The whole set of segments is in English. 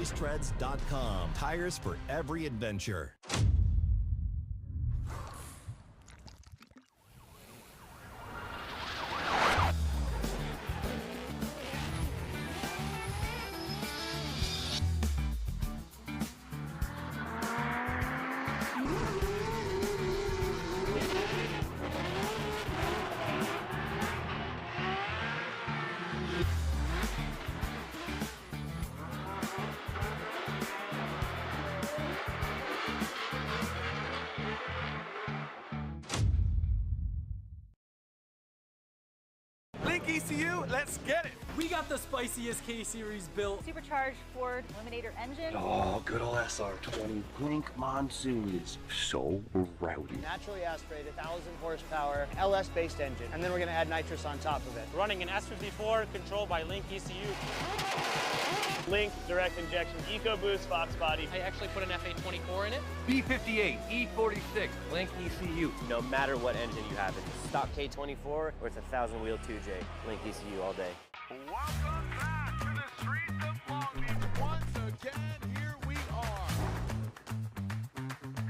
racetreads.com. Tires for every adventure. ECU, let's get it! We got the spiciest K-Series built. Supercharged Ford Eliminator engine. Oh, good old SR20. Blink Monsoon is so rowdy. Naturally aspirated, 1,000 horsepower, LS-based engine. And then we're gonna add nitrous on top of it. Running an S54 controlled by Link ECU. Link direct injection EcoBoost Fox body. I actually put an FA24 in it. B58, E46, Link ECU. No matter what engine you have, it's stock K24 or it's a 1,000-wheel 2J. Link ECU all day. Welcome back to the streets of Long Beach. Once again, here we are.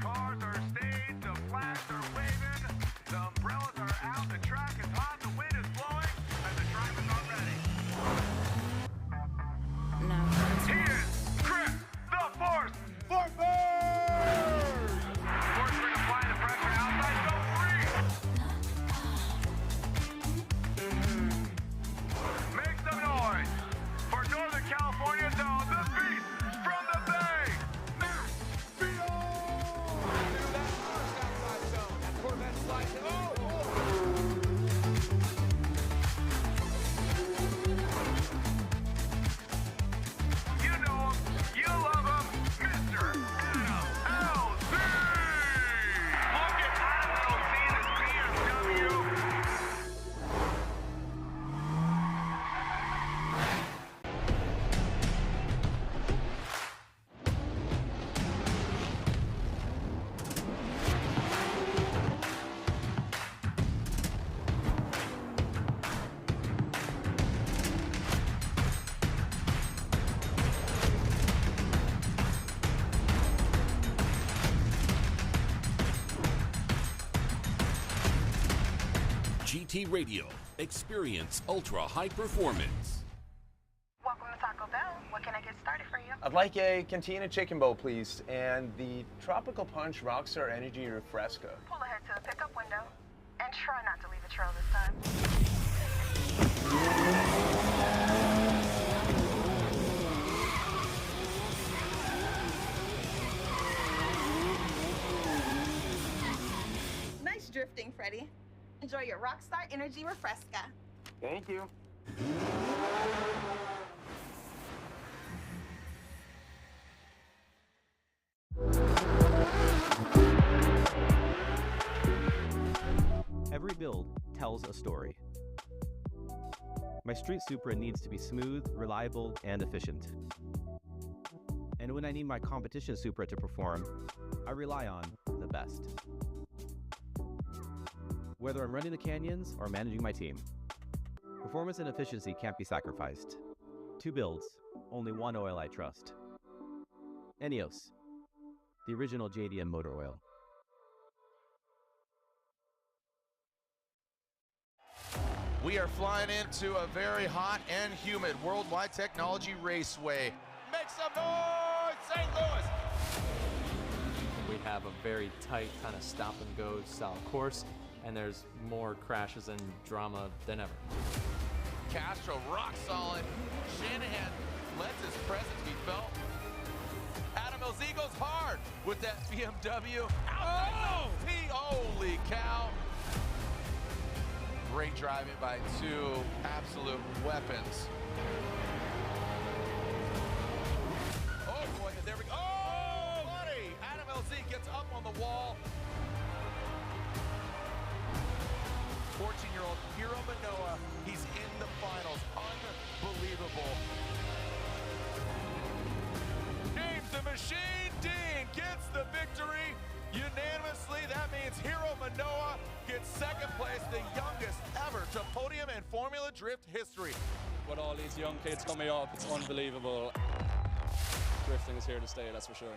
Cars are staged, the flags are waving, the umbrellas are out, the track is hot, the wind is blowing, and the drivers are ready. He is Chris the Force for Bird! Force ring applying the pressure outside zone 3. Make some noise for Northern California zone, the beast from the Bay, Matt Field! Do that first outside zone. That Corvette slides. Oh! You know him, you love him, Mr. Adam LZ! Look at Adam LZ, this BMW. GT Radio. Experience ultra high performance. Welcome to Taco Bell. What can I get started for you? I'd like a Cantina Chicken Bowl, please, and the Tropical Punch Rockstar Energy Refresca. Pull ahead to the pickup window and try not to leave a trail this time. Nice drifting, Freddie. Enjoy your Rockstar Energy Refresca. Thank you. Every build tells a story. My street Supra needs to be smooth, reliable, and efficient. And when I need my competition Supra to perform, I rely on the best. Whether I'm running the canyons or managing my team, performance and efficiency can't be sacrificed. 2 builds, only 1 oil I trust. Enios, the original JDM motor oil. We are flying into a very hot and humid Worldwide Technology Raceway. Make some noise, St. Louis! We have a very tight kind of stop and go style course, and there's more crashes and drama than ever. Castro rock solid. Shanahan lets his presence be felt. Adam LZ goes hard with that BMW. Oh! Holy cow! Great driving by 2 absolute weapons. Oh boy, there we go. Oh, buddy! Adam LZ gets up on the wall. 14-year-old Hiro Manoa, he's in the finals. Unbelievable. James the Machine Dean gets the victory unanimously. That means Hiro Manoa gets 2nd place, the youngest ever to podium in Formula Drift history. With all these young kids coming up, it's unbelievable. drifting is here to stay, that's for sure.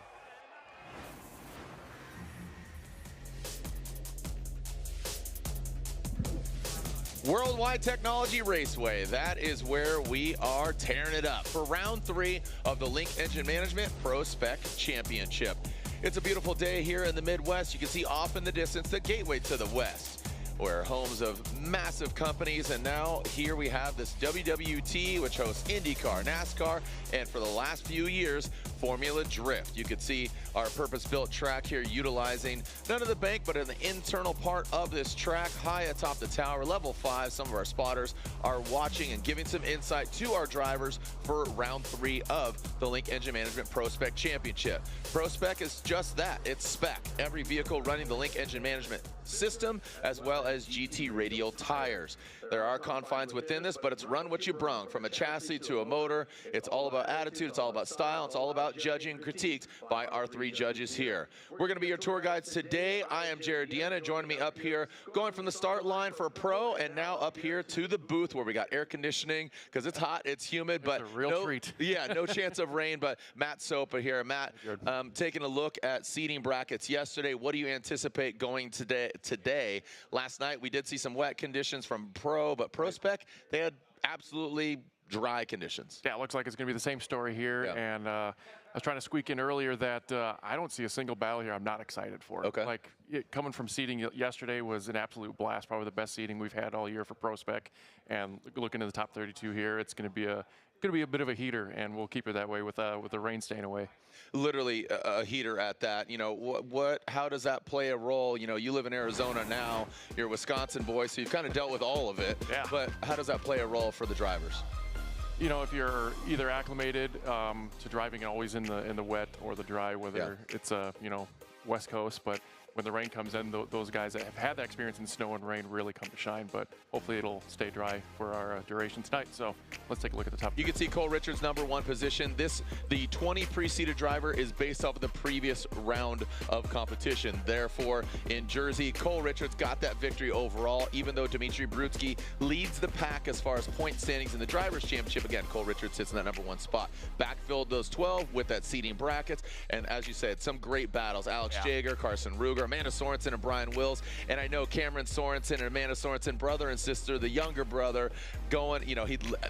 Worldwide Technology Raceway, that is where we are tearing it up for round 3 of the Link Engine Management ProSpec Championship. It's a beautiful day here in the Midwest. You can see off in the distance the gateway to the west, where homes of massive companies, and now here we have this WWT, which hosts IndyCar, NASCAR, and for the last few years, Formula Drift. You can see our purpose-built track here utilizing none of the bank, but in the internal part of this track, high atop the tower, level 5. Some of our spotters are watching and giving some insight to our drivers for round 3 of the Link Engine Management ProSpec Championship. ProSpec is just that, it's spec. Every vehicle running the Link Engine Management system, as well as GT radial tires. There are confines within this, but it's run what you brung, from a chassis to a motor. It's all about attitude, it's all about style, it's all about judging and critiques by our 3 judges here. We're gonna be your tour guides today. I am Jared Deanna, joining me up here, going from the start line for pro, and now up here to the booth where we got air conditioning, because it's hot, it's humid, but a real treat. Yeah, no chance of rain, but Matt Sopa here. Matt, taking a look at seating brackets yesterday, what do you anticipate going today? Last night we did see some wet conditions from pro, but ProSpec, they had absolutely dry conditions. Yeah, it looks like it's going to be the same story here. Yeah. And I was trying to squeak in earlier that I don't see a single battle here I'm not excited for. Okay. Like, coming from seating yesterday was an absolute blast, probably the best seating we've had all year for ProSpec. And looking at the top 32 here, it's going to be a bit of a heater, and we'll keep it that way with the rain staying away. Literally a heater at that. You know, how does that play a role? You know, you live in Arizona now, you're a Wisconsin boy, so you've kind of dealt with all of it. Yeah. But how does that play a role for the drivers? You know, if you're either acclimated to driving always in the wet or the dry, whether it's West Coast, but when the rain comes in, those guys that have had that experience in snow and rain really come to shine. But hopefully it'll stay dry for our duration tonight. So let's take a look at the top. You can see Cole Richards' #1 position. The 20 preceded driver is based off of the previous round of competition. Therefore, in Jersey, Cole Richards got that victory overall, even though Dmitriy Brutzkiy leads the pack as far as point standings in the Drivers' Championship. Again, Cole Richards sits in that #1 spot. Backfilled those 12 with that seating brackets. And as you said, some great battles. Alex Jagger, Carson Ruger, Amanda Sorenson, and Brian Wills. And I know Cameron Sorenson and Amanda Sorenson, brother and sister, the younger brother, going, you know,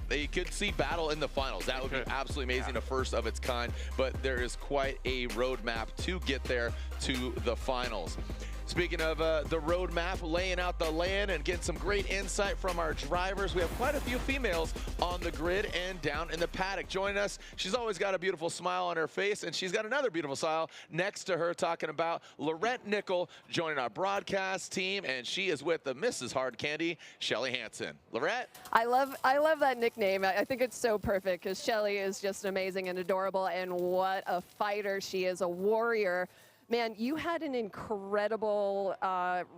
they could see battle in the finals. That would be absolutely amazing, a first of its kind. But there is quite a roadmap to get there to the finals. Speaking of the roadmap, laying out the land and getting some great insight from our drivers, we have quite a few females on the grid and down in the paddock. Joining us, she's always got a beautiful smile on her face, and she's got another beautiful smile next to her, talking about Lorette Nickel joining our broadcast team, and she is with the Mrs. Hard Candy, Shelley Hansen. Lorette? I love that nickname. I think it's so perfect because Shelley is just amazing and adorable, and what a fighter she is, a warrior. Man, you had an incredible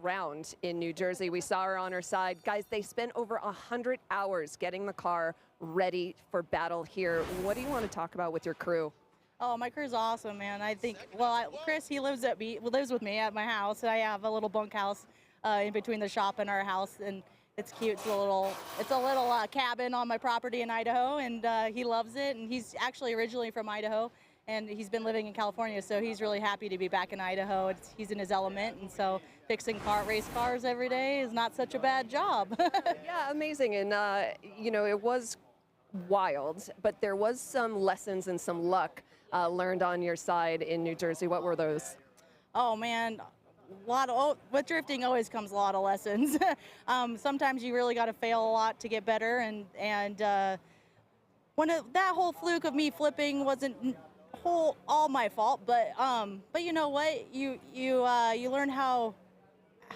round in New Jersey. We saw her on her side. Guys, they spent over 100 hours getting the car ready for battle here. What do you want to talk about with your crew? Oh, my crew's awesome, man. I think, Chris, he lives with me at my house. I have a little bunkhouse in between the shop and our house, and it's cute. It's a little cabin on my property in Idaho, and he loves it. And he's actually originally from Idaho, and he's been living in California, so he's really happy to be back in Idaho. He's in his element, and so fixing race cars every day is not such a bad job. Yeah, amazing. And, you know, it was wild, but there was some lessons and some luck learned on your side in New Jersey. What were those? Oh, man. With drifting always comes a lot of lessons. Sometimes you really got to fail a lot to get better, and that whole fluke of me flipping wasn't all my fault, but you know what, you learn how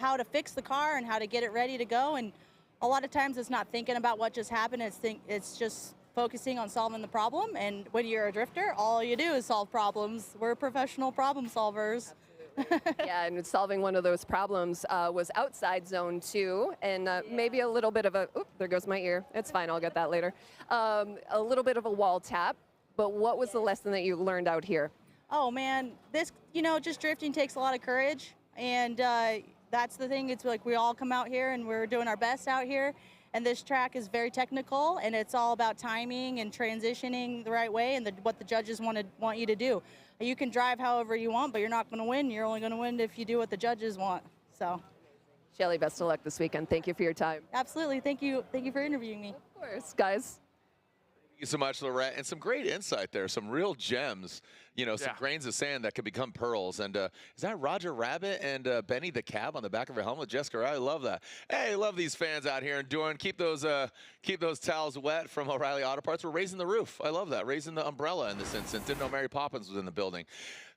to fix the car and how to get it ready to go, and a lot of times it's not thinking about what just happened, it's just focusing on solving the problem. And when you're a drifter, all you do is solve problems. We're professional problem solvers. Yeah, and solving one of those problems was outside zone 2, and maybe a little bit of a, oop, there goes my ear, it's fine, I'll get that later, a little bit of a wall tap. But what was the lesson that you learned out here? Oh, man, just drifting takes a lot of courage. And that's the thing. It's like we all come out here and we're doing our best out here. And this track is very technical, and it's all about timing and transitioning the right way and what the judges want you to do. You can drive however you want, but you're not going to win. You're only going to win if you do what the judges want. So, Shelley, best of luck this weekend. Thank you for your time. Absolutely. Thank you for interviewing me. Of course, guys. Thank you so much, Lorette, and some great insight there, some real gems, you know, some grains of sand that could become pearls. And is that Roger Rabbit and Benny the Cab on the back of her helmet? Jessica, I love that. Hey, love these fans out here enduring. Keep those towels wet from O'Reilly Auto Parts. We're raising the roof. I love that. Raising the umbrella in this instance. Didn't know Mary Poppins was in the building.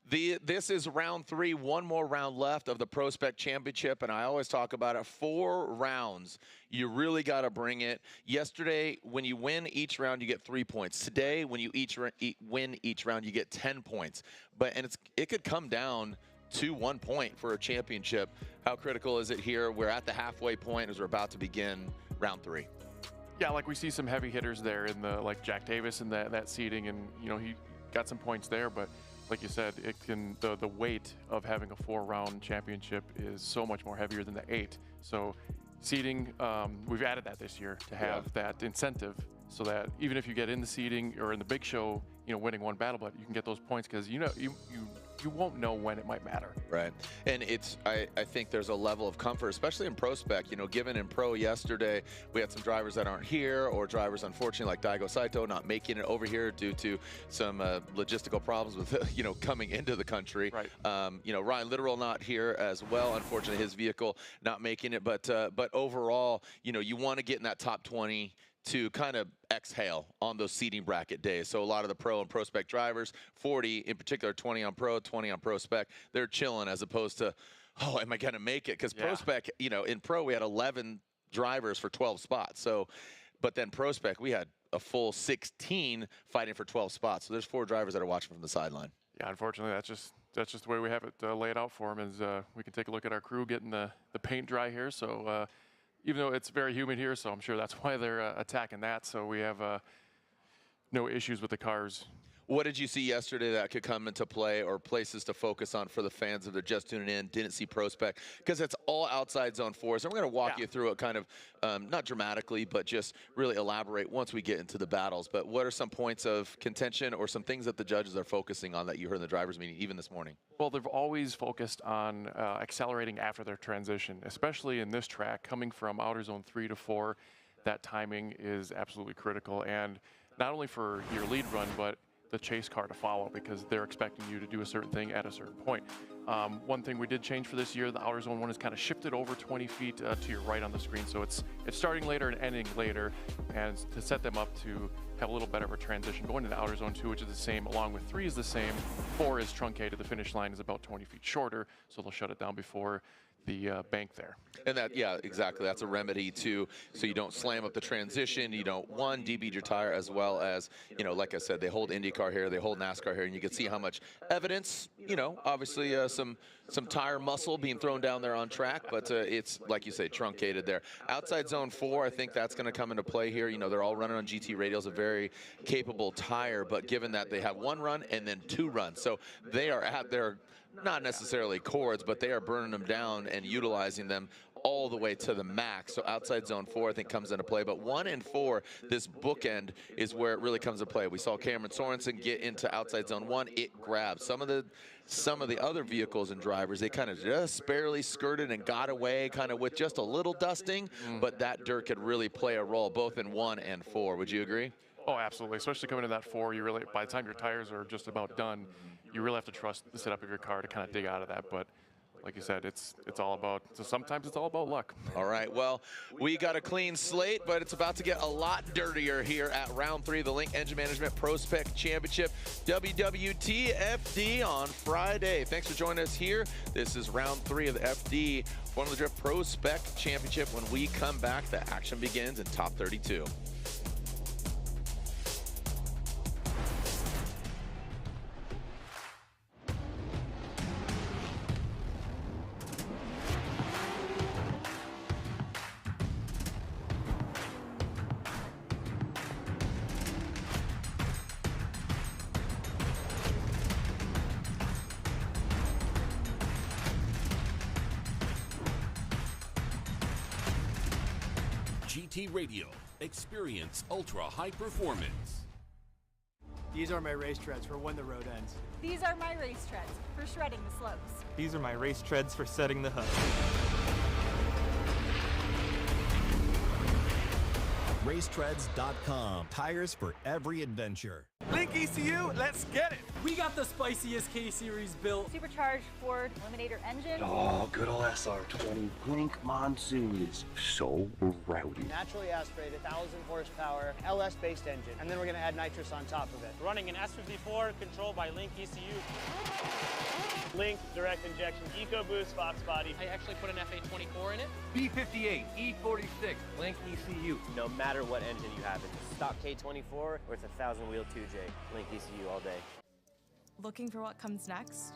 This is round 3, one more round left of the ProSpec Championship, and I always talk about it, 4 rounds. You really got to bring it. Yesterday, when you win each round, you get 3 points. Today, when you win each round, you get 10 points. And it could come down to 1 point for a championship. How critical is it here? We're at the halfway point as we're about to begin round 3. Yeah, like we see some heavy hitters there in the like Davis in that seating, and you know he got some points there, but like you said, it can the weight of having a 4-round championship is so much more heavier than the 8. So seeding, we've added that this year to have that incentive, so that even if you get in the seeding or in the big show, you know, winning one battle, but you can get those points because you know you won't know when it might matter. Right, and I think there's a level of comfort, especially in ProSpec. You know, given in Pro yesterday, we had some drivers that aren't here, or drivers, unfortunately, like Daigo Saito, not making it over here due to some logistical problems with, you know, coming into the country. Right. You know, Ryan Literal not here as well. Unfortunately, his vehicle not making it. But overall, you know, you want to get in that top 20 to kind of exhale on those seeding bracket days. So a lot of the Pro and ProSpec drivers, 40 in particular, 20 on Pro, 20 on ProSpec, they're chilling as opposed to, oh, am I going to make it? Because ProSpec, you know, in Pro we had 11 drivers for 12 spots. So, but then ProSpec we had a full 16 fighting for 12 spots. So there's 4 drivers that are watching from the sideline. Yeah, unfortunately, that's just the way we have it laid out for them. Is we can take a look at our crew getting the paint dry here. So. Even though it's very humid here, so I'm sure that's why they're attacking that. So we have no issues with the cars. What did you see yesterday that could come into play, or places to focus on for the fans that are just tuning in, didn't see ProSpec? Because it's all outside zone 4. So we're going to walk you through it kind of, not dramatically, but just really elaborate once we get into the battles. But what are some points of contention or some things that the judges are focusing on that you heard in the drivers' meeting, even this morning? Well, they've always focused on accelerating after their transition, especially in this track, coming from outer zone 3 to 4. That timing is absolutely critical, and not only for your lead run, but the chase car to follow, because they're expecting you to do a certain thing at a certain point. One thing we did change for this year, the outer zone 1 is kind of shifted over 20 feet to your right on the screen, so it's starting later and ending later, and to set them up to have a little better of a transition going into outer zone 2, which is the same, along with 3 is the same. 4 is truncated. The finish line is about 20 feet shorter, so they'll shut it down before the bank there. And that, yeah, exactly. That's a remedy too, so you don't slam up the transition. You don't, one, debead your tire, as well as, you know, like I said, they hold IndyCar here, they hold NASCAR here, and you can see how much evidence, you know, obviously some tire muscle being thrown down there on track, but it's, like you say, truncated there. Outside zone 4, I think that's going to come into play here. You know, they're all running on GT radials, a very capable tire, but given that they have 1 run and then 2 runs, so they are at their, not necessarily cords, but they are burning them down and utilizing them all the way to the max. So outside zone 4, I think, comes into play. But 1 and 4, this bookend is where it really comes into play. We saw Cameron Sorenson get into outside zone 1. It grabbed some of the other vehicles and drivers. They kind of just barely skirted and got away, kind of with just a little dusting. But that dirt could really play a role both in 1 and 4. Would you agree? Oh, absolutely. Especially coming to that 4, you really, by the time your tires are just about done, you really have to trust the setup of your car to kind of dig out of that. But like you said, it's all about, so sometimes it's all about luck. All right, well, we got a clean slate, but it's about to get a lot dirtier here at round 3 of the Link Engine Management ProSpec Championship, WWTFD on Friday. Thanks for joining us here. This is round 3 of the FD Formula Drift ProSpec Championship. When we come back, the action begins in top 32. GT Radio. Experience ultra high performance. These are my race treads for when the road ends. These are my race treads for shredding the slopes. These are my race treads for setting the hook. Racetreads.com. Tires for every adventure. Link ECU, let's get it! We got the spiciest K-Series built. Supercharged Ford Eliminator engine. Oh, good old SR20 Blink Monsoon is so rowdy. Naturally aspirated, 1,000 horsepower, LS-based engine. And then we're gonna add nitrous on top of it. Running an S54 controlled by Link ECU. Link direct injection EcoBoost Fox body. I actually put an F824 in it. B58, E46, Link ECU. No matter what engine you have, it's a stock K24 or it's a 1,000 wheel 2J. Link ECU all day. Looking for what comes next?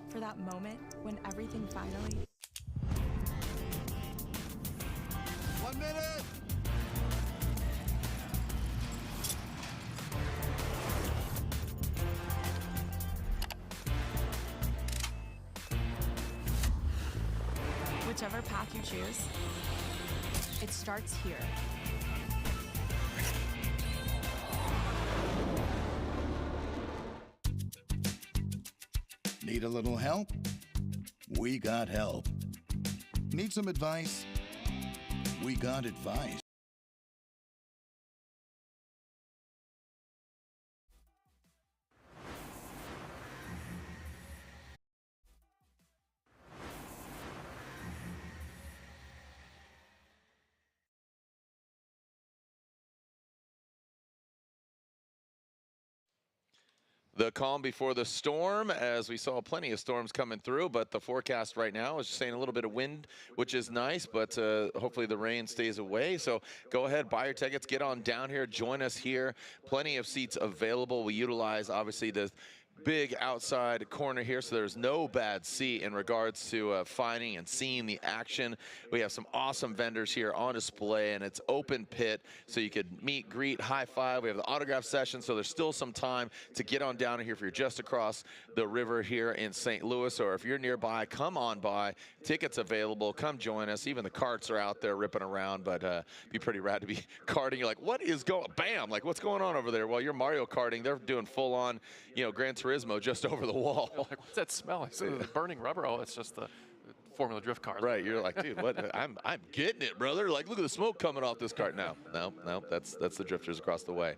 For that moment when everything finally... 1 minute! Whichever path you choose, it starts here. Need a little help? We got help. Need some advice? We got advice. The calm before the storm, as we saw plenty of storms coming through, but the forecast right now is just saying a little bit of wind, which is nice, but hopefully the rain stays away. So go ahead, buy your tickets, get on down here, join us here. Plenty of seats available. We utilize, obviously, the big outside corner here, so there's no bad seat in regards to finding and seeing the action. We have some awesome vendors here on display, and it's open pit, so you could meet, greet, high five. We have the autograph session, so there's still some time to get on down here if you're just across the river here in St. Louis, or if you're nearby, come on by. Tickets available. Come join us. Even the carts are out there ripping around, but be pretty rad to be karting. You're like, what is going? Bam! Like, what's going on over there? Well, you're Mario karting. They're doing full-on, you know, Gran Turismo just over the wall. Like, what's that smell? I said the burning rubber. Oh, it's just the Formula Drift car. Right, you're like, dude, what? I'm getting it, brother. Like, look at the smoke coming off this cart now. No, that's the drifters across the way.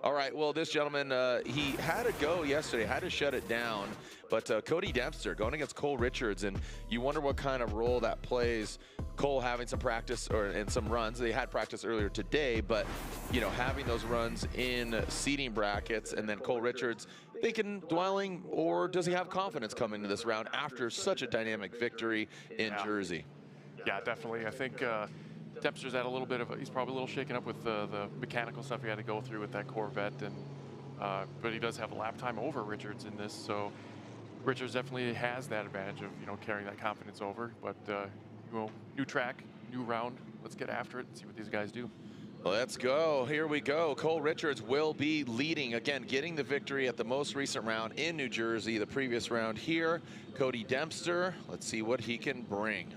All right, well, this gentleman, he had to go yesterday, had to shut it down, but Cody Dempster going against Cole Richards, and you wonder what kind of role that plays. Cole having some practice and some runs. They had practice earlier today, but you know, having those runs in seating brackets, and then Cole Richards thinking dwelling, or does he have confidence coming into this round after such a dynamic victory in Jersey? Yeah, definitely. I think Dempster's had a little bit of he's probably a little shaken up with the mechanical stuff he had to go through with that Corvette, and but he does have a lap time over Richards in this, so Richards definitely has that advantage of, you know, carrying that confidence over. But you know, new track, new round. Let's get after it and see what these guys do. Let's go. Here we go. Cole Richards will be leading, again, getting the victory at the most recent round in New Jersey. The previous round here, Cody Dempster. Let's see what he can bring.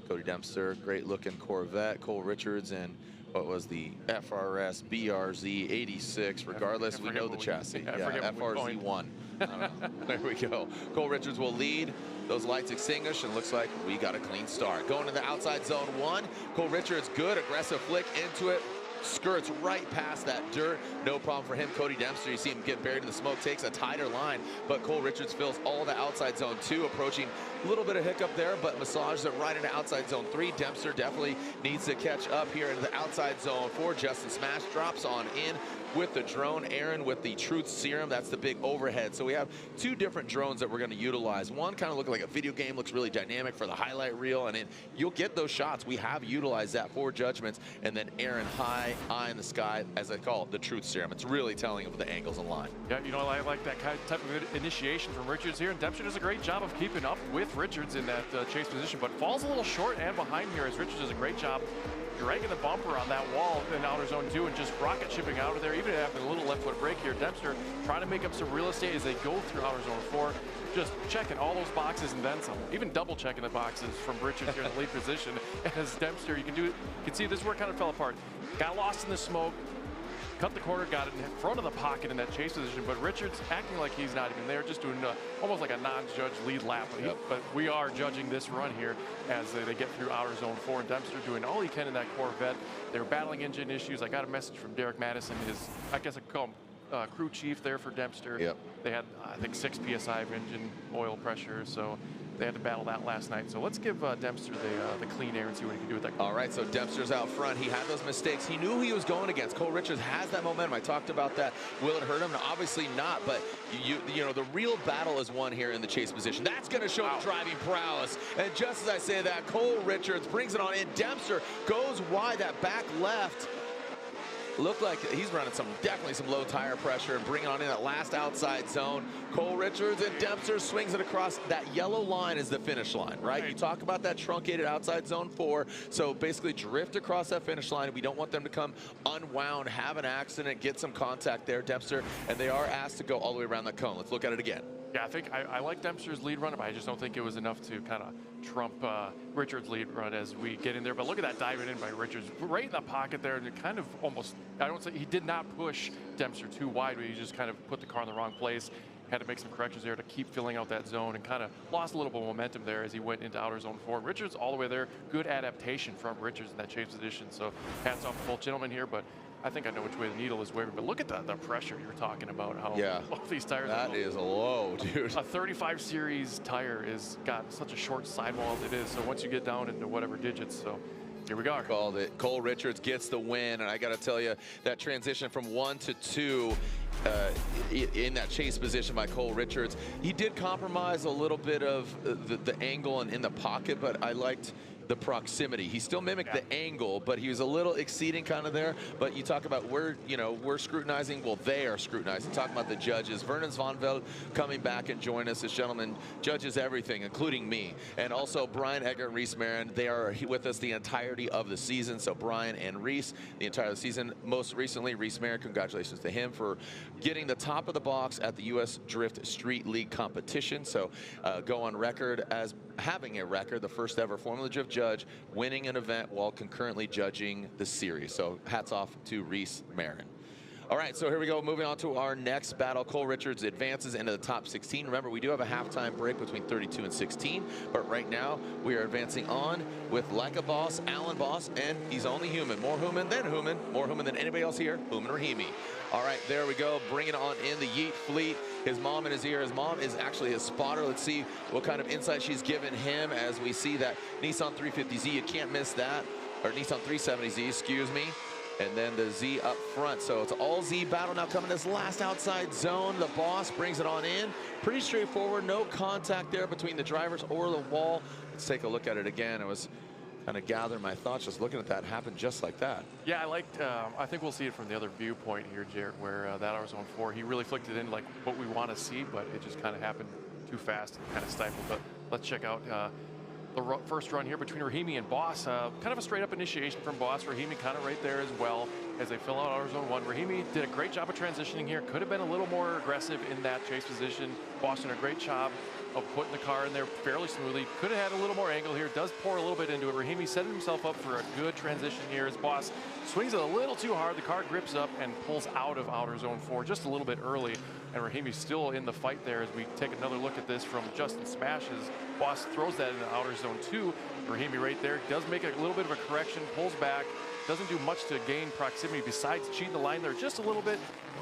Cody Dempster, great looking Corvette. Cole Richards and what was the FRS BRZ 86. Regardless, we know the chassis. Yeah, FRZ 1. There we go. Cole Richards will lead. Those lights extinguish, and looks like we got a clean start. Going to the outside zone 1. Cole Richards, good aggressive flick into it. Skirts right past that dirt. No problem for him. Cody Dempster, you see him get buried in the smoke, takes a tighter line, but Cole Richards fills all the outside zone 2, approaching a little bit of hiccup there, but massages it right into outside zone 3. Dempster definitely needs to catch up here into the outside zone 4. Justin Smash drops on in with the drone. Aaron with the Truth Serum, that's the big overhead. So we have two different drones that we're going to utilize. One kind of looks like a video game, looks really dynamic for the highlight reel, and you'll get those shots. We have utilized that for judgments. And then Aaron high, eye in the sky, as I call it, the Truth Serum. It's really telling of the angles in line. Yeah, you know, I like that kind of type of initiation from Richards here, and Dempster does a great job of keeping up with off Richards in that chase position, but falls a little short and behind here as Richards does a great job dragging the bumper on that wall in outer zone 2 and just rocket shipping out of there, even having a little left foot brake here. Dempster trying to make up some real estate as they go through outer zone 4, just checking all those boxes and then some, even double checking the boxes from Richards here in the lead position. As Dempster, you can see this is where it kind of fell apart. Got lost in the smoke, cut the corner, got it in front of the pocket in that chase position, but Richards acting like he's not even there, just doing almost like a non-judge lead lap. But we are judging this run here as they get through outer zone 4, and Dempster doing all he can in that Corvette. They're battling engine issues. I got a message from Derek Madison, his, I guess I could call him crew chief there for Dempster. They had, I think, 6 PSI of engine oil pressure, so they had to battle that last night. So let's give Dempster the clean air and see what he can do with that. All right, so Dempster's out front. He had those mistakes. He knew he was going against. Cole Richards has that momentum. I talked about that. Will it hurt him? No, obviously not, but you know, the real battle is won here in the chase position. That's going to show the driving prowess. And just as I say that, Cole Richards brings it on in. Dempster goes wide, that back left. Looked like he's running definitely some low tire pressure and bringing on in that last outside zone. Cole Richards and Dempster swings it across. That yellow line is the finish line, right? You talk about that truncated outside zone 4. So basically drift across that finish line. We don't want them to come unwound, have an accident, get some contact there, Dempster. And they are asked to go all the way around the cone. Let's look at it again. Yeah, I think I like Dempster's lead run, but I just don't think it was enough to kind of trump Richards' lead run as we get in there. But look at that diving in by Richards, right in the pocket there, and it kind of almost, I don't say he did not push Dempster too wide, but he just kind of put the car in the wrong place. Had to make some corrections there to keep filling out that zone, and kind of lost a little bit of momentum there as he went into outer zone 4. Richards all the way there, good adaptation from Richards in that chase position. So hats off to both gentlemen here, but I think I know which way the needle is waving, but look at the pressure you're talking about. How low these tires are. That is low, dude. A 35 series tire is got such a short sidewall as it is. So once you get down into whatever digits, so here we go. Called it. Cole Richards gets the win, and I got to tell you, that transition from 1 to 2 in that chase position by Cole Richards, he did compromise a little bit of the angle and in the pocket, but I liked the proximity. He still mimicked the angle, but he was a little exceeding kind of there. But you talk about we're scrutinizing. Well, they are scrutinizing. Talking about the judges. Vernon Zvanveld coming back and join us. This gentleman judges everything, including me. And also Brian Egger and Reese Marin. They are with us the entirety of the season. So Brian and Reese, the entire season. Most recently, Reese Marin, congratulations to him for getting the top of the box at the U.S. Drift Street League competition. So go on record as having a record, the first ever Formula Drift judge, winning an event while concurrently judging the series. So hats off to Reese Marin. All right, so here we go. Moving on to our next battle. Cole Richards advances into the top 16. Remember, we do have a halftime break between 32 and 16, but right now we are advancing on with like a boss, Alan Boss, and he's only human. More human than human. More human than anybody else here. Hooman Rahimi. All right, there we go. Bring it on in the Yeet Fleet. His mom in his ear. His mom is actually his spotter. Let's see what kind of insight she's given him as we see that Nissan 350Z. You can't miss that. Or Nissan 370Z, excuse me. And then the Z up front. So it's all Z battle now coming this last outside zone. The boss brings it on in. Pretty straightforward. No contact there between the drivers or the wall. Let's take a look at it again. It was kind of gathering my thoughts just looking at that happen just like that. Yeah, I liked, I think we'll see it from the other viewpoint here, Jared, where that outer zone 4, he really flicked it in like what we want to see, but it just kind of happened too fast and kind of stifled. But let's check out the first run here between Rahimi and Boss. Kind of a straight up initiation from Boss. Rahimi kind of right there as well as they fill out outer zone 1. Rahimi did a great job of transitioning here. Could have been a little more aggressive in that chase position. Boss did a great job of putting the car in there fairly smoothly. Could have had a little more angle here. Does pour a little bit into it. Rahimi setting himself up for a good transition here as Boss swings it a little too hard. The car grips up and pulls out of outer zone 4 just a little bit early. And Rahimi's still in the fight there as we take another look at this from Justin Smashes. Boss throws that into outer zone 2. Rahimi right there does make a little bit of a correction, pulls back, doesn't do much to gain proximity besides cheating the line there just a little bit.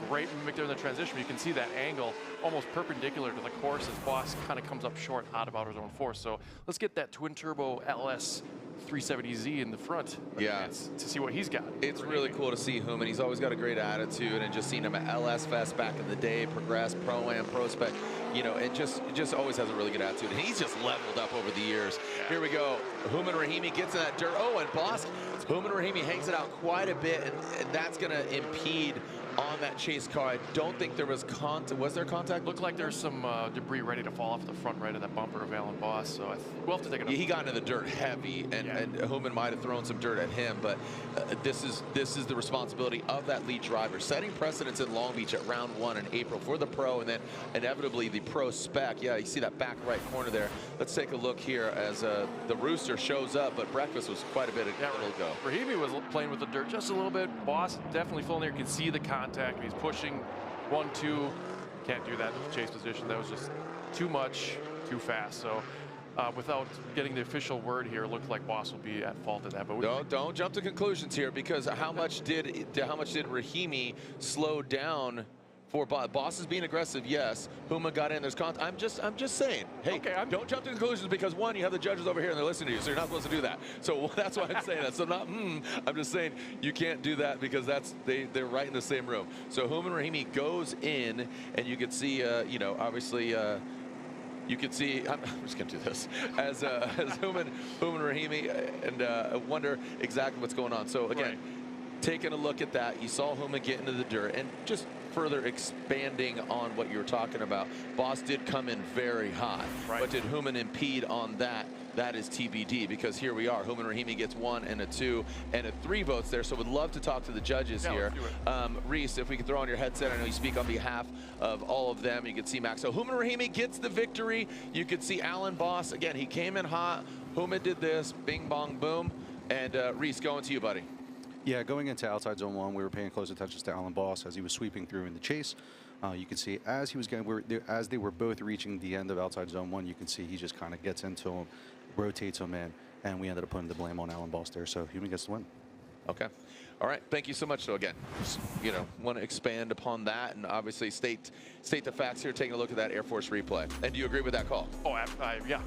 Great mimic there in the transition. You can see that angle almost perpendicular to the course as Boss kind of comes up short out of outer zone 4. So let's get that twin turbo LS 370Z in the front. Yeah, to see what he's got. It's really cool to see Hooman. He's always got a great attitude, and just seeing him at LS Fest back in the day, Progress, Pro-Am, ProSpec, you know, it just always has a really good attitude. And he's just leveled up over the years. Yeah. Here we go. Hooman Rahimi gets in that dirt. Oh, and Boss, Hooman Rahimi hangs it out quite a bit, and that's going to impede on that chase car. I don't think there was contact. Was there contact? Looked like there's some debris ready to fall off the front right of that bumper of Alan Boss, so we'll have to take it up. He got into the dirt heavy, and Hooman might have thrown some dirt at him, but this is the responsibility of that lead driver, setting precedence in Long Beach at round 1 in April for the pro, and then inevitably the pro spec. Yeah, you see that back right corner there. Let's take a look here as the Rooster shows up, but breakfast was quite a bit ago. Rahimi was playing with the dirt just a little bit. Boss definitely full in there. You can see the contact, and he's pushing 1-2. Can't do that in chase position. That was just too much, too fast. So without getting the official word here, it looked like Boss will be at fault of that. But don't jump to conclusions here, because how much did Rahimi slow down? For Boss is being aggressive, yes. Hooman got in. There's contact. I'm just saying. Hey, don't jump to conclusions, because one, you have the judges over here and they're listening to you, so you're not supposed to do that. So that's why I'm saying that. So I'm just saying you can't do that, because they're right in the same room. So Hooman Rahimi goes in, and you can see, you know, obviously. You can see, I'm just going to do this, as Hooman Rahimi, and wonder exactly what's going on. So again, taking a look at that, you saw Hooman get into the dirt, and just further expanding on what you were talking about, Boss did come in very hot, but did Hooman impede on that? That is TBD, because here we are. Hooman Rahimi gets 1 and a 2 and a 3 votes there. So would love to talk to the judges here. Reese, if we can throw on your headset, I know you speak on behalf of all of them. You can see Max. So Hooman Rahimi gets the victory. You can see Alan Boss. Again, he came in hot. Hooman did this. Bing, bong, boom. And Reese, going to you, buddy. Yeah, going into outside zone 1, we were paying close attention to Alan Boss as he was sweeping through in the chase. You can see as he was getting, as they were both reaching the end of outside zone 1, you can see he just kind of gets into him, rotates him in, and we ended up putting the blame on Alan Boss there. So Hooman gets the win. Okay. All right. Thank you so much. So again, just, you know, want to expand upon that, and obviously state the facts here, taking a look at that Air Force replay. And do you agree with that call? Oh, yeah.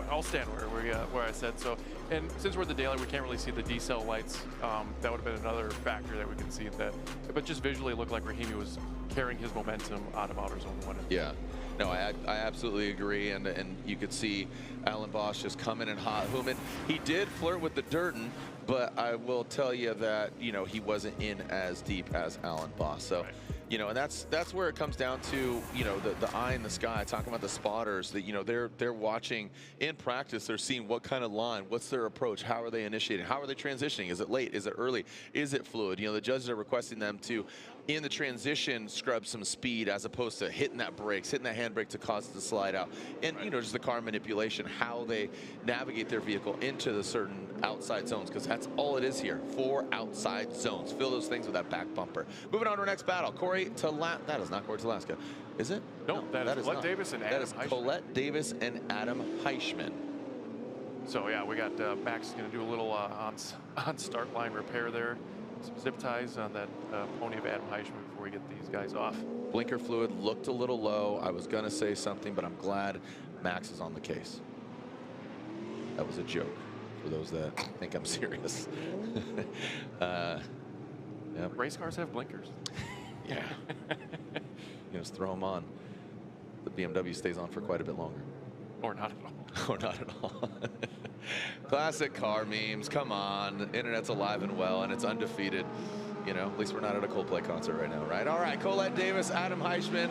I'll stand where I said so. And since we're at the daylight, we can't really see the decel lights. That would have been another factor that we can see that. But just visually, it looked like Rahimi was carrying his momentum out of outer zone 1. Yeah. No, I absolutely agree, and you could see Alan Boss just coming in hot. Hooman, he did flirt with the dirtin', but I will tell you that, you know, he wasn't in as deep as Alan Boss. So, you know, and that's where it comes down to, you know, the eye in the sky, talking about the spotters, that, you know, they're watching in practice, they're seeing what kind of line, what's their approach, how are they initiating, how are they transitioning, is it late, is it early, is it fluid? You know, the judges are requesting them to, in the transition, scrub some speed as opposed to hitting that brakes, hitting that handbrake to cause it to slide out. And, you know, just the car manipulation, how they navigate their vehicle into the certain outside zones, because that's all it is here, 4 outside zones. Fill those things with that back bumper. Moving on to our next battle, that is not Corey Talaska, is it? Nope, no, that is Colette Davis and Adam Heishman. Colette Davis and Adam Heishman. So yeah, we got Max going to do a little on start line repair there. Some zip ties on that pony of Adam Heishman before we get these guys off. Blinker fluid looked a little low. I was going to say something, but I'm glad Max is on the case. That was a joke for those that think I'm serious. Yep. Race cars have blinkers. Yeah. You just throw them on. The BMW stays on for quite a bit longer. Or not at all. Or not at all. Classic car memes. Come on. The internet's alive and well, and it's undefeated. You know, at least we're not at a Coldplay concert right now, right? All right, Colette Davis, Adam Heishman.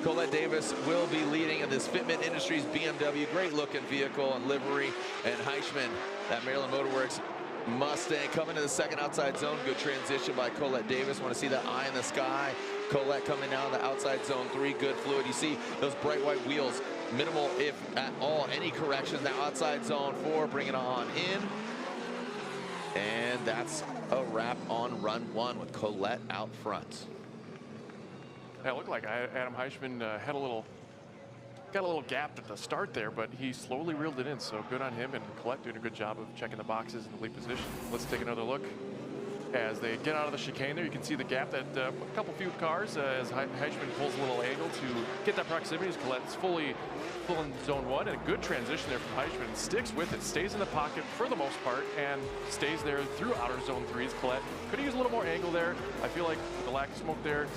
Colette Davis will be leading in this Fitment Industries BMW. Great looking vehicle and livery. And Heishman, that Maryland Motor Works Mustang, coming to the second outside zone. Good transition by Colette Davis. Want to see that eye in the sky. Colette coming down the outside zone 3. Good fluid. You see those bright white wheels. Minimal, if at all, any corrections. Now outside zone 4, bring it on in. And that's a wrap on run 1 with Colette out front. Yeah, it looked like Adam Heishman got a little gap at the start there, but he slowly reeled it in. So good on him, and Colette doing a good job of checking the boxes in the lead position. Let's take another look. As they get out of the chicane there, you can see the gap that a few cars as Heishman pulls a little angle to get that proximity as Colette's full in zone 1, and a good transition there from Heishman. Sticks with it, stays in the pocket for the most part, and stays there through outer zone 3 as Colette could have used a little more angle there. I feel like with the lack of smoke there,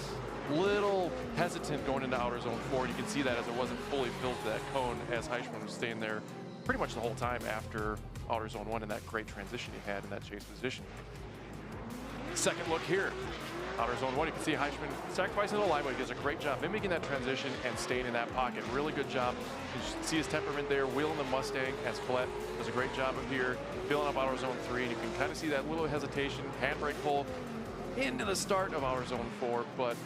little hesitant going into outer zone 4. You can see that as it wasn't fully filled to that cone, as Heishman was staying there pretty much the whole time after outer zone 1 and that great transition he had in that chase position. Second look here. Outer zone 1, you can see Heishman sacrificing the line, but he does a great job mimicking that transition and staying in that pocket. Really good job. You see his temperament there, wheeling the Mustang, as Colette does a great job of here, filling up outer zone 3, and you can kind of see that little hesitation, handbrake pull into the start of outer zone 4, but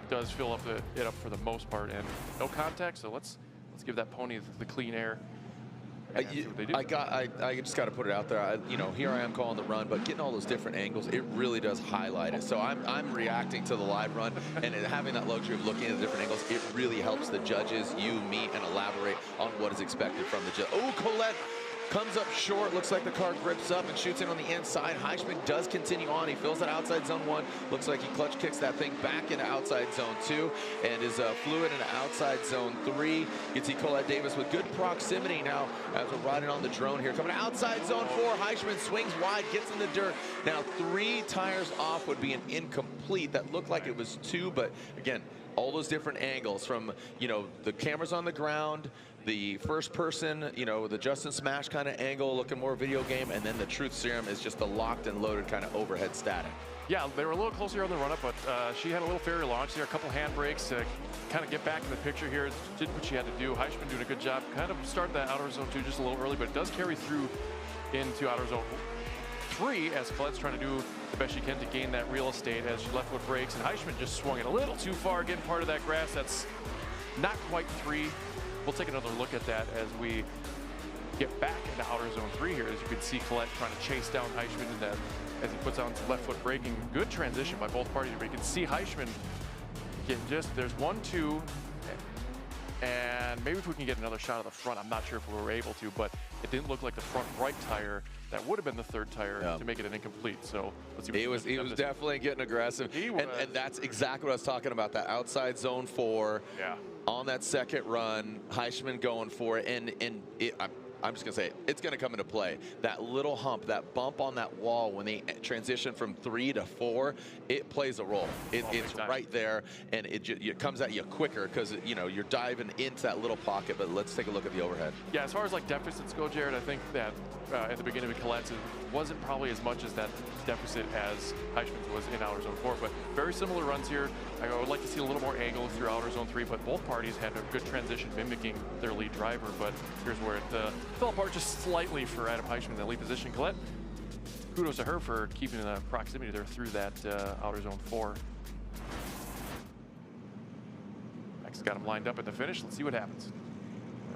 does fill up it up for the most part, and no contact, so let's give that pony the clean air. I just got to put it out there. You know, here I am calling the run, but getting all those different angles, it really does highlight it. So I'm reacting to the live run, and having that luxury of looking at the different angles, it really helps the judges, you, me, and elaborate on what is expected from the judge. Oh, Colette comes up short. Looks like the car grips up and shoots in on the inside. Heishman does continue on. He fills that outside zone 1. Looks like he clutch kicks that thing back into outside zone 2 and is fluid into outside zone 3. You can see Colette Davis with good proximity now as we're riding on the drone here. Coming outside zone 4. Heishman swings wide, gets in the dirt. Now 3 tires off would be an incomplete. That looked like it was 2, but again, all those different angles from, you know, the cameras on the ground, the first person, you know, the Justin Smash kind of angle, looking more video game, and then the truth serum is just the locked and loaded kind of overhead static. Yeah, they were a little closer on the run-up, but she had a little fairy launch there, a couple handbrakes to kind of get back in the picture here. Did what she had to do. Heishman doing a good job. Kind of started that outer zone 2 just a little early, but it does carry through into outer zone 3 as Colette's trying to do the best she can to gain that real estate as she left foot brakes, and Heishman just swung it a little too far, getting part of that grass. That's not quite 3. We'll take another look at that as we get back into outer zone 3 here. As you can see, Colette trying to chase down Heishman, and then as he puts on some left foot braking. Good transition by both parties, but you can see Heishman getting there's 1, 2, and maybe if we can get another shot of the front. I'm not sure if we were able to, but it didn't look like the front right tire. That would have been the 3rd tire to make it an incomplete. So let's see. He was definitely getting aggressive. And that's exactly what I was talking about. That outside zone 4. Yeah. On that second run, Heishman going for it, and I'm just gonna say it's gonna come into play. That little hump, that bump on that wall when they transition from 3 to 4, it plays a role. It's right there, and it comes at you quicker because you know you're diving into that little pocket. But let's take a look at the overhead. Yeah, as far as like deficits go, Jared, I think that at the beginning of Colette's, it wasn't probably as much as that deficit as Heishman's was in outer zone 4, but very similar runs here. I would like to see a little more angle through outer zone 3, but both parties had a good transition mimicking their lead driver, but here's where it fell apart just slightly for Adam Heishman in the lead position. Colette, kudos to her for keeping the proximity there through that outer zone 4. Max got him lined up at the finish. Let's see what happens.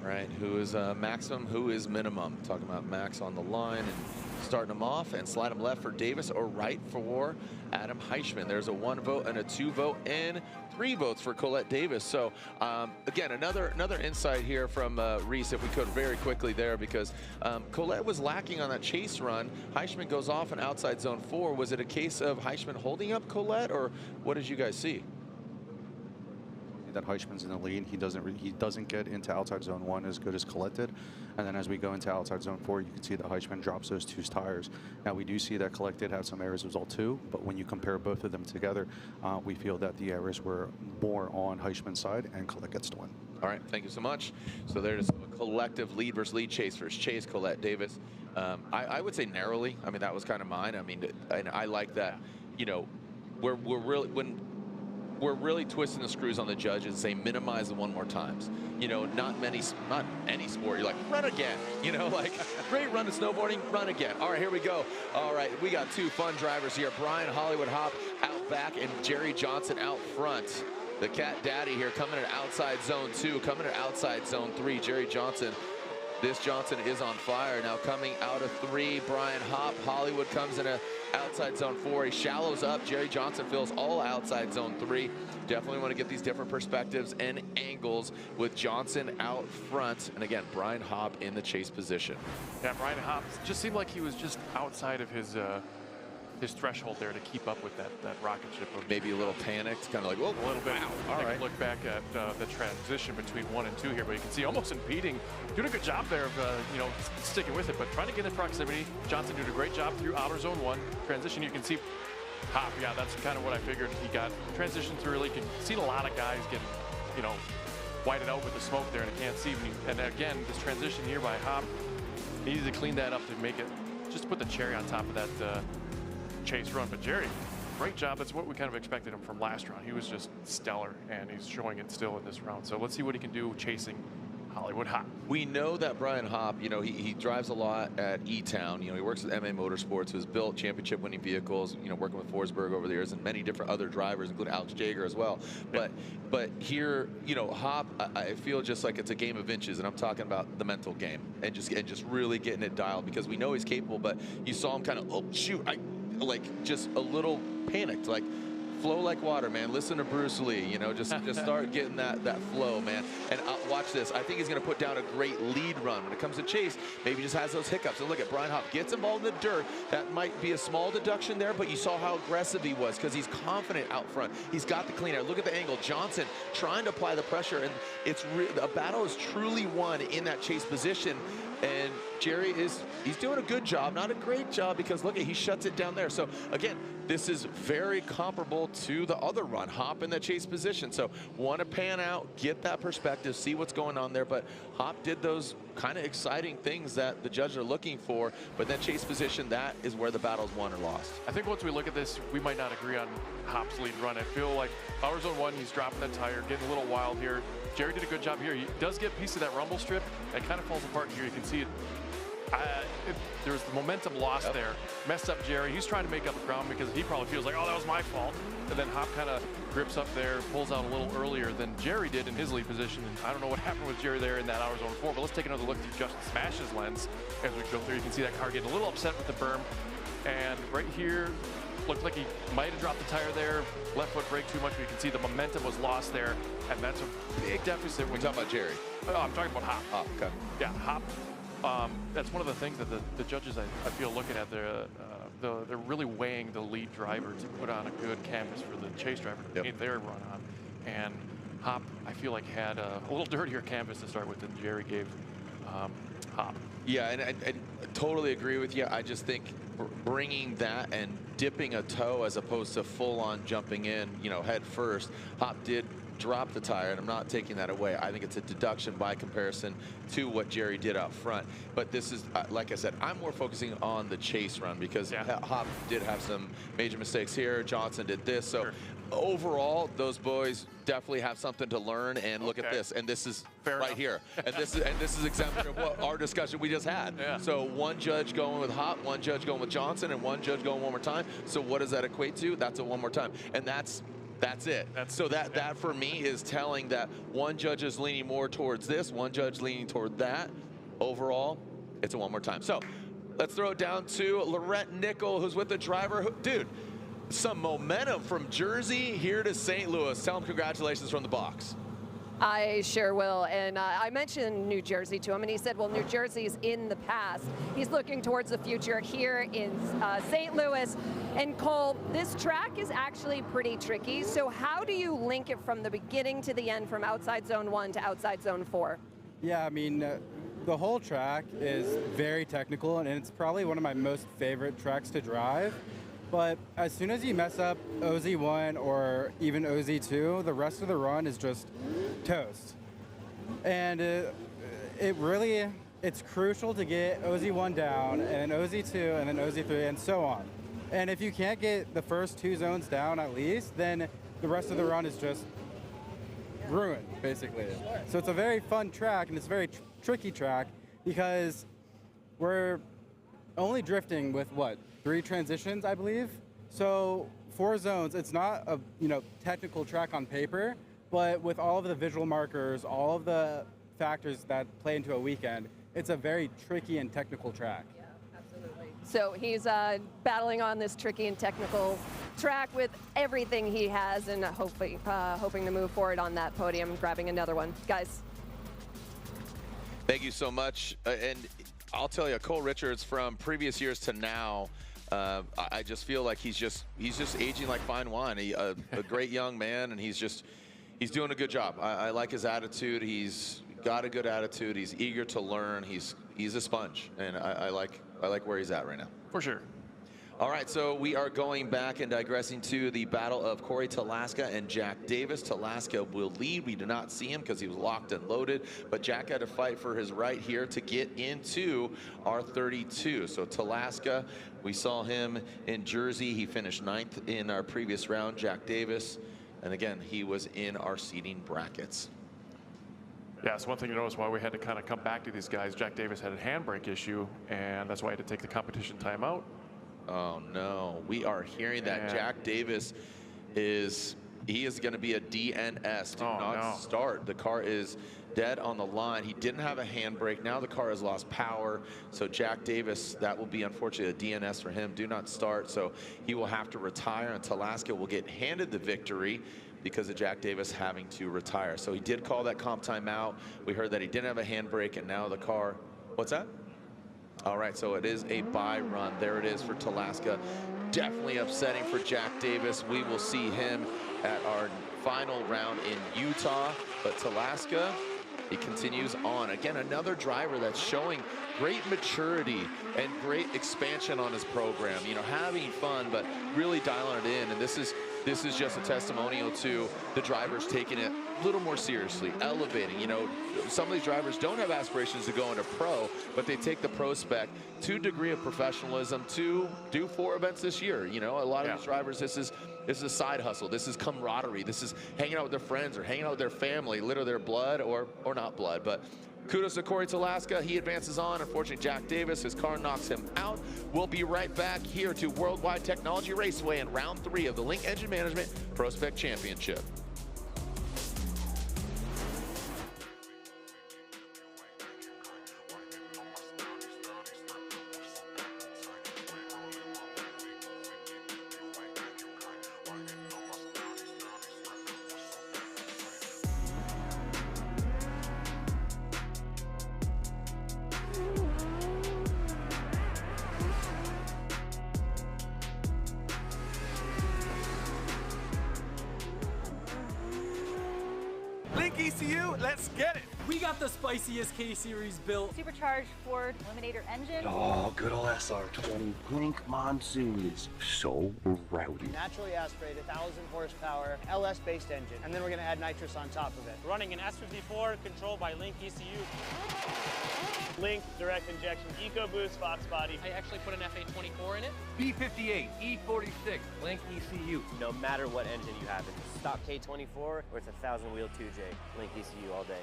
All right, who is maximum, who is minimum? Talking about Max on the line and starting him off, and slide him left for Davis or right for Adam Heishman. There's a 1 vote and a 2 vote and 3 votes for Colette Davis. So again, another insight here from Reese, if we could very quickly there, because Colette was lacking on that chase run. Heishman goes off in outside zone 4. Was it a case of Heishman holding up Colette, or what did you guys see? That Heishman's in the lead. He doesn't get into outside zone 1 as good as Colette did, and then as we go into outside zone 4, you can see that Heishman drops those 2 tires. Now we do see that Colette did have some errors as well too, but when you compare both of them together, we feel that the errors were more on Heishman's side, and Colette gets the win. All right, thank you so much. So there's a collective lead versus lead, chase versus chase. Colette Davis, I would say narrowly. I mean, that was kind of mine. I mean, and I like that. You know, we're really twisting the screws on the judges and saying minimize the 1 more times. You know, not any sport. You're like, run again. You know, like, great run to snowboarding, run again. All right, here we go. All right, we got 2 fun drivers here. Brian Hollywood Hop out back and Jerry Johnson out front. The Cat Daddy here coming in outside zone 2, coming in outside zone 3. Jerry Johnson. This Johnson is on fire now, coming out of 3. Brian Hop, Hollywood comes in outside zone 4. He shallows up. Jerry Johnson fills all outside zone 3. Definitely want to get these different perspectives and angles with Johnson out front. And again, Brian Hop in the chase position. Yeah, Brian Hop just seemed like he was just outside of his threshold there to keep up with that rocket ship. Maybe a little panicked, kind of like, whoa, a little bit. Wow. All right. Look back at the transition between 1 and 2 here, but you can see almost impeding. Doing a good job there of you know, sticking with it, but trying to get in proximity. Johnson did a great job through outer zone 1 transition. You can see Hop. Yeah, that's kind of what I figured. He got transition through early. You can see a lot of guys getting, you know, whited out with the smoke there, and I can't see. And again, this transition here by Hop, needed to clean that up to make it, just put the cherry on top of that chase run. But Jerry, great job. That's what we kind of expected him from last round. He was just stellar, and he's showing it still in this round. So let's see what he can do chasing Hollywood Hop. We know that Brian Hop, you know, he drives a lot at E-Town. You know, he works with MA Motorsports, who's built championship-winning vehicles, you know, working with Forsberg over the years and many different other drivers, including Alex Jagger as well. But here, you know, Hop, I feel just like it's a game of inches, and I'm talking about the mental game and just really getting it dialed, because we know he's capable, but you saw him kind of, oh, shoot, like just a little panicked, like, flow like water, man. Listen to Bruce Lee, you know, just start getting that flow, man. And watch this. I think he's going to put down a great lead run. When it comes to chase, maybe just has those hiccups. And look at Brian Hop gets involved in the dirt. That might be a small deduction there, but you saw how aggressive he was because he's confident out front. He's got the clean air. Look at the angle. Johnson trying to apply the pressure, and it's a battle is truly won in that chase position. And Jerry he's doing a good job, not a great job, because look at, he shuts it down there. So again, this is very comparable to the other run, Hop in that chase position. So want to pan out, get that perspective, see what's going on there. But Hop did those kind of exciting things that the judges are looking for. But that chase position, that is where the battle's won or lost. I think once we look at this, we might not agree on Hop's lead run. I feel like Power Zone 1, he's dropping that tire, getting a little wild here. Jerry did a good job here. He does get a piece of that rumble strip. It kind of falls apart here. You can see it. There's the momentum lost there. Messed up Jerry. He's trying to make up the ground because he probably feels like, oh, that was my fault. And then Hop kind of grips up there, pulls out a little earlier than Jerry did in his lead position. And I don't know what happened with Jerry there in that Hour Zone 4, but let's take another look. He just smashes Lanz as we go through. You can see that car getting a little upset with the berm. And right here, looked like he might have dropped the tire there. Left foot brake too much, but you can see the momentum was lost there. And that's a big deficit. We're talking about Jerry. Oh, I'm talking about Hop. Oh, okay. Yeah, Hop. That's one of the things that the judges, I feel, looking at. They're really weighing the lead driver to put on a good canvas for the chase driver to paint their run on. And Hop, I feel like, had a little dirtier canvas to start with than Jerry gave Hop. Yeah, and I totally agree with you. I just think bringing that and dipping a toe as opposed to full-on jumping in, you know, head first, Hop did drop the tire, and I'm not taking that away. I think it's a deduction by comparison to what Jerry did out front. But this is, like I said, I'm more focusing on the chase run because Hop did have some major mistakes here. Johnson did this. So overall, those boys definitely have something to learn. And look at this. And this is here. And this is exemplary of what our discussion we just had. Yeah. So one judge going with Hop, one judge going with Johnson, and one judge going one more time. So what does that equate to? That's a one more time. And that's it. So that for me is telling that one judge is leaning more towards this, one judge leaning toward that. Overall, it's a one more time. So let's throw it down to Lorette Nickel, who's with the driver. Dude, some momentum from Jersey here to St. Louis. Tell him congratulations from the box. I sure will. And I mentioned New Jersey to him, and he said, well, New Jersey's in the past. He's looking towards the future here in St. Louis. And Cole, this track is actually pretty tricky. So how do you link it from the beginning to the end, from outside zone 1 to outside zone 4? Yeah, I mean, the whole track is very technical, and it's probably one of my most favorite tracks to drive. But as soon as you mess up OZ1 or even OZ2, the rest of the run is just toast. And it's crucial to get OZ1 down, and then OZ2, and then OZ3, and so on. And if you can't get the first 2 zones down at least, then the rest of the run is just ruined, basically. So it's a very fun track, and it's a very tricky track because we're only drifting with, what, 3 transitions, I believe? So 4 zones, it's not a technical track on paper, but with all of the visual markers, all of the factors that play into a weekend, it's a very tricky and technical track. Yeah, absolutely. So he's battling on this tricky and technical track with everything he has, and hoping to move forward on that podium, grabbing another one. Guys. Thank you so much. And I'll tell you, Cole Richards, from previous years to now, I just feel like he's just aging like fine wine. A great young man, and he's doing a good job. I like his attitude. He's got a good attitude. He's eager to learn. He's a sponge, and I like where he's at right now. For sure. All right, so we are going back and digressing to the battle of Corey Talaska and Jack Davis. Talaska will lead. We do not see him because he was locked and loaded, but Jack had to fight for his right here to get into R32. So Talaska, we saw him in Jersey. He finished 9th in our previous round. Jack Davis, and again, he was in our seeding brackets. Yeah, so one thing to notice why we had to kind of come back to these guys, Jack Davis had a handbrake issue, and that's why he had to take the competition timeout. Oh no, we are hearing that Jack Davis is going to be a DNS. Do not start. The car is dead on the line. He didn't have a handbrake. Now the car has lost power. So Jack Davis, that will be unfortunately a DNS for him. Do not start. So he will have to retire, and Talaska will get handed the victory because of Jack Davis having to retire. So he did call that comp timeout. We heard that he didn't have a handbrake, and now the car, what's that? All right, so it is a bye run. There it is for Talaska. Definitely upsetting for Jack Davis. We will see him at our final round in Utah. But Talaska, he continues on. Again, another driver that's showing great maturity and great expansion on his program. You know, having fun, but really dialing it in. And this is just a testimonial to the drivers taking it a little more seriously, elevating. You know, some of these drivers don't have aspirations to go into pro, but they take the PROSPEC to a degree of professionalism to do 4 events this year. You know, a lot of these drivers, this is a side hustle. This is camaraderie. This is hanging out with their friends or hanging out with their family, literally their blood or not blood. But kudos to Corey Talaska. He advances on. Unfortunately, Jack Davis, his car knocks him out. We'll be right back here to Worldwide Technology Raceway in round 3 of the Link Engine Management PROSPEC Championship. Link ECU, let's get it. We got the spiciest K-Series built. Supercharged Ford Eliminator engine. Oh, good old SR20 Blink Monsoon is so rowdy. Naturally aspirated, 1,000 horsepower, LS-based engine, and then we're going to add nitrous on top of it. Running an S54 controlled by Link ECU. Link direct injection EcoBoost Fox body. I actually put an FA24 in it. B58, E46, Link ECU. No matter what engine you have, it's stock K24 or it's a 1,000 wheel 2J. Link ECU all day.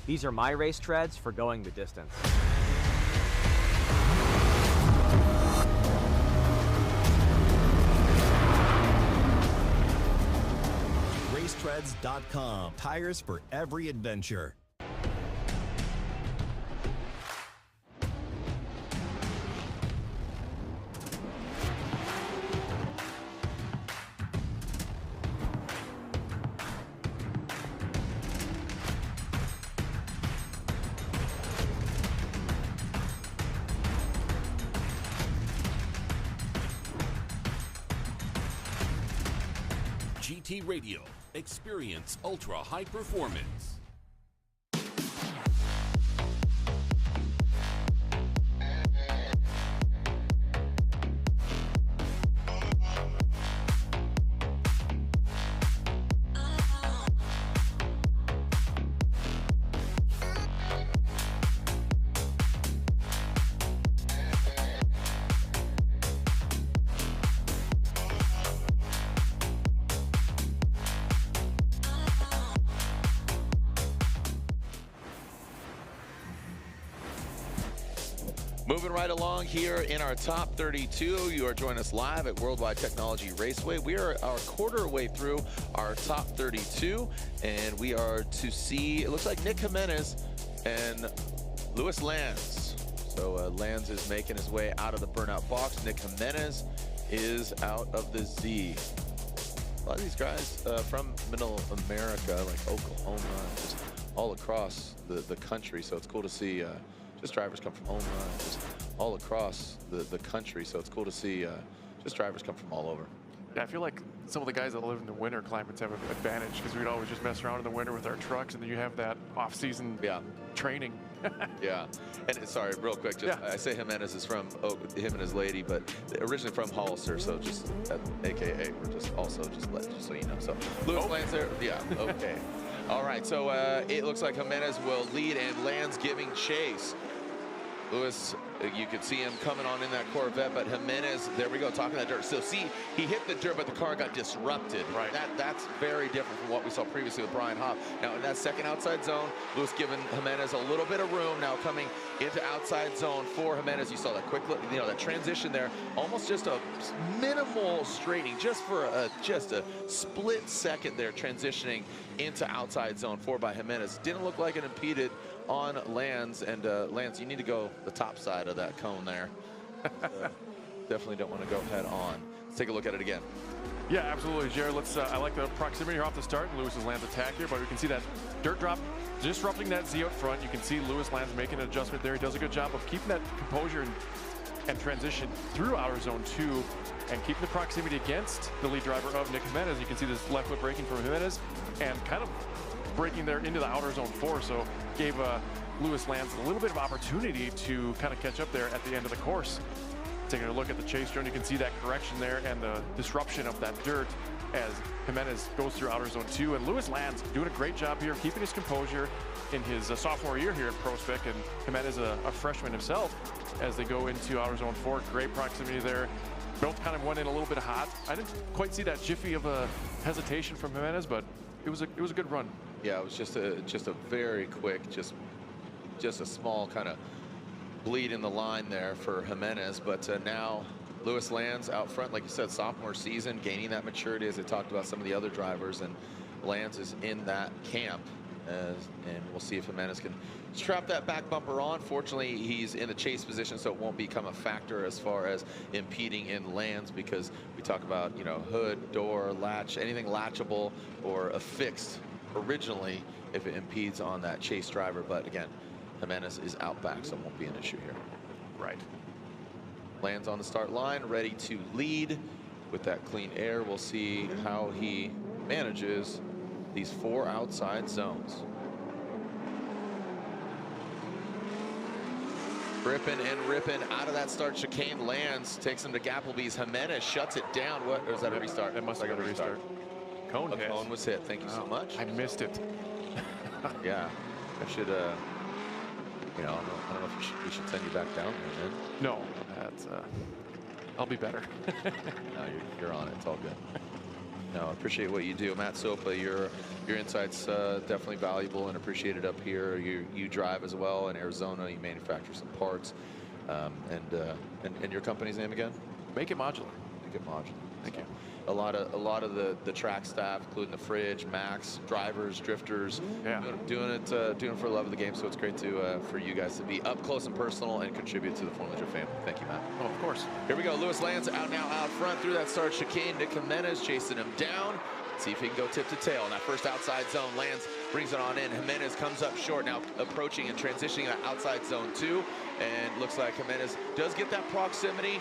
These are my race treads for going the distance. Racetreads.com. Tires for every adventure. GT Radio. Experience ultra high performance. Moving right along here in our top 32, you are joining us live at Worldwide Technology Raceway. We are our quarter way through our top 32, and we are to see, it looks like Nick Jimenez and Louis Lanz. So Lanz is making his way out of the burnout box. Nick Jimenez is out of the Z. A lot of these guys from Middle America, like Oklahoma, just all across the country. So it's cool to see just drivers come from Oklahoma, just all across the country. So it's cool to see just drivers come from all over. Yeah, I feel like some of the guys that live in the winter climates have an advantage because we'd always just mess around in the winter with our trucks, and then you have that off-season training. Yeah, and sorry, real quick, just I say Jimenez is from him and his lady, but originally from Hollister, so just AKA, we're just also just so you know. So Lewis Lanz there, okay. All right, so it looks like Jimenez will lead and Lanz giving chase. Lewis, you could see him coming on in that Corvette, but Jimenez, there we go, talking that dirt. So see, he hit the dirt, but the car got disrupted. Right. That's very different from what we saw previously with Brian Hopp. Now in that second outside zone, Lewis giving Jimenez a little bit of room. Now coming into outside zone for Jimenez, you saw that quick, that transition there, almost just a minimal straightening, just for a split second there, transitioning into outside zone 4 by Jimenez. Didn't look like it impeded on Lanz, and Lanz, you need to go the top side of that cone there. Definitely don't want to go head on. Let's take a look at it again. Yeah, absolutely, Jared. I like the proximity here off the start. Lewis Lanz attack here, but we can see that dirt drop disrupting that Z out front. You can see Lewis Lanz making an adjustment there. He does a good job of keeping that composure and transition through outer zone 2 and keeping the proximity against the lead driver of Nick Jimenez. You can see this left foot braking from Jimenez and kind of breaking there into the outer zone 4, so gave Lewis Lanz a little bit of opportunity to kind of catch up there at the end of the course. Taking a look at the chase drone, you can see that correction there and the disruption of that dirt as Jimenez goes through outer zone 2. And Lewis Lanz doing a great job here, keeping his composure in his sophomore year here at PROSPEC, and Jimenez a freshman himself as they go into outer zone 4. Great proximity there. Both kind of went in a little bit hot. I didn't quite see that jiffy of a hesitation from Jimenez, but it was a good run. Yeah, it was just a very quick, just a small kind of bleed in the line there for Jimenez. But now Lewis Lanz out front, like you said, sophomore season, gaining that maturity as they talked about some of the other drivers, and Lanz is in that camp. And we'll see if Jimenez can strap that back bumper on. Fortunately, he's in the chase position, so it won't become a factor as far as impeding in Lanz, because we talk about, hood, door, latch, anything latchable or affixed originally if it impedes on that chase driver. But again, Jimenez is out back, so it won't be an issue here. Right. Lanz on the start line, ready to lead with that clean air. We'll see how he manages these 4 outside zones. Ripping and ripping out of that start chicane. Lanz takes him to Gappleby's. Jimenez shuts it down. Or is that a restart? That must have been a restart. Cone hit. Cone was hit. Thank you so much. I missed it. Yeah, I should. I don't know if we should send you back down there, man. No, that's. I'll be better. No, you're on it. It's all good. No, I appreciate what you do, Matt Sopa. Your insights definitely valuable and appreciated up here. You drive as well in Arizona. You manufacture some parts, and your company's name again? Make It Modular. Make It Modular. Thank you. A lot of the track staff, including the fridge, Max, drivers, drifters, doing it for the love of the game. So it's great for you guys to be up close and personal and contribute to the Formula J family. Thank you, Matt. Oh, of course. Here we go. Lewis Lanz out front through that start chicane. Nick Jimenez chasing him down. Let's see if he can go tip to tail in that first outside zone. Lanz brings it on in. Jimenez comes up short, now approaching and transitioning that outside zone 2. And looks like Jimenez does get that proximity.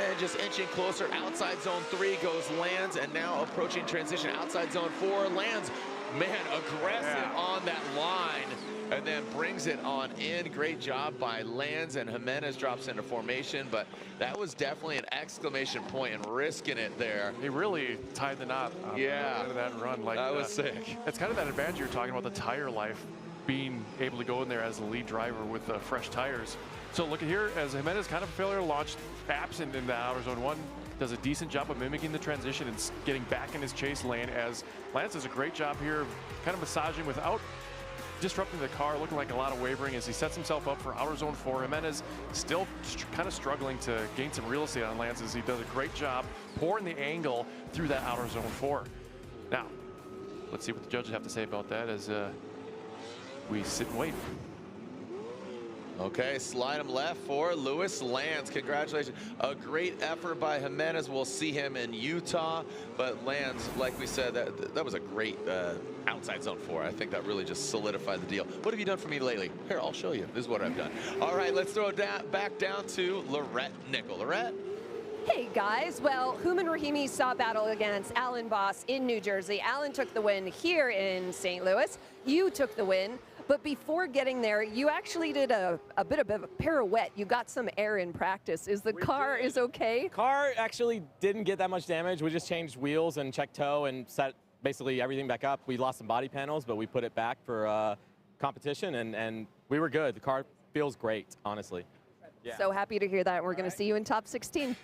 And just inching closer, outside zone 3 goes Lanz, and now approaching transition outside zone 4. Lanz, man, aggressive on that line, and then brings it on in. Great job by Lanz, and Jimenez drops into formation, but that was definitely an exclamation point and risking it there. He really tied the knot on the end of that run. That was sick. It's kind of that advantage you're talking about, the tire life, being able to go in there as the lead driver with fresh tires. So look at here, as Jimenez kind of a failure to launch, absent in the outer zone 1, does a decent job of mimicking the transition and getting back in his chase lane, as Lanz does a great job here, kind of massaging without disrupting the car, looking like a lot of wavering as he sets himself up for outer zone 4. Jimenez still kind of struggling to gain some real estate on Lanz as he does a great job pouring the angle through that outer zone 4. Now, let's see what the judges have to say about that as we sit and wait. Okay, slide him left for Louis Lanz. Congratulations. A great effort by Jimenez. We'll see him in Utah. But Lanz, like we said, that was a great outside zone 4. I think that really just solidified the deal. What have you done for me lately? Here, I'll show you. This is what I've done. All right, let's throw it back down to Lorette Nickel. Lorette? Hey guys, well, Hooman Rahimi saw battle against Alan Boss in New Jersey. Alan took the win here in St. Louis. You took the win, but before getting there, you actually did a bit of a pirouette. You got some air in practice. Is the car is okay? Car actually didn't get that much damage. We just changed wheels and checked toe and set basically everything back up. We lost some body panels, but we put it back for competition, and we were good. The car feels great, honestly. Yeah. So happy to hear that. We're going to see you in top 16.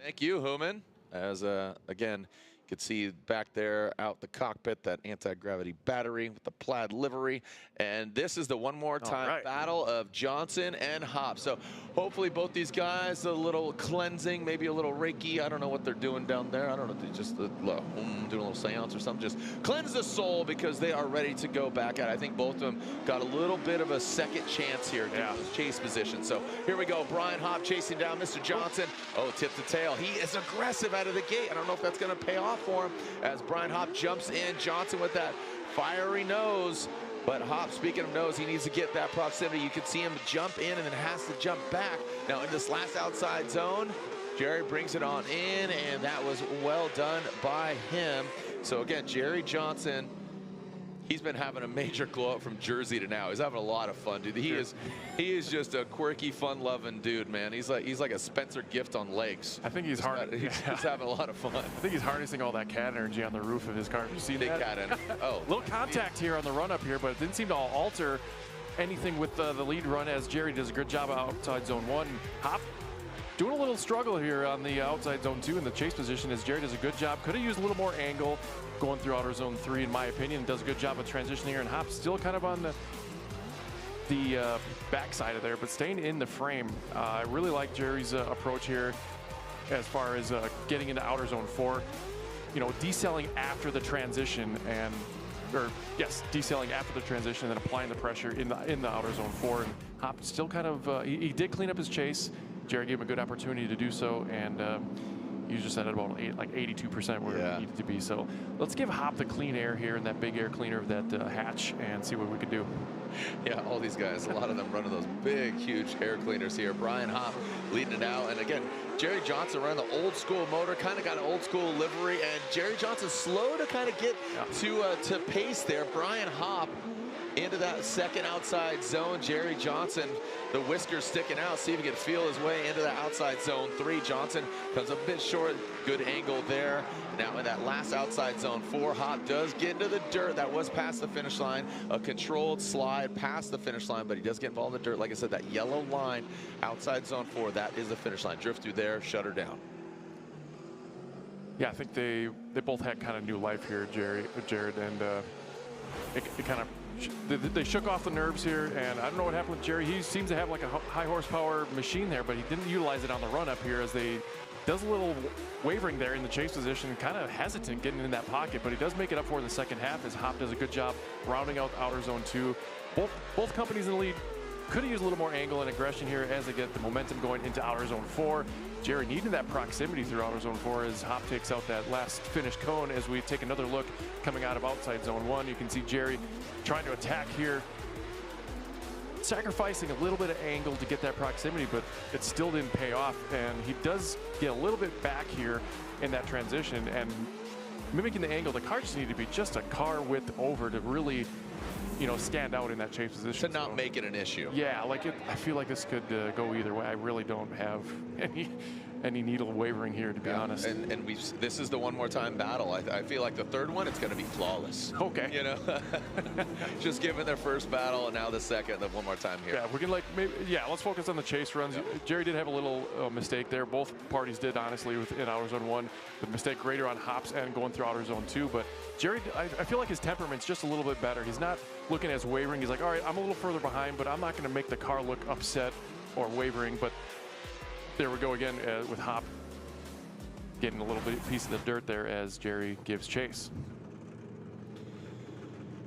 Thank you, Hooman. As, again, you could see back there out the cockpit, that anti-gravity battery with the plaid livery. And this is the one more time battle of Johnson and Hop. So hopefully both these guys, a little cleansing, maybe a little Reiki. I don't know what they're doing down there. I don't know if they just doing a little seance or something. Just cleanse the soul because they are ready to go back at it. I think both of them got a little bit of a second chance here given those chase positions. So here we go. Brian Hop chasing down Mr. Johnson. Oh, tip to tail. He is aggressive out of the gate. I don't know if that's going to pay off for him as Brian Hop jumps in. Johnson with that fiery nose. But Hop, speaking of nose, he needs to get that proximity. You can see him jump in and then has to jump back. Now in this last outside zone, Jerry brings it on in, and that was well done by him. So again, Jerry Johnson, he's been having a major glow up from Jersey to now. He's having a lot of fun, dude. He is just a quirky, fun-loving dude, man. He's like a Spencer Gift on legs. I think he's he's having a lot of fun. I think he's harnessing all that cat energy on the roof of his car. You see Big that? cat energy. Oh, little contact here on the run up here, but it didn't seem to alter anything with the lead run as Jerry does a good job outside zone 1. Hop doing a little struggle here on the outside zone 2 in the chase position as Jerry does a good job. Could have used a little more angle going through outer zone 3 in my opinion. Does a good job of transitioning here, and Hop still kind of on the backside of there, but staying in the frame. I really like Jerry's approach here as far as getting into outer zone 4. You know, decelling after the transition decelling after the transition and then applying the pressure in the outer zone 4. And Hop still kind of he did clean up his chase. Jerry gave him a good opportunity to do so, and he was just at about 82% where he needed to be. So let's give Hop the clean air here in that big air cleaner of that hatch and see what we can do. Yeah, all these guys, a lot of them running those big, huge air cleaners here. Brian Hop leading it out. And again, Jerry Johnson running the old school motor, kind of got an old school livery. And Jerry Johnson slow to kind of get to pace there. Brian Hop into that second outside zone. Jerry Johnson, the whiskers sticking out. See if he can feel his way into the outside zone 3. Johnson comes a bit short. Good angle there. Now in that last outside zone 4, Hop does get into the dirt. That was past the finish line. A controlled slide past the finish line, but he does get involved in the dirt. Like I said, that yellow line outside zone 4, that is the finish line. Drift through there, shut her down. Yeah, I think they both had kind of new life here, Jared, and it kind of they shook off the nerves here, and I don't know what happened with Jerry. He seems to have like a high horsepower machine there, but he didn't utilize it on the run up here as they does a little wavering there in the chase position, kind of hesitant getting in that pocket, but he does make it up for in the second half as Hop does a good job rounding out outer zone 2. Both companies in the lead could have used a little more angle and aggression here as they get the momentum going into outer zone 4. Jerry needing that proximity through outer zone 4 as Hop takes out that last finish cone. As we take another look coming out of outside zone 1, you can see Jerry trying to attack here, sacrificing a little bit of angle to get that proximity, but it still didn't pay off. And he does get a little bit back here in that transition and mimicking the angle. The car just needed to be just a car width over to really, you know, stand out in that chase position. To not make it an issue. Yeah, like I feel like this could go either way. I really don't have any needle wavering here, to be honest. And this is the one more time battle. I feel like the third one, it's going to be flawless. Okay. You know, just given their first battle and now the second, then one more time here. Yeah, we can let's focus on the chase runs. Yeah. Jerry did have a little mistake there. Both parties did, honestly, in outer zone 1. The mistake greater on Hop's end going through outer zone 2. But Jerry, I feel like his temperament's just a little bit better. He's not looking as wavering. He's like, all right, I'm a little further behind, but I'm not going to make the car look upset or wavering. But there we go again with Hop getting a little piece of the dirt there as Jerry gives chase.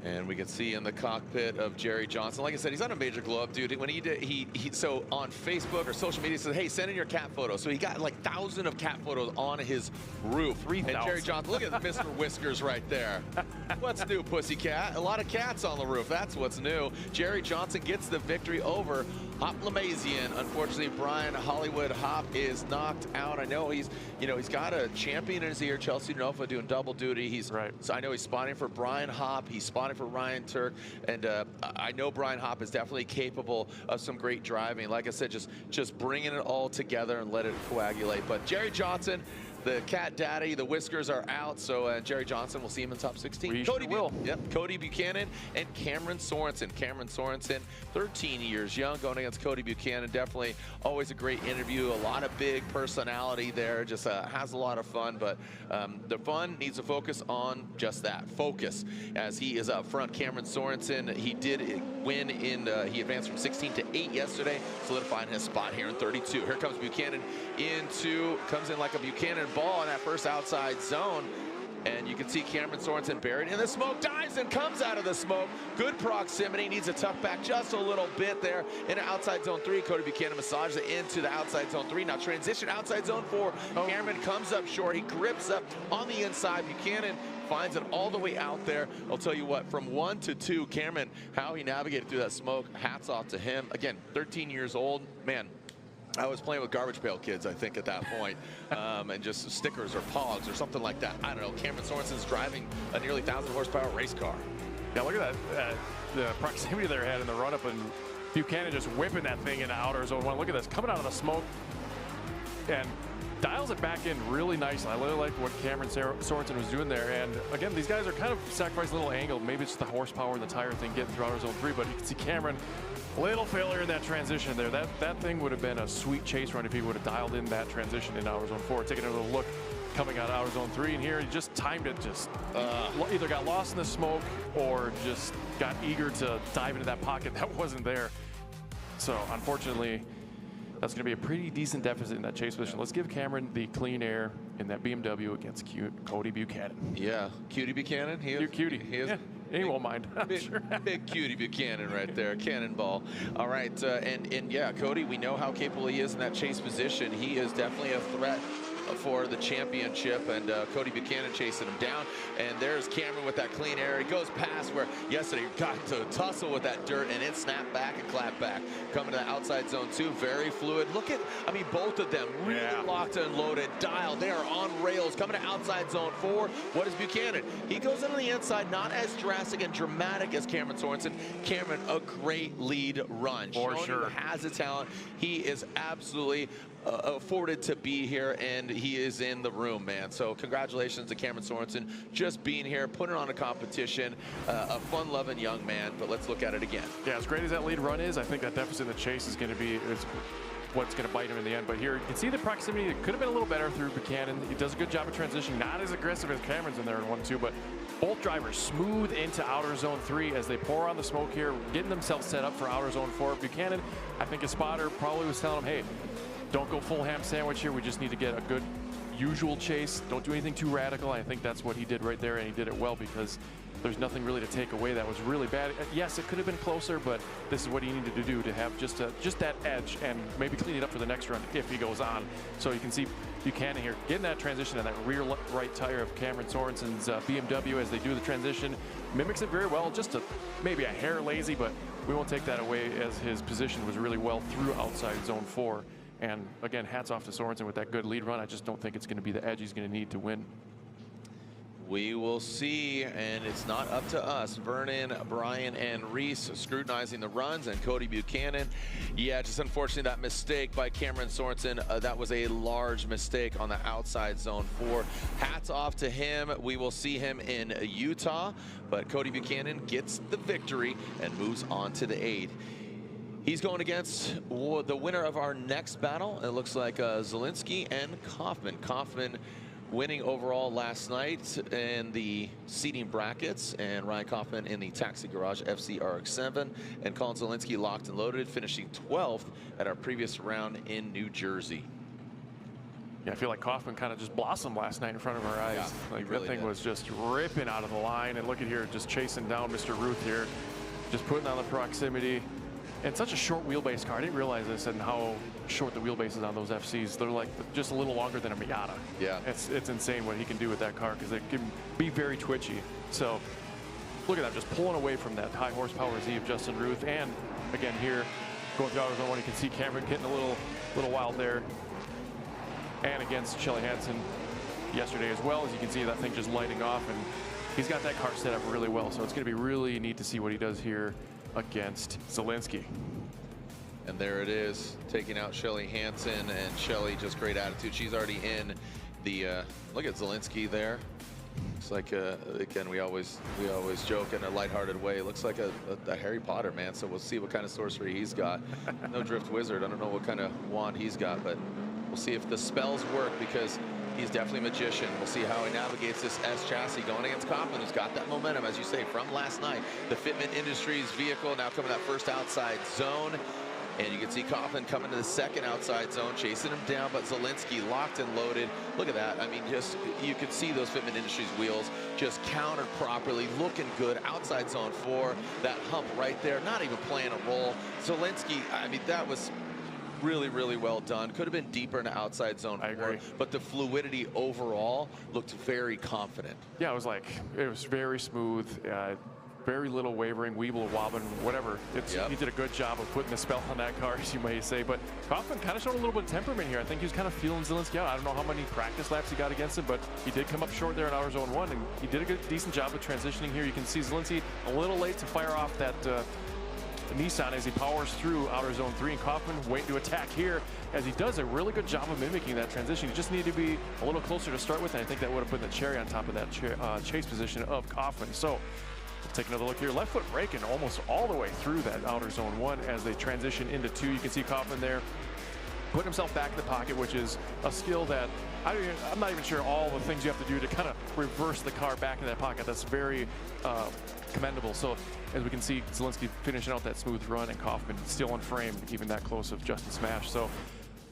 And we can see in the cockpit of Jerry Johnson. Like I said, he's on a major glow up, dude. When he did, so on Facebook or social media, he said, hey, send in your cat photos. So he got like thousands of cat photos on his roof. 3,000. And Jerry Johnson, look at Mr. Whiskers right there. What's new, pussycat? A lot of cats on the roof. That's what's new. Jerry Johnson gets the victory over Hoplamazian. Unfortunately, Brian Hollywood Hop is knocked out. I know he's got a champion in his ear, Chelsea Nova, doing double duty. So I know he's spotting for Brian Hop. He's spotting for Ryan Turk, and I know Brian Hop is definitely capable of some great driving. Like I said, just bringing it all together and let it coagulate. But Jerry Johnson, the cat daddy, the whiskers are out, so Jerry Johnson, we'll see him in top 16. Cody Buchanan and Cameron Sorenson. Cameron Sorenson, 13 years young, going against Cody Buchanan. Definitely always a great interview. A lot of big personality there. Just has a lot of fun, but the fun needs to focus on just that, focus. As he is up front, Cameron Sorenson, he did win in, he advanced from 16 to 8 yesterday, solidifying his spot here in 32. Here comes Buchanan comes in like a Buchanan ball in that first outside zone. And you can see Cameron Sorenson buried in the smoke, dives and comes out of the smoke. Good proximity, needs to tuck back just a little bit there in outside zone 3. Cody Buchanan massages it into the outside zone 3. Now transition outside zone 4. Cameron comes up short, he grips up on the inside. Buchanan finds it all the way out there. I'll tell you what, from 1 to 2, Cameron, how he navigated through that smoke, hats off to him. Again, 13 years old, man. I was playing with garbage pail kids, I think, at that point, and just stickers or pogs or something like that. I don't know. Cameron Sorenson's driving a nearly 1,000 horsepower race car. Yeah, look at that. The proximity they had in the run-up, and Buchanan just whipping that thing into outer zone 1. Look at this, coming out of the smoke and dials it back in really nicely. I really like what Cameron Sorenson was doing there. And again, these guys are kind of sacrificing a little angle. Maybe it's the horsepower and the tire thing getting through outer zone 3, but you can see Cameron, little failure in that transition there. That thing would have been a sweet chase run if he would have dialed in that transition in outer zone 4, taking a little look coming out of outer zone 3. And here he just timed it, either got lost in the smoke or just got eager to dive into that pocket that wasn't there. So unfortunately, that's going to be a pretty decent deficit in that chase position. Let's give Cameron the clean air in that BMW against Cody Buchanan. Yeah, Cutie Buchanan. Cutie. He is. Yeah. He won't mind. Big Cutie Buchanan right there, cannonball. All right, and yeah, Cody, we know how capable he is in that chase position. He is definitely a threat for the championship, and Cody Buchanan chasing him down. And there's Cameron with that clean air. He goes past where yesterday he got to tussle with that dirt, and it snapped back and clapped back. Coming to the outside zone 2, very fluid. Look at, I mean, both of them really locked and loaded, dialed. They are on rails. Coming to outside zone 4, what is Buchanan? He goes into the inside, not as drastic and dramatic as Cameron Sorenson. Cameron, a great lead run. For sure. He has the talent. He is absolutely afforded to be here, and he is in the room, man. So congratulations to Cameron Sorenson, just being here, putting on a competition, a fun-loving young man. But let's look at it again. Yeah, as great as that lead run is, I think that deficit in the chase is going to be what's going to bite him in the end. But here you can see the proximity. It could have been a little better through Buchanan. He does a good job of transition, not as aggressive as Cameron's in there in 1-2, but both drivers smooth into outer zone 3 as they pour on the smoke here, getting themselves set up for outer zone 4. Buchanan, I think his spotter probably was telling him, hey, don't go full ham sandwich here. We just need to get a good usual chase. Don't do anything too radical. I think that's what he did right there, and he did it well because there's nothing really to take away that was really bad. Yes, it could have been closer, but this is what he needed to do to have just that edge and maybe clean it up for the next run if he goes on. So you can see Buchanan here getting that transition and that rear right tire of Cameron Sorenson's BMW as they do the transition. Mimics it very well, just maybe a hair lazy, but we won't take that away as his position was really well through outside zone 4. And again, hats off to Sorenson with that good lead run. I just don't think it's going to be the edge he's going to need to win. We will see, and it's not up to us. Vernon, Brian, and Reese scrutinizing the runs, and Cody Buchanan. Yeah, just unfortunately that mistake by Cameron Sorenson, that was a large mistake on the outside zone 4. Hats off to him. We will see him in Utah, but Cody Buchanan gets the victory and moves on to the 8. He's going against the winner of our next battle. It looks like Zolinsky and Kaufman. Kaufman winning overall last night in the seating brackets, and Ryan Kaufman in the Taxi Garage FC RX-7, and Colin Zolinsky locked and loaded, finishing 12th at our previous round in New Jersey. Yeah, I feel like Kaufman kind of just blossomed last night in front of our eyes. Yeah, like really that thing did. was just ripping out of the line. And look at here, just chasing down Mr. Ruth here, just putting on the proximity. And such a short wheelbase car. I didn't realize this and how short the wheelbase is on those FCs. They're like just a little longer than a Miata. Yeah. It's insane what he can do with that car because it can be very twitchy. So look at that, just pulling away from that high horsepower Z of Justin Ruth. And again here, going through AutoZone 1, you can see Cameron getting a little wild there. And against Shelley Hansen yesterday as well. As you can see, that thing just lighting off, and he's got that car set up really well. So it's going to be really neat to see what he does here against Zolinsky. And there it is, taking out Shelley Hansen, and Shelley just great attitude. She's already in the, look at Zolinsky there. Looks like, again, we always joke in a lighthearted way. It looks like a Harry Potter, man. So we'll see what kind of sorcery he's got. No Drift Wizard. I don't know what kind of wand he's got, but we'll see if the spells work because he's definitely a magician. We'll see how he navigates this S chassis going against Kaufman, who's got that momentum, as you say, from last night. The Fitment Industries vehicle now coming that first outside zone. And you can see Kaufman coming to the second outside zone, chasing him down, but Zolinsky locked and loaded. Look at that. I mean, just you can see those Fitment Industries wheels just countered properly, looking good. Outside zone 4, that hump right there, not even playing a role. Zolinsky, I mean, that was really, really well done. Could have been deeper in the outside zone 4, I agree. But the fluidity overall looked very confident. Yeah, it was very smooth. Very little wavering, weeble, wobbling, whatever. He did a good job of putting the spell on that car, as you may say. But Kaufman kind of showed a little bit of temperament here. I think he was kind of feeling Zolinsky out. I don't know how many practice laps he got against him, but he did come up short there in AutoZone 1, and he did a decent job of transitioning here. You can see Zolinsky a little late to fire off that Nissan as he powers through AutoZone 3, and Kaufman waiting to attack here as he does a really good job of mimicking that transition. He just needed to be a little closer to start with, and I think that would have put the cherry on top of that chase position of Kaufman. So take another look here. Left foot braking almost all the way through that outer zone 1 as they transition into 2. You can see Kaufman there putting himself back in the pocket, which is a skill that I'm not even sure all the things you have to do to kind of reverse the car back in that pocket. That's very commendable. So as we can see, Zolinsky finishing out that smooth run, and Kaufman still in frame, even that close of Justin Smash. So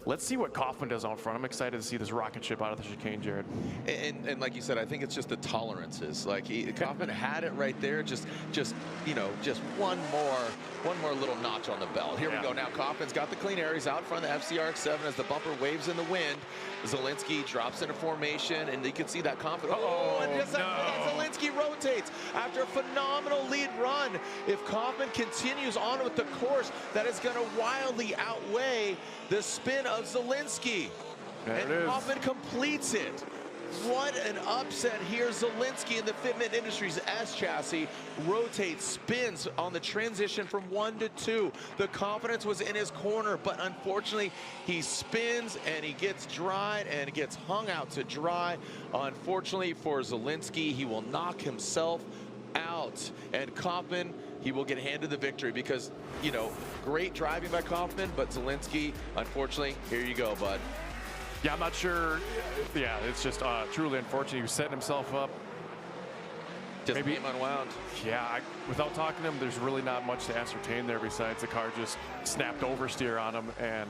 let's see what Kaufman does on front. I'm excited to see this rocket ship out of the chicane, Jared. And like you said, I think it's just the tolerances. Like Kaufman had it right there. Just you know, just one more little notch on the belt. Here we go. Now Kaufman's got the clean air. He's out front of the FCRX7 as the bumper waves in the wind. Zolinsky drops into formation, and you can see that confidence. And just after that, Zolinsky rotates after a phenomenal lead run. If Kaufman continues on with the course, that is going to wildly outweigh the spin of Zolinsky. And Kaufman completes it. What an upset here. Zolinsky in the Fitment Industries S chassis rotates, spins on the transition from 1 to 2. The confidence was in his corner, but unfortunately he spins and he gets dried and gets hung out to dry. Unfortunately for Zolinsky, he will knock himself out. And Kaufman, he will get handed the victory because, you know, great driving by Kaufman, but Zolinsky, unfortunately, here you go, bud. Yeah, I'm not sure. Yeah, it's just truly unfortunate. He was setting himself up. Just maybe unwound. Yeah, without talking to him, there's really not much to ascertain there besides the car just snapped oversteer on him, and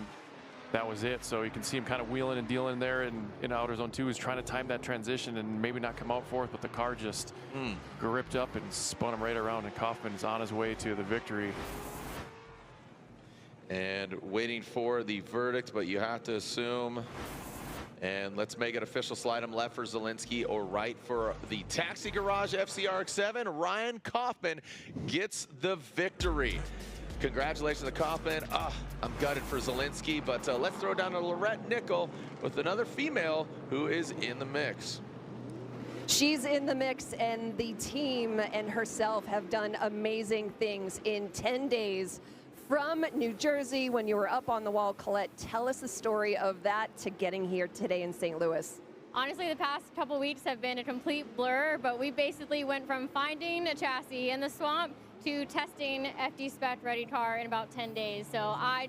that was it. So you can see him kind of wheeling and dealing there in outer zone 2. He's trying to time that transition and maybe not come out fourth, but the car just gripped up and spun him right around, and Kaufman's on his way to the victory. And waiting for the verdict, but you have to assume. And let's make it official. Slide him left for Zolinsky or right for the Taxi Garage FCRX7. Ryan Kaufman gets the victory. Congratulations to Kaufman. I'm gutted for Zolinsky, but let's throw down to Lorette Nickel with another female who is in the mix. She's in the mix, and the team and herself have done amazing things in 10 days. From New Jersey, when you were up on the wall, Colette, tell us the story of that to getting here today in St. Louis. Honestly, the past couple weeks have been a complete blur, but we basically went from finding a chassis in the swamp to testing FD Spec ready car in about 10 days. So I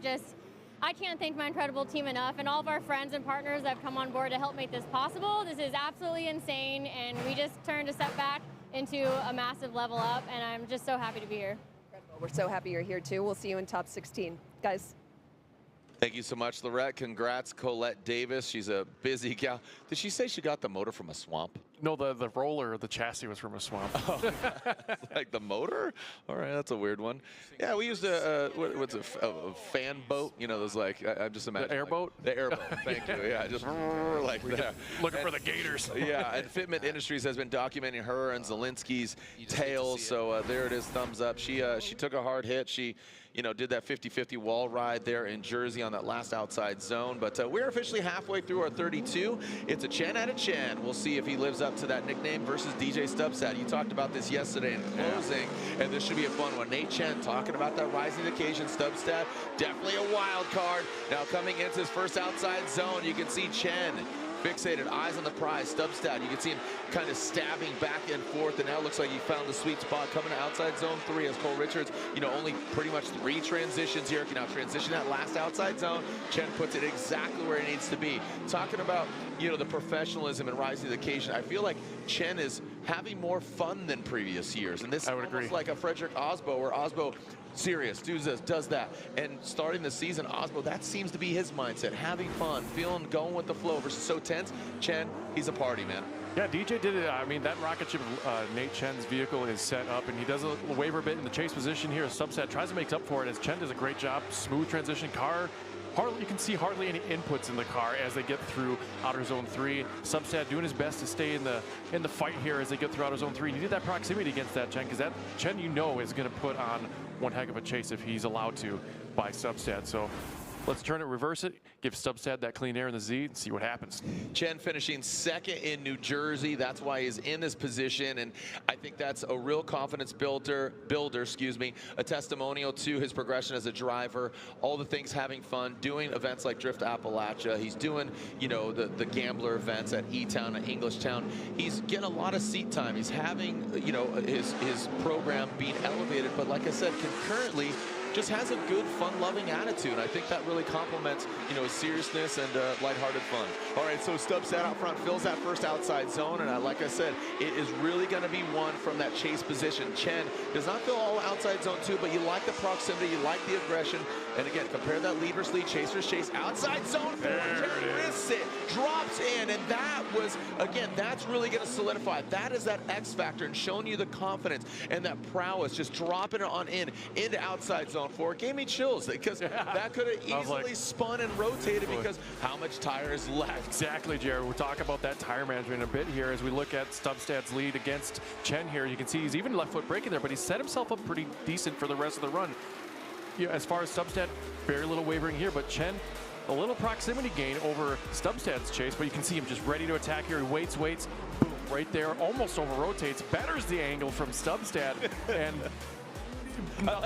can't thank my incredible team enough, and all of our friends and partners that have come on board to help make this possible. This is absolutely insane, and we just turned a setback into a massive level up, and I'm just so happy to be here. We're so happy you're here too. We'll see you in top 16. Guys. Thank you so much, Lorette. Congrats, Colette Davis. She's a busy gal. Did she say she got the motor from a swamp? No, the roller, the chassis was from a swamp. Oh, like the motor? All right, that's a weird one. Yeah, we used a fan boat. You know, those like, I'm just imagining. The airboat? The airboat, thank you. Yeah, just like that. Looking for the gators. Yeah, and Fitment Industries has been documenting her and Zolinsky's tales. So there it is, thumbs up. She took a hard hit. She, you know, did that 50-50 wall ride there in Jersey on that last outside zone. But we're officially halfway through our 32. It's a Chen out of Chen. We'll see if he lives up to that nickname versus DJ Stubstad. You talked about this yesterday in closing, and this should be a fun one. Nate Chen talking about that rising occasion. Stubstad, definitely a wild card. Now coming into his first outside zone, you can see Chen fixated, eyes on the prize. Stubstad, you can see him kind of stabbing back and forth, and now it looks like he found the sweet spot coming to outside zone 3 as Cole Richards, you know, only pretty much 3 transitions here. Can now transition that last outside zone. Chen puts it exactly where it needs to be. Talking about, you know, the professionalism and rising to the occasion, I feel like Chen is having more fun than previous years, and this is almost like a Frederick Osbo, where Osbo serious, does that. And starting the season, Osbo, that seems to be his mindset. Having fun, feeling, going with the flow versus so tense. Chen, he's a party, man. Yeah, DJ did it. I mean, that rocket ship, Nate Chen's vehicle is set up, and he does a waver a bit in the chase position here. Stubstad tries to make up for it as Chen does a great job. Smooth transition car. You can see hardly any inputs in the car as they get through outer zone 3. Stubstad doing his best to stay in the fight here as they get through outer zone 3. And he did that proximity against that Chen, because that Chen, you know, is going to put on one heck of a chase if he's allowed to by Stubstad. So let's turn it, reverse it, give Stubstad that clean air in the Z and see what happens. Chen finishing second in New Jersey. That's why he's in this position, and I think that's a real confidence builder, a testimonial to his progression as a driver, all the things, having fun, doing events like Drift Appalachia. He's doing, you know, the gambler events at E-Town and Englishtown. He's getting a lot of seat time. He's having, you know, his program being elevated, but like I said, concurrently, just has a good, fun-loving attitude. I think that really complements, you know, his seriousness and lighthearted fun. All right, so Stubstad out front fills that first outside zone, and like I said, it is really going to be one from that chase position. Chen does not fill all outside zone 2, but you like the proximity, you like the aggression, and again, compare that leaders lead, chasers chase, outside zone 4, Chen risks it, drops in, and that was, again, that's really going to solidify. That is that X factor and showing you the confidence and that prowess, just dropping it on into outside zone 4. Gave me chills, because that could have easily spun and rotated, because how much tire is left. Exactly, Jared. We'll talk about that tire management a bit here as we look at Stubstad's lead against Chen here. You can see he's even left foot braking there, but he set himself up pretty decent for the rest of the run. You know, as far as Stubstad, very little wavering here, but Chen, a little proximity gain over Stubstad's chase, but you can see him just ready to attack here. He waits, boom, right there, almost over rotates, betters the angle from Stubstad, and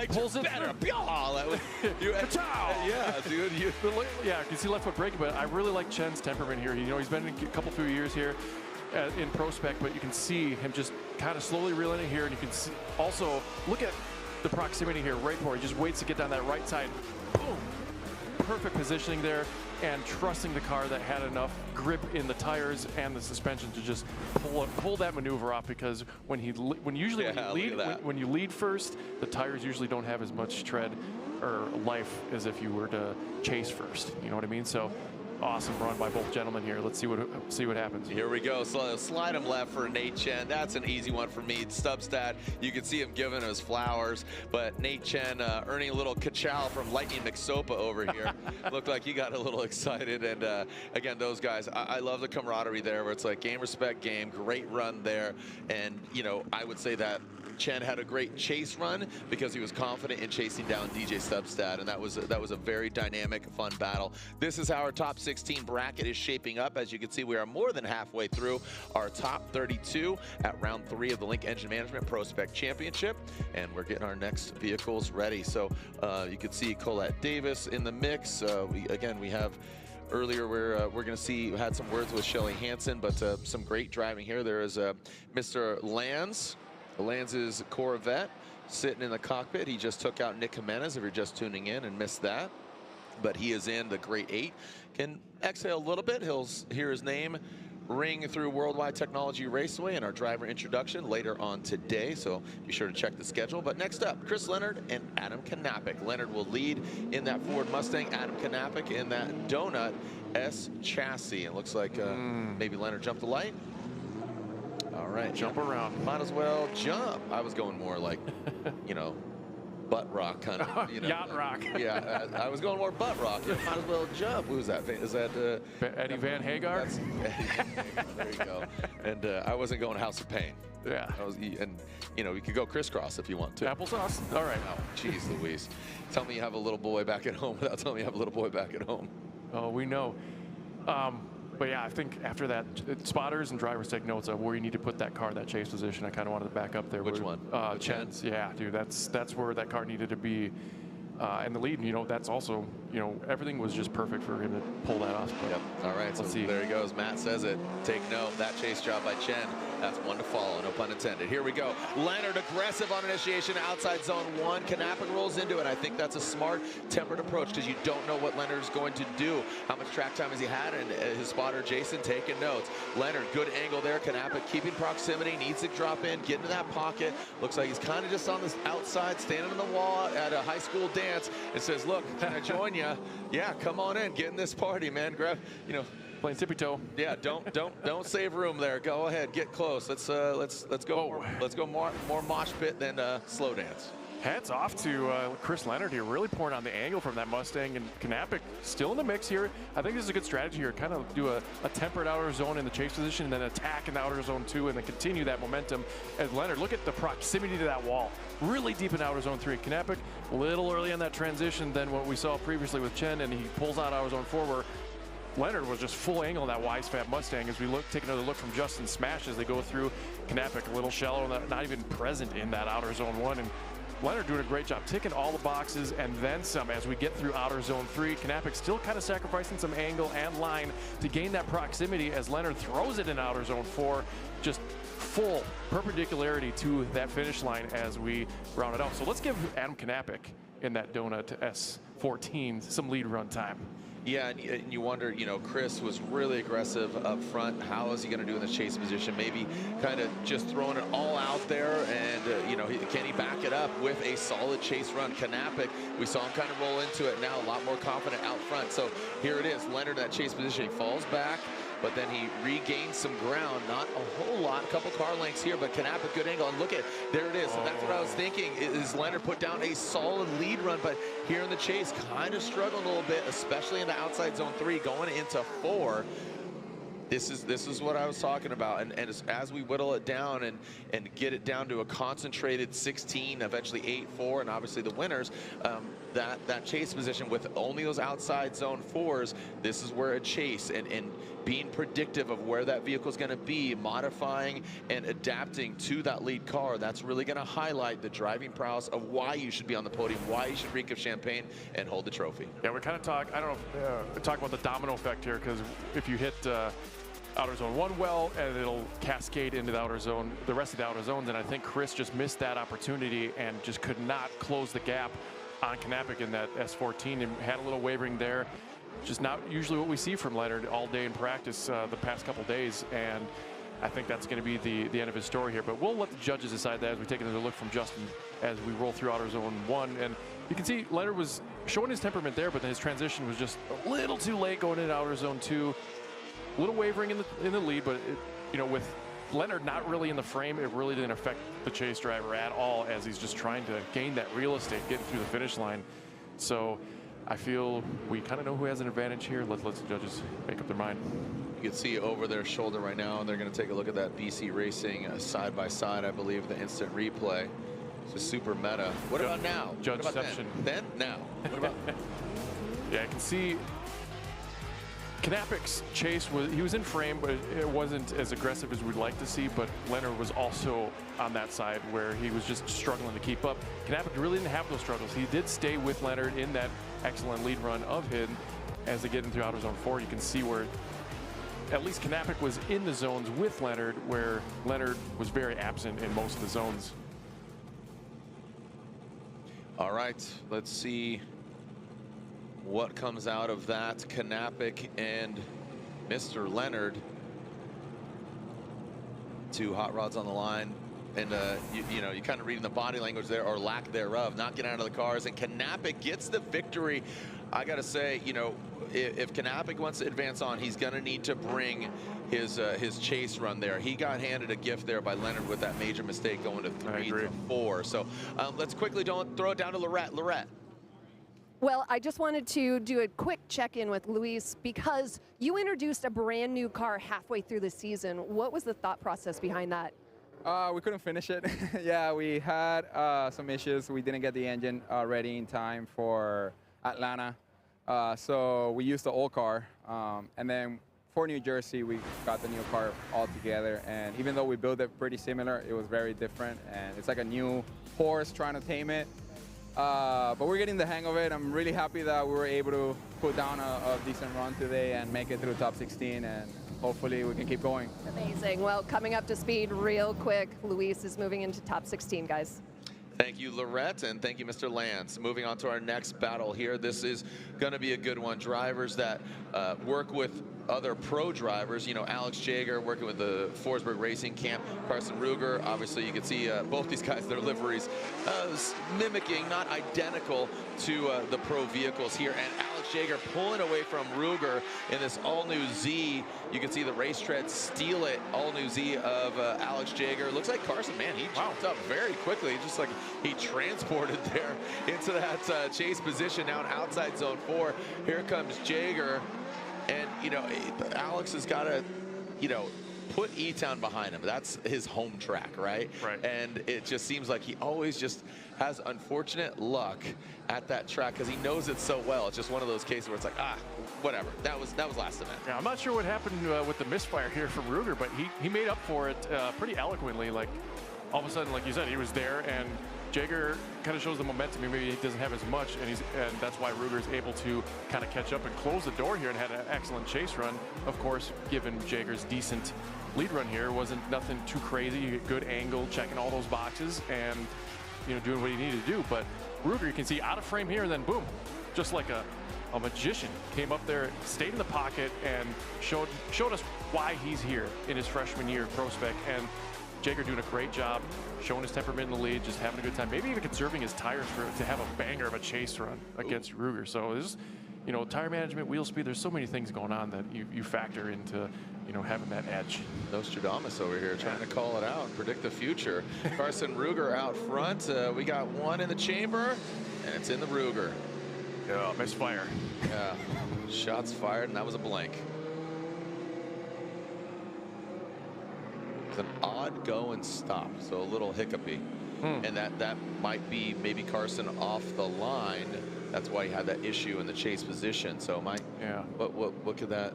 pulls it better. Yeah, dude. Yeah, you can see left foot braking, but I really like Chen's temperament here. You know, he's been in a few years here in PROSPEC, but you can see him just kind of slowly reeling it here, and you can see, also look at the proximity here right before he just waits to get down that right side. Boom! Perfect positioning there, and trusting the car that had enough grip in the tires and the suspension to just pull that maneuver off, because when you lead first, the tires usually don't have as much tread or life as if you were to chase first. You know what I mean? So awesome run by both gentlemen here. Let's see what happens. Here we go. Slide him left for Nate Chen. That's an easy one for me. Stubstad, you can see him giving us flowers, but Nate Chen earning a little ka-chow from Lightning McSopa over here. Looked like he got a little excited, and again, those guys, I love the camaraderie there, where it's like game, respect, game. Great run there, and you know, I would say that Chen had a great chase run because he was confident in chasing down DJ Stubstad, and that was a very dynamic, fun battle. This is how our top 16 bracket is shaping up. As you can see, we are more than halfway through our top 32 at round 3 of the Link Engine Management PROSPEC Championship, and we're getting our next vehicles ready. So you can see Colette Davis in the mix. We have earlier, we're going to see, had some words with Shelley Hansen, but some great driving here. There is Mr. Lanz. Lanz's Corvette sitting in the cockpit. He just took out Nick Jimenez, if you're just tuning in and missed that. But he is in the Great 8. Can exhale a little bit. He'll hear his name ring through Worldwide Technology Raceway and our driver introduction later on today, so be sure to check the schedule. But next up, Chris Leonard and Adam Kappic. Leonard will lead in that Ford Mustang, Adam Kappic in that Donut S chassis. It looks like maybe Leonard jumped the light. All right, jump around. Might as well jump. I was going more like, you know, butt rock kind of, you know. Yacht rock. Yeah, I was going more butt rock. You might as well jump. Who's that? Is that Eddie Van Hagar? That's Eddie Van Hagar. There you go. And I wasn't going House of Pain. Yeah. And you know, you could go crisscross if you want to. Applesauce. All right. Oh, jeez Louise. Tell me you have a little boy back at home without telling me you have a little boy back at home. Oh, we know. But yeah, I think after that, spotters and drivers take notes of where you need to put that car, that chase position. I kind of wanted to back up there. Which one? Chen's. Yeah, dude, that's where that car needed to be. And the lead, you know, that's also, you know, everything was just perfect for him to pull that off. Yep. All right, so there he goes. Matt says it. Take note. That chase job by Chen. That's one to follow, no pun intended. Here we go. Leonard aggressive on initiation, outside zone 1. Kappic rolls into it. I think that's a smart, tempered approach because you don't know what Leonard's going to do. How much track time has he had? And his spotter, Jason, taking notes. Leonard, good angle there. Kappic keeping proximity, needs to drop in, get into that pocket. Looks like he's kind of just on this outside, standing on the wall at a high school dance and says, look, can I join you? Yeah, come on in, get in this party, man. Grab, you know, playing tippy toe. Yeah, don't save room there. Go ahead, get close. Let's go. Let's go more mosh pit than slow dance. Hats off to Chris Leonard here, really pouring on the angle from that Mustang, and Kappic still in the mix here. I think this is a good strategy here. Kind of do a tempered outer zone in the chase position, and then attack in the outer zone 2, and then continue that momentum. As Leonard, look at the proximity to that wall. Really deep in outer zone 3. Kappic a little early on that transition than what we saw previously with Chen, and he pulls out outer zone 4 where Leonard was just full angle in that wise fat Mustang. As we take another look from Justin Smash as they go through, Kappic a little shallow, not even present in that outer zone 1. And Leonard doing a great job, ticking all the boxes and then some as we get through outer zone 3. Kappic still kind of sacrificing some angle and line to gain that proximity as Leonard throws it in outer zone 4. Just full perpendicularity to that finish line as we round it out. So let's give Adam Kappic in that Donut S14 some lead run time. Yeah, and you wonder, you know, Chris was really aggressive up front. How is he going to do in this chase position? Maybe kind of just throwing it all out there, and, you know, can he back it up with a solid chase run? Kappic, we saw him kind of roll into it now, a lot more confident out front. So here it is, Leonard in that chase position. He falls back, but then he regains some ground. Not a whole lot, a couple car lengths here, but Kappic, good angle. And look at, there it is. So that's what I was thinking, is Leonard put down a solid lead run, but here in the chase, kind of struggled a little bit, especially in the outside zone 3, going into 4. This is what I was talking about, and as we whittle it down and get it down to a concentrated 16, eventually 8-4, and obviously the winners, that chase position with only those outside zone 4s, this is where a chase and being predictive of where that vehicle is going to be, modifying and adapting to that lead car, that's really going to highlight the driving prowess of why you should be on the podium, why you should reek of champagne and hold the trophy. Yeah, we kind of talk about the domino effect here, because if you hit outer zone 1 well, and it'll cascade into the outer zone, the rest of the outer zones, and I think Chris just missed that opportunity and just could not close the gap on Kappic in that S14 and had a little wavering there. Just not usually what we see from Leonard all day in practice the past couple days, and I think that's going to be the end of his story here. But we'll let the judges decide that as we take another look from Justin as we roll through outer zone 1. And you can see Leonard was showing his temperament there, but then his transition was just a little too late going into outer zone 2. A little wavering in the lead, but you know, with Leonard not really in the frame, it really didn't affect the chase driver at all, as he's just trying to gain that real estate, getting through the finish line. So I feel we kind of know who has an advantage here. Let's let the judges make up their mind. You can see over their shoulder right now, and they're going to take a look at that BC Racing side by side, I believe, the instant replay. It's a super meta. What about now? Judge what about Deception. Then now. What about? Yeah, I can see Kappic's chase he was in frame, but it wasn't as aggressive as we'd like to see. But Leonard was also on that side where he was just struggling to keep up. Kappic really didn't have those struggles. He did stay with Leonard in that excellent lead run of him as they get into outer zone 4. You can see where at least Kappic was in the zones with Leonard, where Leonard was very absent in most of the zones. All right, let's see what comes out of that. Kappic and Mr. Leonard two hot rods on the line. And, you know, you kind of reading the body language there, or lack thereof, not getting out of the cars. And Kappic gets the victory. I got to say, you know, if Kappic wants to advance on, he's going to need to bring his chase run there. He got handed a gift there by Leonard with that major mistake going to 3 to 4. So let's quickly throw it down to Lorette. Well, I just wanted to do a quick check-in with Luis because you introduced a brand new car halfway through the season. What was the thought process behind that? We couldn't finish it. Yeah, we had some issues. We didn't get the engine ready in time for Atlanta. So we used the old car. And then for New Jersey, we got the new car all together. And even though we built it pretty similar, it was very different. And it's like a new horse trying to tame it. But we're getting the hang of it. I'm really happy that we were able to put down a decent run today and make it through top 16. And hopefully we can keep going. Amazing. Well, coming up to speed real quick, Luis is moving into top 16, guys. Thank you, Lorette, and thank you, Mr. Lanz. Moving on to our next battle here. This is going to be a good one. Drivers that work with other pro drivers, you know, Alex Jagger working with the Forsberg Racing Camp, Carson Ruger. Obviously, you can see both these guys, their liveries mimicking, not identical to the pro vehicles here. And Alex Jagger pulling away from Ruger in this all-new Z. You can see the race tread steal it. All-new Z of Alex Jagger. Looks like Carson, man, he jumped up very quickly, just like he transported there into that chase position now in outside zone 4. Here comes Jagger. And, you know, Alex has got to, you know, put E-Town behind him. That's his home track, right? Right. And it just seems like he always just has unfortunate luck at that track because he knows it so well. It's just one of those cases where it's like, whatever. That was last event. Yeah, I'm not sure what happened with the misfire here from Ruger, but he made up for it pretty eloquently. Like, all of a sudden, like you said, he was there, and Jagger kind of shows the momentum. Maybe he doesn't have as much, and that's why Ruger is able to kind of catch up and close the door here and had an excellent chase run. Of course, given Jagger's decent lead run here, wasn't nothing too crazy. Good angle, checking all those boxes, and you know, doing what he needed to do. But Ruger, you can see out of frame here, and then boom, just like a magician, came up there, stayed in the pocket, and showed us why he's here in his freshman year at PROSPEC. And Jagger doing a great job, showing his temperament in the lead, just having a good time, maybe even conserving his tires to have a banger of a chase run against Ruger. So this is, you know, tire management, wheel speed, there's so many things going on that you factor into, you know, having that edge. Nostradamus over here trying to call it out and predict the future. Carson Ruger out front. We got one in the chamber, and it's in the Ruger. Yeah, misfire. Yeah, shots fired, and that was a blank. An odd go and stop, so a little hiccupy, and that might be maybe Carson off the line. That's why he had that issue in the chase position. So what could that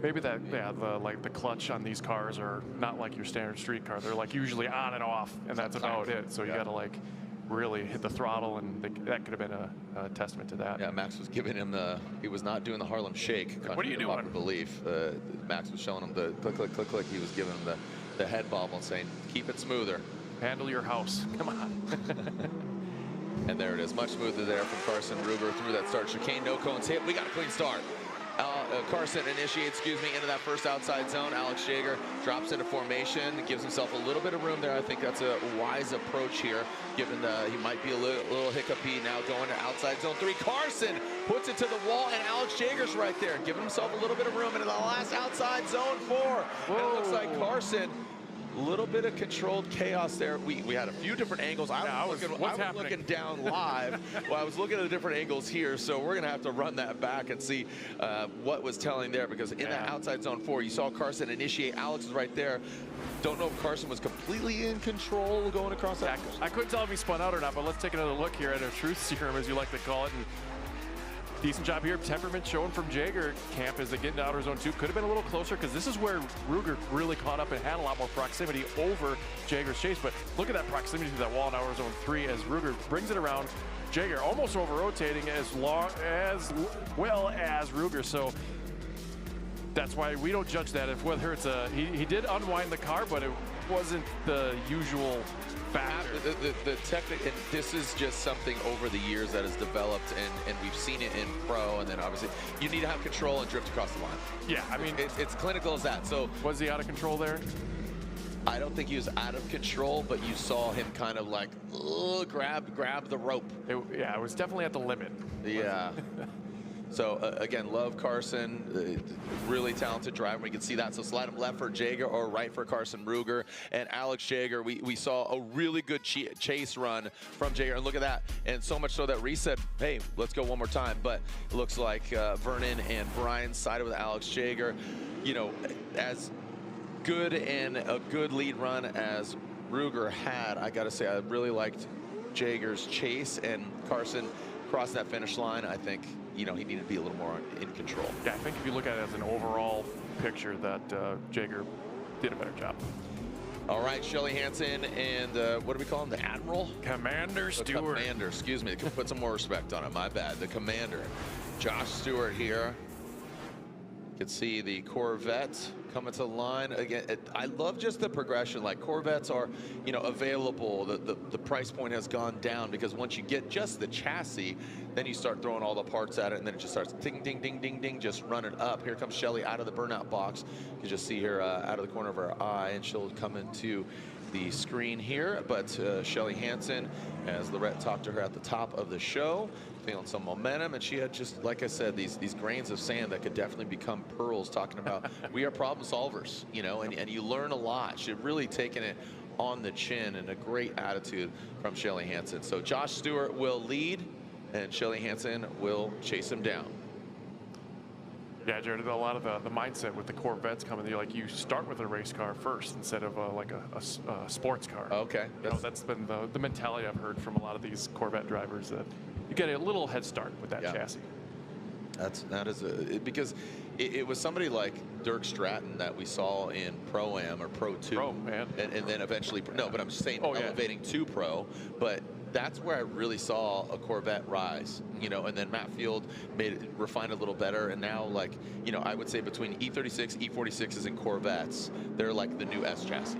maybe that like the clutch on these cars are not like your standard street car. They're like usually on and off, and that's about it. So you got to like really hit the throttle, and that could have been a testament to that. Yeah, Max was giving him he was not doing the Harlem Shake. What are you doing? Belief. Max was showing him the click, click, click, click. He was giving him the head bobble and saying, keep it smoother. Handle your house. Come on. And there it is. Much smoother there from Carson Ruger through that start chicane. No cones hit. We got a clean start. Carson initiates, into that first outside zone. Alex Jagger drops into formation, gives himself a little bit of room there. I think that's a wise approach here, given he might be a little hiccupy now going to outside zone 3. Carson puts it to the wall, and Alex Jagger's right there, giving himself a little bit of room into the last outside zone 4. And it looks like Carson, a little bit of controlled chaos there. We had a few different angles. I was looking down live. Well, I was looking at the different angles here, so we're going to have to run that back and see what was telling there, because in that outside zone 4, you saw Carson initiate. Alex is right there. Don't know if Carson was completely in control going across that. I couldn't tell if he spun out or not, but let's take another look here at our truth serum, as you like to call it. And decent job here. Temperament shown from Jagger camp as they get into outer zone 2. Could have been a little closer, because this is where Ruger really caught up and had a lot more proximity over Jagger's chase. But look at that proximity to that wall in outer zone 3 as Ruger brings it around. Jagger almost over rotating as well as Ruger. So that's why we don't judge that. If whether it's he did unwind the car, but it wasn't the usual factor. The technique, and this is just something over the years that has developed, and we've seen it in pro, and then obviously you need to have control and drift across the line. Yeah, I mean, it's clinical as that. So was he out of control there? I don't think he was out of control, but you saw him kind of like grab the rope. Yeah, it was definitely at the limit. Yeah. So again, love Carson, really talented driver. We can see that. So slide him left for Jagger or right for Carson Ruger. And Alex Jagger, we saw a really good chase run from Jagger. And look at that. And so much so that Reese said, hey, let's go one more time. But it looks like Vernon and Brian sided with Alex Jagger. You know, as good and a good lead run as Ruger had, I got to say, I really liked Jagger's chase, and Carson crossed that finish line. I think, you know, he needed to be a little more in control. Yeah, I think if you look at it as an overall picture, that Jagger did a better job. All right, Shelley Hansen and what do we call him? The Admiral? Commander Stewart. Commander, excuse me. Put some more respect on it. My bad. The Commander. Josh Stewart here. You can see the Corvette coming to the line. Again, I love just the progression. Like, Corvettes are, you know, available. The price point has gone down because once you get just the chassis, then you start throwing all the parts at it, and then it just starts ding, ding, ding, ding, ding, just running up. Here comes Shelley out of the burnout box. You can just see her out of the corner of her eye, and she'll come into the screen here. But Shelley Hansen, as Lorette talked to her at the top of the show, feeling some momentum, and she had just, like I said, these grains of sand that could definitely become pearls, talking about we are problem solvers, you know, and you learn a lot. She's really taken it on the chin, and a great attitude from Shelley Hansen. So Josh Stewart will lead, and Shelley Hansen will chase him down. Yeah, Jared, a lot of the mindset with the Corvettes coming, you start with a race car first instead of like a sports car. Okay. You know, that's been the mentality I've heard from a lot of these Corvette drivers, that you get a little head start with that chassis. That is because it was somebody like Dirk Stratton that we saw in Pro-Am or Pro 2. Pro, man. And then eventually, no, but I'm saying elevating to Pro. But that's where I really saw a Corvette rise, you know, and then Matt Field refined a little better. And now, like, you know, I would say between E36, E46s, and Corvettes, they're like the new S chassis.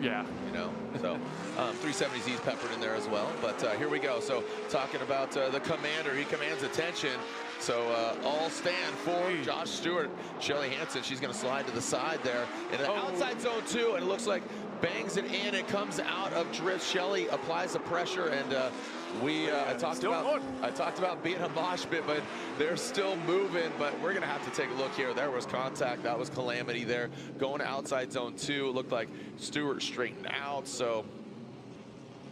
Yeah. You know, so 370Z's peppered in there as well. But here we go. So talking about the Commander, he commands attention. So all stand for Josh Stewart. Shelley Hansen, she's going to slide to the side there. And the outside zone 2, and it looks like bangs it in. It comes out of drift. Shelley applies the pressure, and I talked about being a mosh pit, but they're still moving. But we're going to have to take a look here. There was contact. That was calamity there. Going to outside zone 2. It looked like Stewart straightened out. So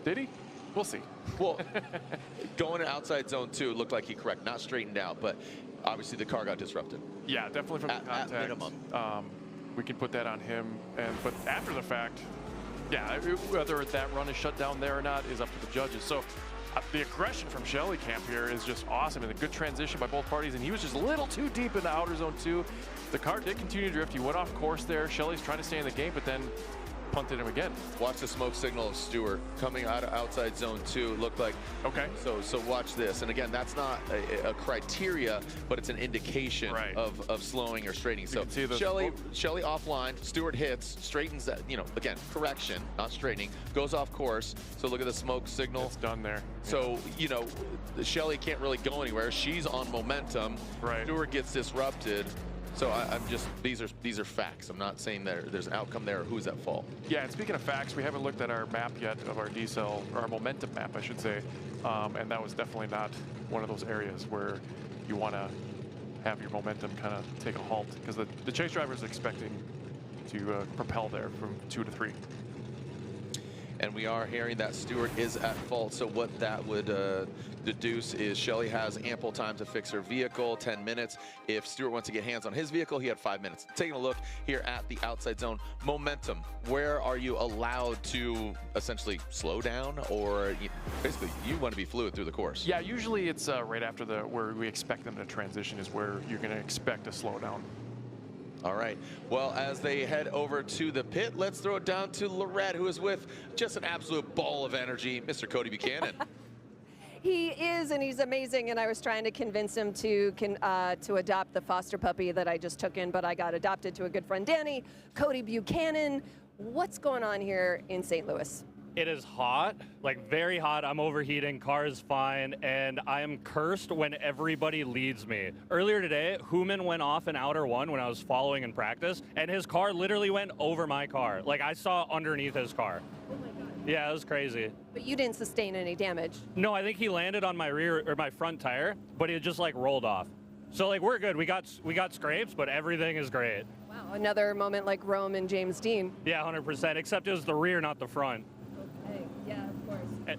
did he? We'll see. Well, going to outside zone 2, it looked like he not straightened out, but obviously the car got disrupted. Yeah, definitely from the contact. At minimum. We can put that on him. But after the fact, yeah, whether that run is shut down there or not is up to the judges. So the aggression from Shelley camp here is just awesome, and a good transition by both parties. And he was just a little too deep in the outer zone 2. The car did continue to drift. He went off course there. Shelley's trying to stay in the game, but then punted him again. Watch the smoke signal of Stewart coming out of outside zone 2. It looked like, okay. So watch this. And again, that's not a criteria, but it's an indication of slowing or straightening. So Shelley offline, Stewart hits, straightens that, you know, again, correction, not straightening, goes off course. So look at the smoke signal. It's done there. So, you know, Shelley can't really go anywhere. She's on momentum. Right. Stewart gets disrupted. So I'm just, these are facts. I'm not saying that there's an outcome there or who's at fault. Yeah, and speaking of facts, we haven't looked at our map yet of our decel, or our momentum map, I should say. And that was definitely not one of those areas where you want to have your momentum kind of take a halt, because the chase driver is expecting to propel there from 2 to 3. And we are hearing that Stewart is at fault. So what that would deduce is Shelley has ample time to fix her vehicle, 10 minutes. If Stewart wants to get hands on his vehicle, he had 5 minutes. Taking a look here at the outside zone. Momentum, where are you allowed to essentially slow down, or basically you want to be fluid through the course? Yeah, usually it's right after where we expect them to transition is where you're going to expect a slowdown. All right. Well, as they head over to the pit, let's throw it down to Lorette, who is with just an absolute ball of energy, Mr. Cody Buchanan. He is, and he's amazing. And I was trying to convince him to adopt the foster puppy that I just took in, but I got adopted to a good friend, Danny. Cody Buchanan, what's going on here in St. Louis? It is hot, like very hot. I'm overheating, car is fine, and I am cursed when everybody leads me. Earlier today, Hooman went off in outer one when I was following in practice, and his car literally went over my car. Like I saw underneath his car. Oh my God. Yeah, it was crazy. But you didn't sustain any damage. No, I think he landed on my rear or my front tire, but it just like rolled off. So like we're good. We got scrapes, but everything is great. Wow, another moment like Rome and James Dean. Yeah, 100%. Except it was the rear, not the front. Okay, yeah, of course.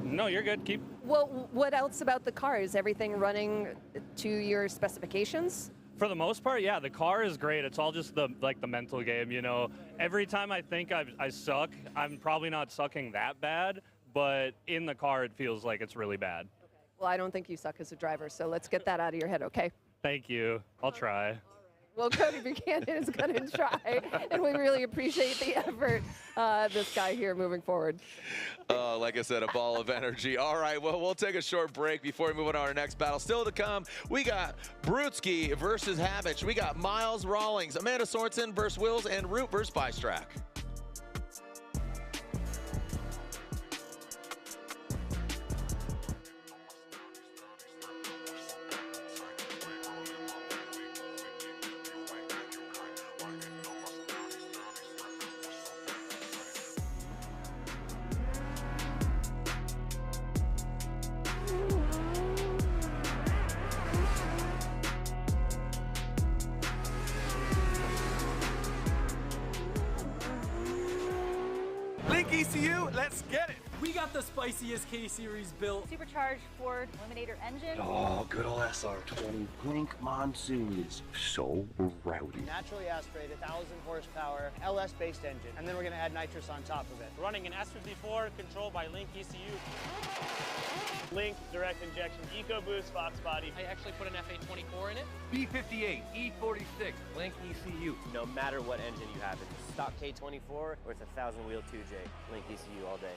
No, you're good. Keep. Well, what else about the car? Is everything running to your specifications? For the most part, yeah, the car is great. It's all just the mental game, you know. Every time I think I suck, I'm probably not sucking that bad, but in the car it feels like it's really bad. Okay. Well, I don't think you suck as a driver, so let's get that out of your head, okay? Thank you. I'll try. Well, Cody Buchanan is going to try, and we really appreciate the effort, this guy here moving forward. Like I said, a ball of energy. All right, well, we'll take a short break before we move on to our next battle. Still to come, we got Brutzkiy versus Hammich. We got Miles Rawlings, Amanda Sorenson versus Wills, and Root versus Bystrack. Link ECU, let's get it. We got the spiciest K-Series built. Supercharged Ford Eliminator engine. Oh, good old SR20 Blink Monsoon is so rowdy. Naturally aspirated, 1,000 horsepower, LS-based engine, and then we're going to add nitrous on top of it. Running an S54 controlled by Link ECU. Link direct injection EcoBoost Fox body. I actually put an FA24 in it. B58, E46, Link ECU. No matter what engine you have, it's stock K24 or it's a 1,000 wheel 2J. Link ECU all day.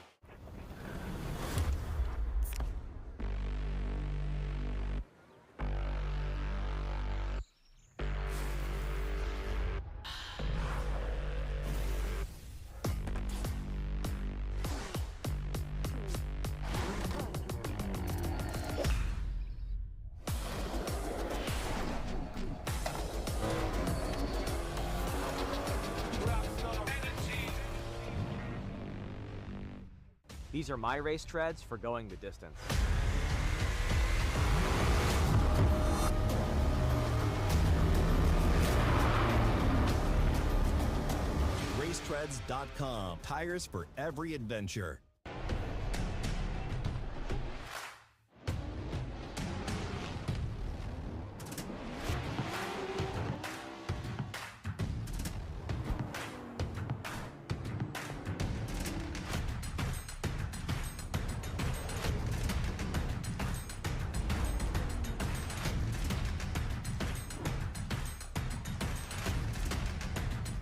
These are my race treads for going the distance. Racetreads.com. Tires for every adventure.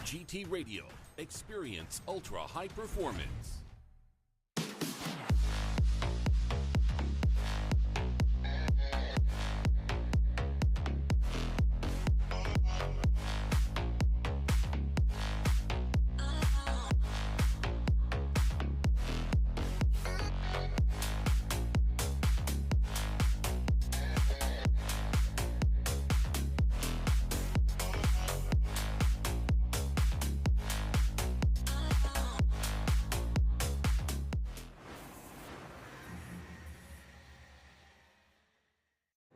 GT Radio. Experience ultra high performance.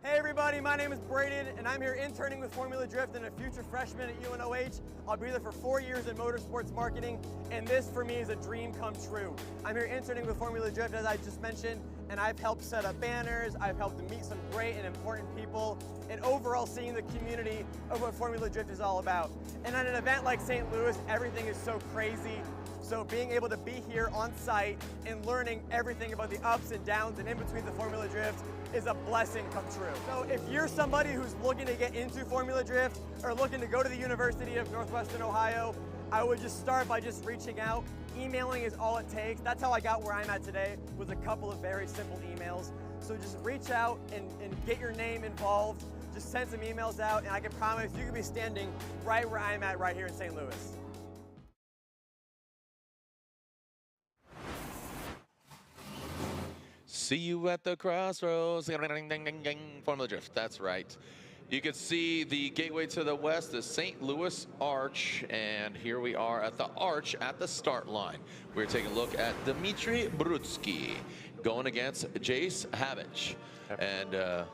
Hey everybody, my name is Braden, and I'm here interning with Formula Drift and a future freshman at UNOH. I'll be there for 4 years in motorsports marketing, and this for me is a dream come true. I'm here interning with Formula Drift, as I just mentioned, and I've helped set up banners, I've helped to meet some great and important people, and overall seeing the community of what Formula Drift is all about. And at an event like St. Louis, everything is so crazy. So being able to be here on site and learning everything about the ups and downs and in between the Formula Drift is a blessing come true. So if you're somebody who's looking to get into Formula Drift or looking to go to the University of Northwestern Ohio, I would just start by just reaching out. Emailing is all it takes. That's how I got where I'm at today, with a couple of very simple emails. So just reach out and get your name involved. Just send some emails out, and I can promise you could be standing right where I'm at right here in St. Louis. See you at the crossroads. Formula Drift, that's right. You can see the gateway to the west, the St. Louis Arch, and here we are at the Arch at the start line. We're taking a look at Dmitriy Brutzkiy going against Jace Havich. And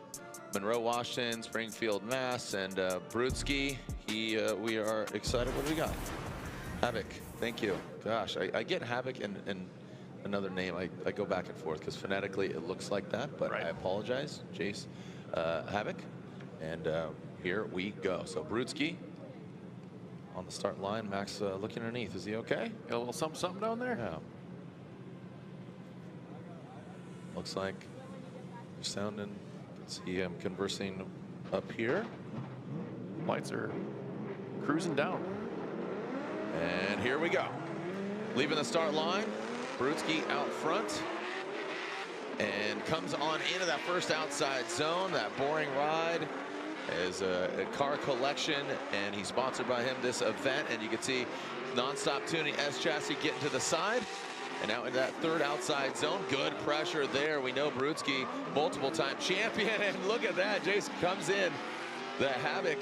Monroe, Washington, Springfield, Mass, and Brutzkiy, we are excited. What do we got? Havoc, thank you. Gosh, I get Havoc and another name. I go back and forth because phonetically it looks like that, but I apologize. Jace Havoc. And here we go. So Brutzkiy on the start line. Max looking underneath. Is he okay? Got a little something down there? Yeah. Looks like you're sounding. See him conversing up here. Lights are cruising down. And here we go. Leaving the start line. Brutzkiy out front. And comes on into that first outside zone. That boring ride is a car collection, and he's sponsored by him this event. And you can see non-stop tuning S chassis getting to the side. And now in that third outside zone, good pressure there. We know Brutzkiy, multiple-time champion, and look at that. Jason comes in. The Havoc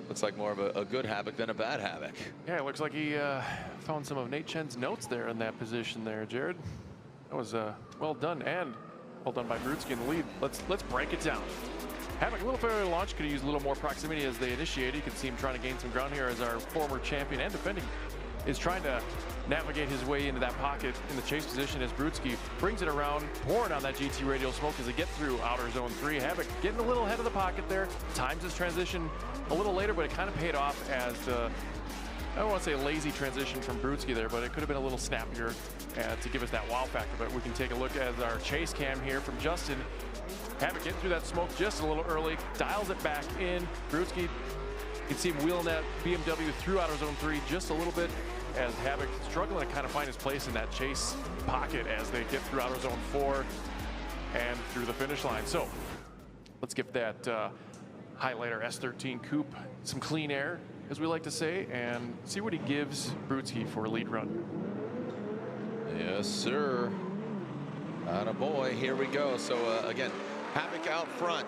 looks like more of a good Havoc than a bad Havoc. Yeah, it looks like he found some of Nate Chen's notes there in that position there, Jared. That was well done, and well done by Brutzkiy in the lead. Let's break it down. Havoc a little further launch, could have used a little more proximity as they initiated. You can see him trying to gain some ground here as our former champion and defending is trying to navigate his way into that pocket in the chase position as Brutzkiy brings it around, pouring on that GT radial smoke as they get through outer zone 3. Havoc getting a little ahead of the pocket there, times his transition a little later, but it kind of paid off as I don't want to say a lazy transition from Brutzkiy there, but it could have been a little snappier to give us that wow factor. But we can take a look at our chase cam here from Justin. Havoc getting through that smoke just a little early, dials it back in. Brutzkiy, you can see him wheeling that BMW through outer zone 3 just a little bit as Havoc struggling to kind of find his place in that chase pocket as they get through outer zone 4 and through the finish line. So let's give that highlighter S13 coupe some clean air, as we like to say, and see what he gives Brutzkiy for a lead run. Yes, sir. Attaboy, here we go. So again, Havoc out front.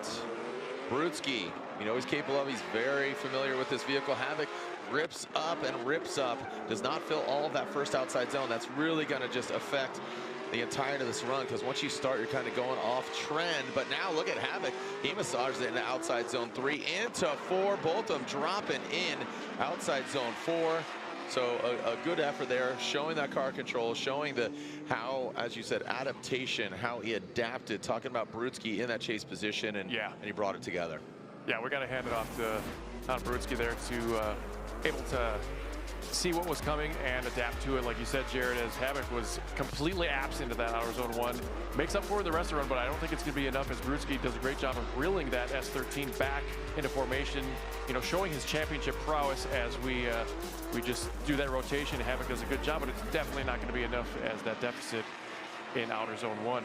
Brutzkiy, you know he's capable of. He's very familiar with this vehicle. Havoc rips up and rips up. Does not fill all of that first outside zone. That's really going to just affect the entirety of this run, because once you start, you're kind of going off trend. But now look at Havoc. He massages it into outside zone 3 into 4. Both of them dropping in outside zone 4. So a good effort there, showing that car control, showing how, as you said, adaptation, how he adapted, talking about Brutzkiy in that chase position, and he brought it together. Yeah, we got to hand it off to Brutzkiy there to able to see what was coming and adapt to it. Like you said, Jared, as Havoc was completely absent of that outer zone 1. Makes up for the rest of the run, but I don't think it's going to be enough, as Brutzkiy does a great job of reeling that S13 back into formation, you know, showing his championship prowess as we just do that rotation. Havoc does a good job, but it's definitely not going to be enough as that deficit in outer zone 1.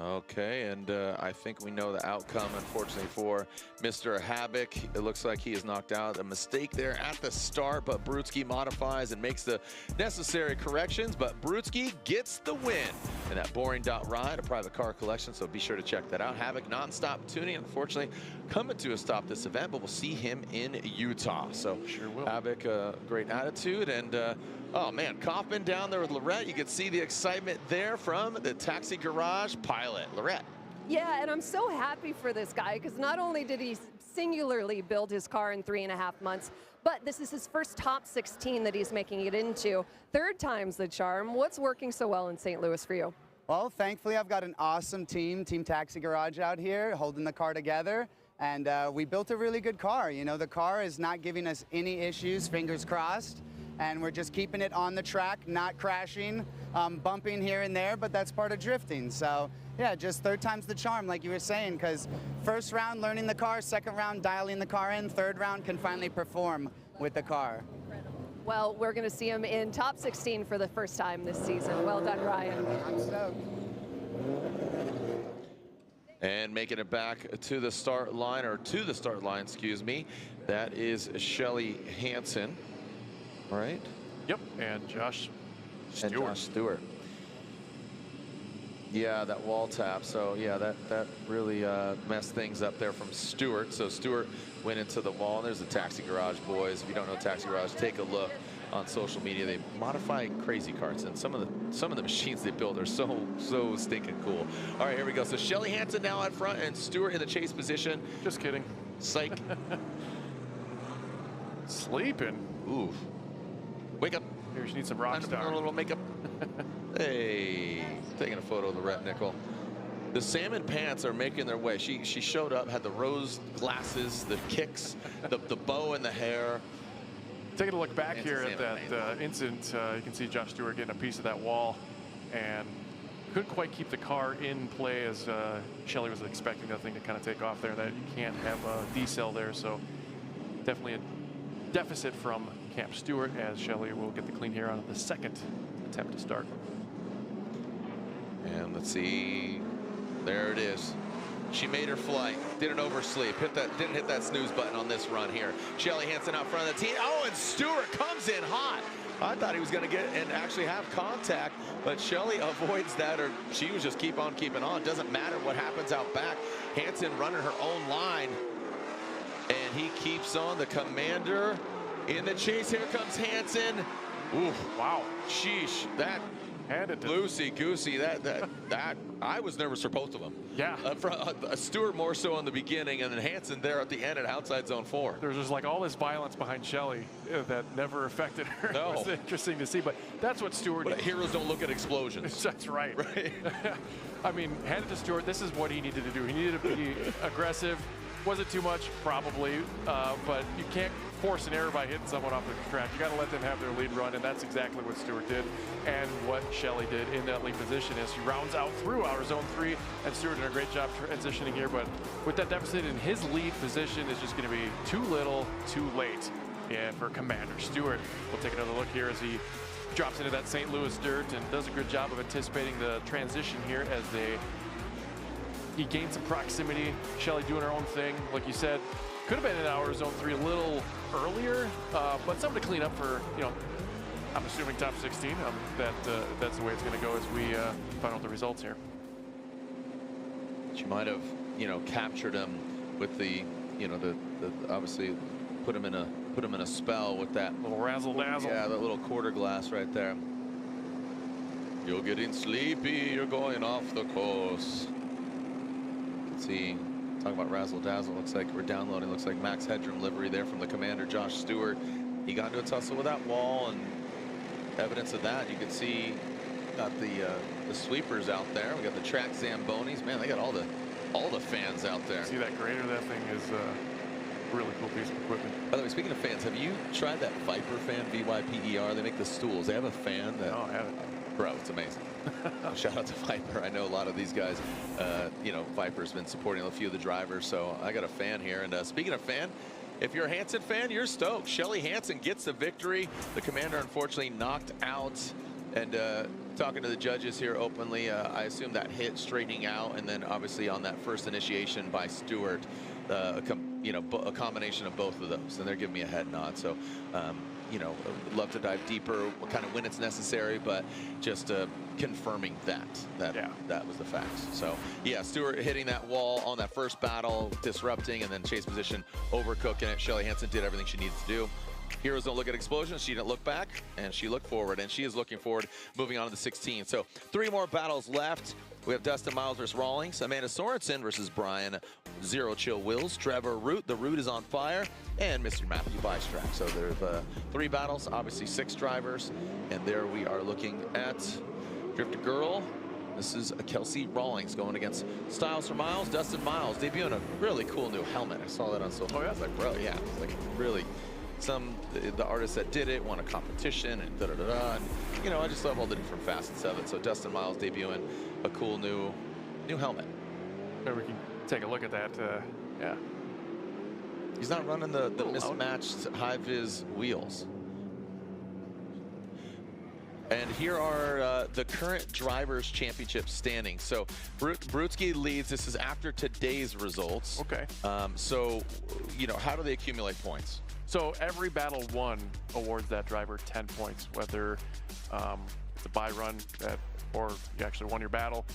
Okay, and I think we know the outcome, unfortunately, for Mr. Havoc. It looks like he is knocked out. A mistake there at the start, but Brutzkiy modifies and makes the necessary corrections, but Brutzkiy gets the win in that boring dot ride, a private car collection, so be sure to check that out. Havoc non-stop tuning, unfortunately, coming to a stop this event, but we'll see him in Utah. So sure will. Havoc, great attitude, and oh man, Kaufman down there with Lorette. You can see the excitement there from the Taxi Garage pilot, Lorette. Yeah, and I'm so happy for this guy, because not only did he singularly build his car in 3.5 months, but this is his first top 16 that he's making it into. Third time's the charm. What's working so well in St. Louis for you? Well, thankfully, I've got an awesome team, Team Taxi Garage out here, holding the car together. And we built a really good car. You know, the car is not giving us any issues, fingers crossed. And we're just keeping it on the track, not crashing, bumping here and there, but that's part of drifting. So yeah, just third time's the charm, like you were saying, because first round learning the car, second round dialing the car in, third round can finally perform with the car. Well, we're going to see him in top 16 for the first time this season. Well done, Ryan. I'm stoked. And making it back to the start line, excuse me, that is Shelley Hansen. Right? Yep, and Josh Stewart. And Josh Stewart. Yeah, that wall tap. So yeah, that really messed things up there from Stewart. So Stewart went into the wall. And there's the Taxi Garage boys. If you don't know Taxi Garage, take a look on social media. They modify crazy karts, and some of the machines they build are so stinking cool. All right, here we go. So Shelley Hansen now out front, and Stewart in the chase position. Just kidding. Psych. Sleeping. Ooh. Wake up. Here, she needs some rock star. A little makeup. Hey, taking a photo of the red nickel. The salmon pants are making their way. She showed up, had the rose glasses, the kicks, the bow in the hair. Taking a look back here at that incident, you can see Josh Stewart getting a piece of that wall and couldn't quite keep the car in play as Shelley was expecting that thing to kind of take off there. That you can't have a decel there, so definitely a deficit from Camp Stewart, as Shelley will get the clean here on the second attempt to start. And let's see, there it is. She made her flight, didn't oversleep, didn't hit that snooze button on this run here. Shelley Hansen out front of the team. Oh, and Stewart comes in hot. I thought he was going to get and actually have contact, but Shelley avoids that, or she was just keep on keeping on. Doesn't matter what happens out back. Hansen running her own line, and he keeps on. The commander in the chase. Here comes Hansen. Ooh, wow, sheesh, that loosey-goosey, that I was nervous for both of them. Yeah. Stewart more so in the beginning, and then Hansen there at the end at outside zone 4. There's just like all this violence behind Shelley that never affected her. No. It was interesting to see, but that's what Stewart did. Heroes don't look at explosions. That's right. Right. I mean, hand it to Stewart. This is what he needed to do. He needed to be aggressive. Was it too much? Probably, but you can't force an error by hitting someone off the track. You got to let them have their lead run, and that's exactly what Stewart did, and what Shelley did in that lead position as she rounds out through outer zone 3, and Stewart did a great job transitioning here, but with that deficit in his lead position is just going to be too little, too late. And for Commander Stewart, we'll take another look here as he drops into that St. Louis dirt and does a good job of anticipating the transition here as he gained some proximity. Shelley doing her own thing, like you said. Could have been in outer zone 3 a little earlier, but something to clean up for, I'm assuming top 16. That's the way it's going to go as we find out the results here. She might have, captured him with the, obviously put him in a spell with that little razzle dazzle. Yeah, that little quarter glass right there. You're getting sleepy. You're going off the course. Let's see. Talking about razzle dazzle, looks like we're downloading. Looks like Max Headroom livery there from the commander, Josh Stewart. He got into a tussle with that wall, and evidence of that. You can see got the sweepers out there. We got the track Zambonis. Man, they got all the fans out there. See that grader? That thing is a really cool piece of equipment. By the way, speaking of fans, have you tried that Viper fan, VYPER? They make the stools. They have a fan that. Oh, I haven't. Bro, it's amazing. Shout out to Viper. I know a lot of these guys, Viper's been supporting a few of the drivers, so I got a fan here. And speaking of fan, if you're a Hansen fan, you're stoked. Shelley Hansen gets the victory. The commander, unfortunately, knocked out. And talking to the judges here openly, I assume that hit straightening out, and then obviously on that first initiation by Stewart, a combination of both of those. And they're giving me a head nod. So, love to dive deeper kind of when it's necessary, but just confirming that was the facts. So yeah, Stewart hitting that wall on that first battle, disrupting, and then chase position overcooking it. Shelley Hansen did everything she needed to do. Heroes don't look at explosions. She didn't look back, and she looked forward, and she is looking forward, moving on to the 16. So 3 more battles left. We have Dustin Miles versus Rawlings, Amanda Sorenson versus Brian Zero Chill Wills, Trevor Root, the Root is on fire, and Mr. Matthew Bystrack. So there's 3 battles, obviously 6 drivers, and there we are looking at Drifter Girl. This is Kelsey Rawlings going against Styles for Miles. Dustin Miles debuting a really cool new helmet. I saw that on social media. I was like, bro, yeah, it's like really. The artists that did it won a competition and da-da-da-da, and I just love all the different facets of it. So Dustin Miles debuting a cool new helmet. Maybe we can take a look at that. Yeah, he's not running the mismatched high-vis wheels. And here are the current Drivers' Championship standings. So Brutzkiy leads. This is after today's results. Okay. So, how do they accumulate points? So every battle won awards that driver 10 points, whether it's a bye run or you actually won your battle.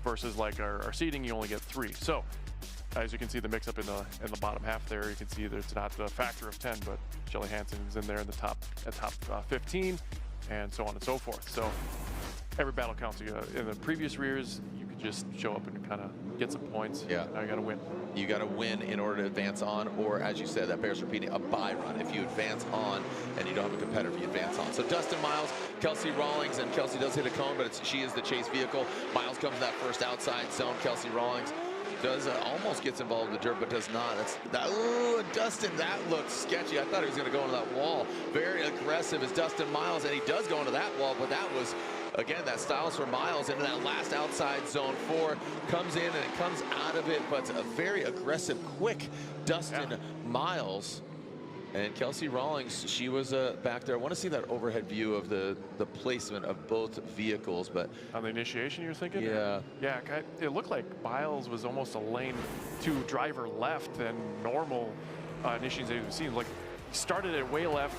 Versus like our seeding, you only get 3. So as you can see, the mix up in the bottom half there, you can see that it's not a factor of 10, but Shelley Hansen is in there in the top 15, and so on and so forth. So every battle counts. In the previous rears, you could just show up and kind of get some points. Yeah. Now you got to win. You got to win in order to advance on, or as you said, that bears repeating, a bye run. If you advance on and you don't have a competitor, you advance on. So Dustin Miles, Kelsey Rawlings, and Kelsey does hit a cone, but she is the chase vehicle. Miles comes that first outside zone. Kelsey Rawlings does almost gets involved in the dirt, but does not. Ooh, Dustin, that looks sketchy. I thought he was going to go into that wall. Very aggressive is Dustin Miles, and he does go into that wall, but that was, again, that styles for Miles into that last outside zone 4. Comes in and it comes out of it, but a very aggressive, quick Dustin Miles. And Kelsey Rawlings, she was back there. I want to see that overhead view of the placement of both vehicles. But on the initiation, you're thinking? Yeah. Yeah, it looked like Miles was almost a lane 2 driver left than normal initiations that you've seen. Like, he started it way left.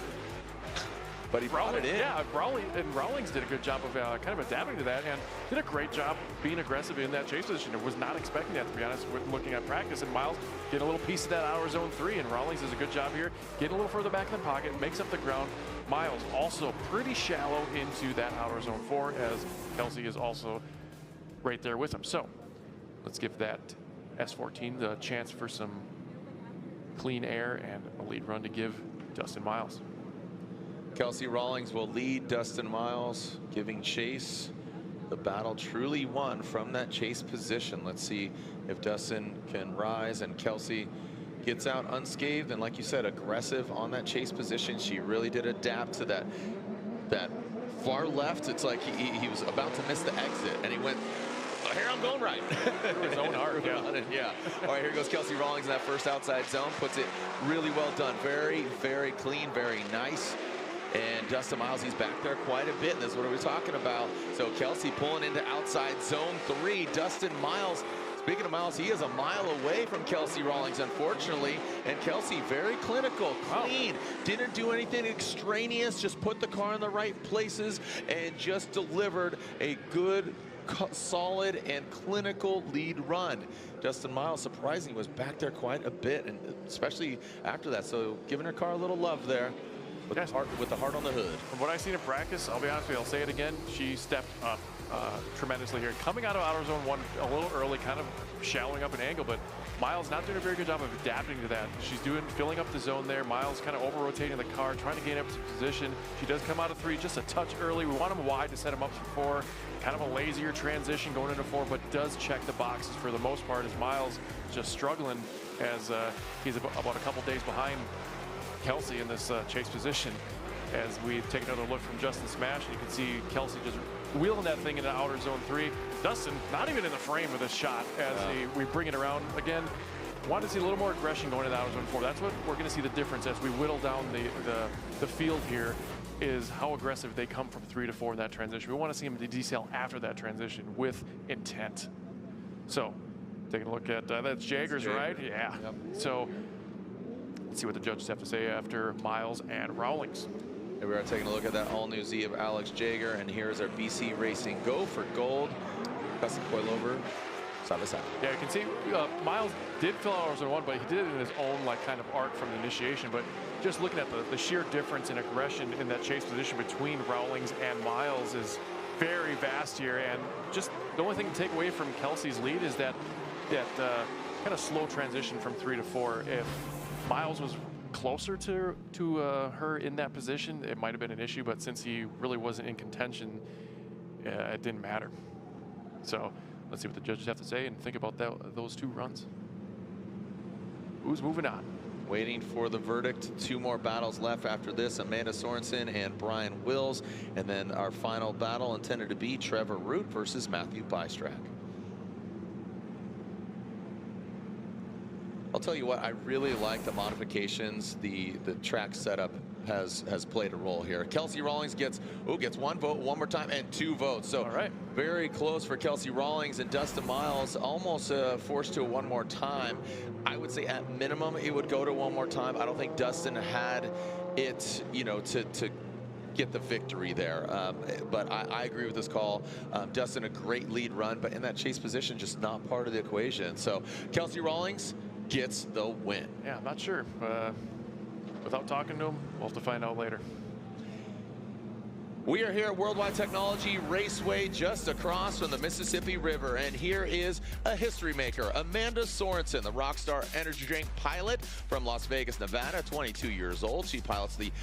But he brought it in. Yeah, Rawlings did a good job of kind of adapting to that and did a great job being aggressive in that chase position. I was not expecting that, to be honest, with looking at practice. And Miles getting a little piece of that outer zone 3, and Rawlings does a good job here, getting a little further back in the pocket, makes up the ground. Miles also pretty shallow into that outer zone 4, as Kelsey is also right there with him. So let's give that S14 the chance for some clean air and a lead run to give Dustin Miles. Kelsey Rawlings will lead Dustin Miles, giving chase. The battle truly won from that chase position. Let's see if Dustin can rise and Kelsey gets out unscathed. And like you said, aggressive on that chase position. She really did adapt to that far left. It's like he was about to miss the exit, and he went, oh, here I'm going right. His own arc, yeah. All right, here goes Kelsey Rawlings in that first outside zone. Puts it really well done. Very, very clean, very nice. And Dustin Miles, he's back there quite a bit, and this is what we're talking about. So Kelsey pulling into outside zone 3. Dustin Miles, speaking of Miles, he is a mile away from Kelsey Rawlings, unfortunately. And Kelsey, very clinical, clean, didn't do anything extraneous, just put the car in the right places and just delivered a good, solid, and clinical lead run. Dustin Miles, surprisingly, was back there quite a bit, and especially after that. So giving her car a little love there. With the heart on the hood. From what I've seen in practice, I'll be honest with you, I'll say it again, she stepped up tremendously here. Coming out of outer zone 1 a little early, kind of shallowing up an angle, but Miles not doing a very good job of adapting to that. She's filling up the zone there. Miles kind of over-rotating the car, trying to gain up some position. She does come out of 3 just a touch early. We want him wide to set him up for 4. Kind of a lazier transition going into 4, but does check the boxes for the most part, as Miles just struggling as he's about a couple days behind Kelsey in this chase position. As we take another look from Justin Smash, you can see Kelsey just wheeling that thing into outer zone 3. Dustin not even in the frame of this shot as we bring it around. Again, want to see a little more aggression going into outer zone 4. That's what we're going to see the difference as we whittle down the field here, is how aggressive they come from 3 to 4 in that transition. We want to see them decel after that transition with intent. So taking a look at that's Jagger's, right? Yeah. Yep. So let's see what the judges have to say after Miles and Rawlings. Here we are taking a look at that all-new Z of Alex Jagger, and here's our BC Racing Go for Gold. Custom coilover, side by side. Yeah, you can see Miles did fill out zone 1, but he did it in his own kind of arc from the initiation. But just looking at the sheer difference in aggression in that chase position between Rawlings and Miles is very vast here. And just the only thing to take away from Kelsey's lead is that kind of slow transition from 3 to 4. If Miles was closer to her in that position, it might have been an issue, but since he really wasn't in contention, it didn't matter. So let's see what the judges have to say and think about those 2 runs. Who's moving on? Waiting for the verdict. 2 more battles left after this. Amanda Sorenson and Brian Wills. And then our final battle intended to be Trevor Root versus Matthew Bystrak. I'll tell you what, I really like the modifications. The track setup has played a role here. Kelsey Rawlings gets 1 vote one more time and 2 votes. So very close for Kelsey Rawlings, and Dustin Miles almost forced to 1 more time. I would say at minimum it would go to 1 more time. I don't think Dustin had it, to get the victory there. But I agree with this call. Dustin, a great lead run, but in that chase position, just not part of the equation. So Kelsey Rawlings gets the win. Yeah, I'm not sure. Without talking to him, we'll have to find out later. We are here at Worldwide Technology Raceway, just across from the Mississippi River, and here is a history maker, Amanda Sorenson, the Rockstar Energy Drink pilot from Las Vegas, Nevada, 22 years old. She pilots the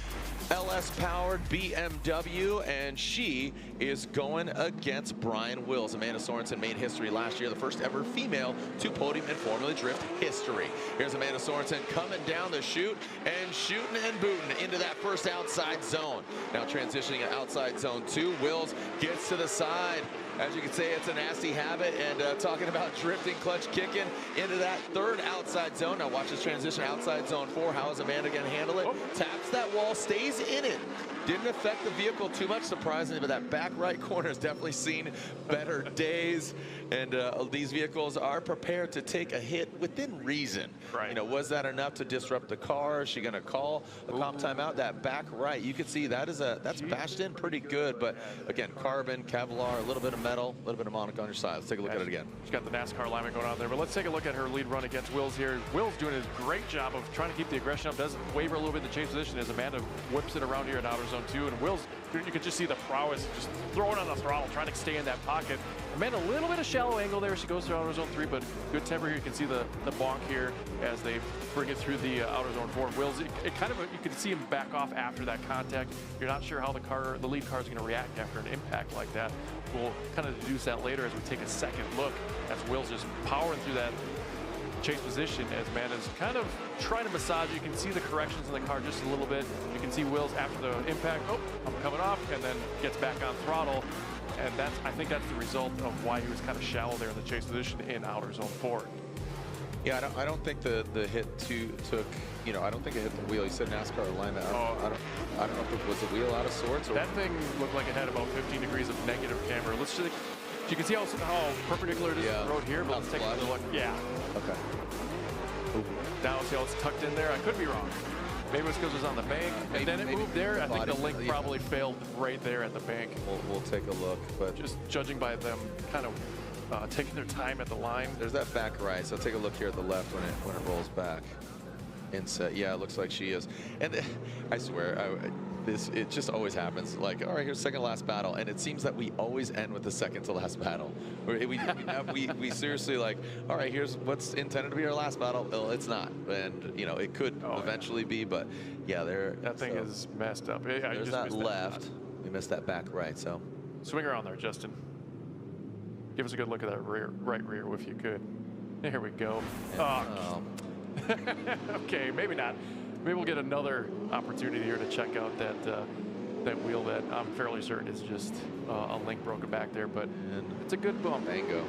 LS-powered BMW, and she is going against Brian Wills. Amanda Sorenson made history last year, the first ever female to podium in Formula Drift history. Here's Amanda Sorenson coming down the chute and shooting and booting into that first outside zone. Now transitioning it outside zone 2, Wills gets to the side. As you can see, it's a nasty habit, and talking about drifting, clutch kicking into that third outside zone. Now watch this transition outside zone 4. How is Amanda going to handle it? Taps that wall, stays in it. Didn't affect the vehicle too much, surprisingly, but that back right corner has definitely seen better days. And these vehicles are prepared to take a hit within reason. Right. You know, was that enough to disrupt the car? Is she going to call a comp timeout? That back right, you can see that is that's bashed in pretty good. But again, carbon, Kevlar, a little bit of metal, a little bit of Monaco on your side. Let's take a look at it again. She's got the NASCAR alignment going on there, but let's take a look at her lead run against Wills here. Wills doing a great job of trying to keep the aggression up, does waver a little bit in the chase position as Amanda whips it around here in outer zone 2, and Wills, you can just see the prowess, just throwing on the throttle, trying to stay in that pocket. Amanda, a little bit of shallow angle there. She goes through outer zone 3, but good temper here. You can see the bonk here as they bring it through the outer zone 4. Wills, it kind of, you can see him back off after that contact. You're not sure how the lead car is going to react after an impact like that. We'll kind of deduce that later as we take a second look as Wills just powering through that chase position as Amanda's kind of trying to massage. You can see the corrections in the car just a little bit. You can see Wills after the impact, oh, I'm coming off, and then gets back on throttle. And I think that's the result of why he was kind of shallow there in the chase position in outer zone 4. Yeah, I don't think the hit took, you know, I don't think it hit the wheel. You said NASCAR alignment. I don't know if it was the wheel out of sorts or. That thing looked like it had about 15 degrees of negative camber. Let's just, you can see how perpendicular it is to the road here, but let's take a look. Yeah. Okay. Ooh. Now see how it's tucked in there? I could be wrong. Maybe it's because it was on the bank, and then it moved there. I think the link probably failed right there at the bank. We'll take a look, but just judging by them kind of taking their time at the line. There's that back right, so take a look here at the left when it rolls back. Inset, yeah, it looks like she is. And I swear, it just always happens. Like, all right, here's second last battle, and it seems that we always end with the second to last battle. We seriously like, all right, here's what's intended to be our last battle. Well, it's not, and you know it could eventually be, but yeah, that thing is messed up. There's that left. We missed that back right. So swing around there, Justin. Give us a good look at that right rear if you could. There we go. Oh. Okay, maybe not. Maybe we'll get another opportunity here to check out that wheel that I'm fairly certain is just a link broken back there, but it's a good bump. Mango.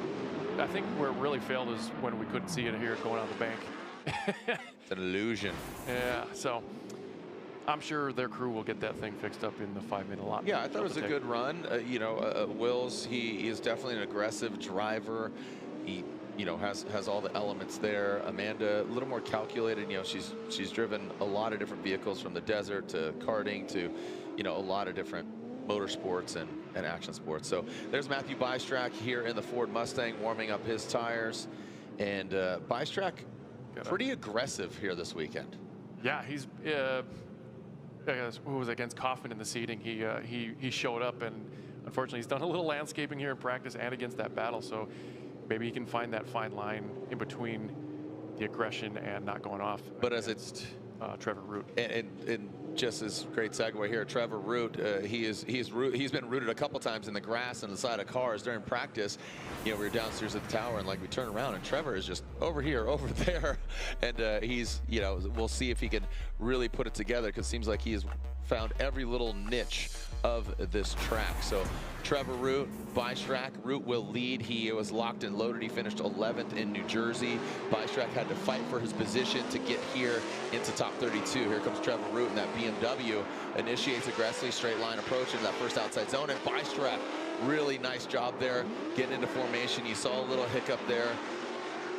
I think where it really failed is when we couldn't see it here going on the bank. It's an illusion. Yeah, so I'm sure their crew will get that thing fixed up in the 5-minute lot. Yeah, I thought it was a good run. You know, Wills, he is definitely an aggressive driver. He, you know, has all the elements there. Amanda, a little more calculated. You know, she's driven a lot of different vehicles from the desert to karting to, you know, a lot of different motorsports and action sports. So there's Matthew Bystrack here in the Ford Mustang warming up his tires. And Bystrack, pretty aggressive here this weekend. Yeah, he's who was against Kaufman in the seating. He showed up, and unfortunately he's done a little landscaping here in practice and against that battle. So maybe he can find that fine line in between the aggression and not going off. But as it's Trevor Root, and just as great segue here, Trevor Root, he's been rooted a couple times in the grass and the side of cars during practice. You know, we were downstairs at the tower, and like we turn around, and Trevor is just over here, over there, and he's, you know, we'll see if he can really put it together, because it seems like he has found every little niche of this track. So Trevor Root, Bystrack, Root will lead. He was locked and loaded. He finished 11th in New Jersey. Bystrack had to fight for his position to get here into top 32. Here comes Trevor Root, and that BMW initiates aggressively, straight line approach into that first outside zone. And Bystrack, really nice job there, getting into formation. You saw a little hiccup there.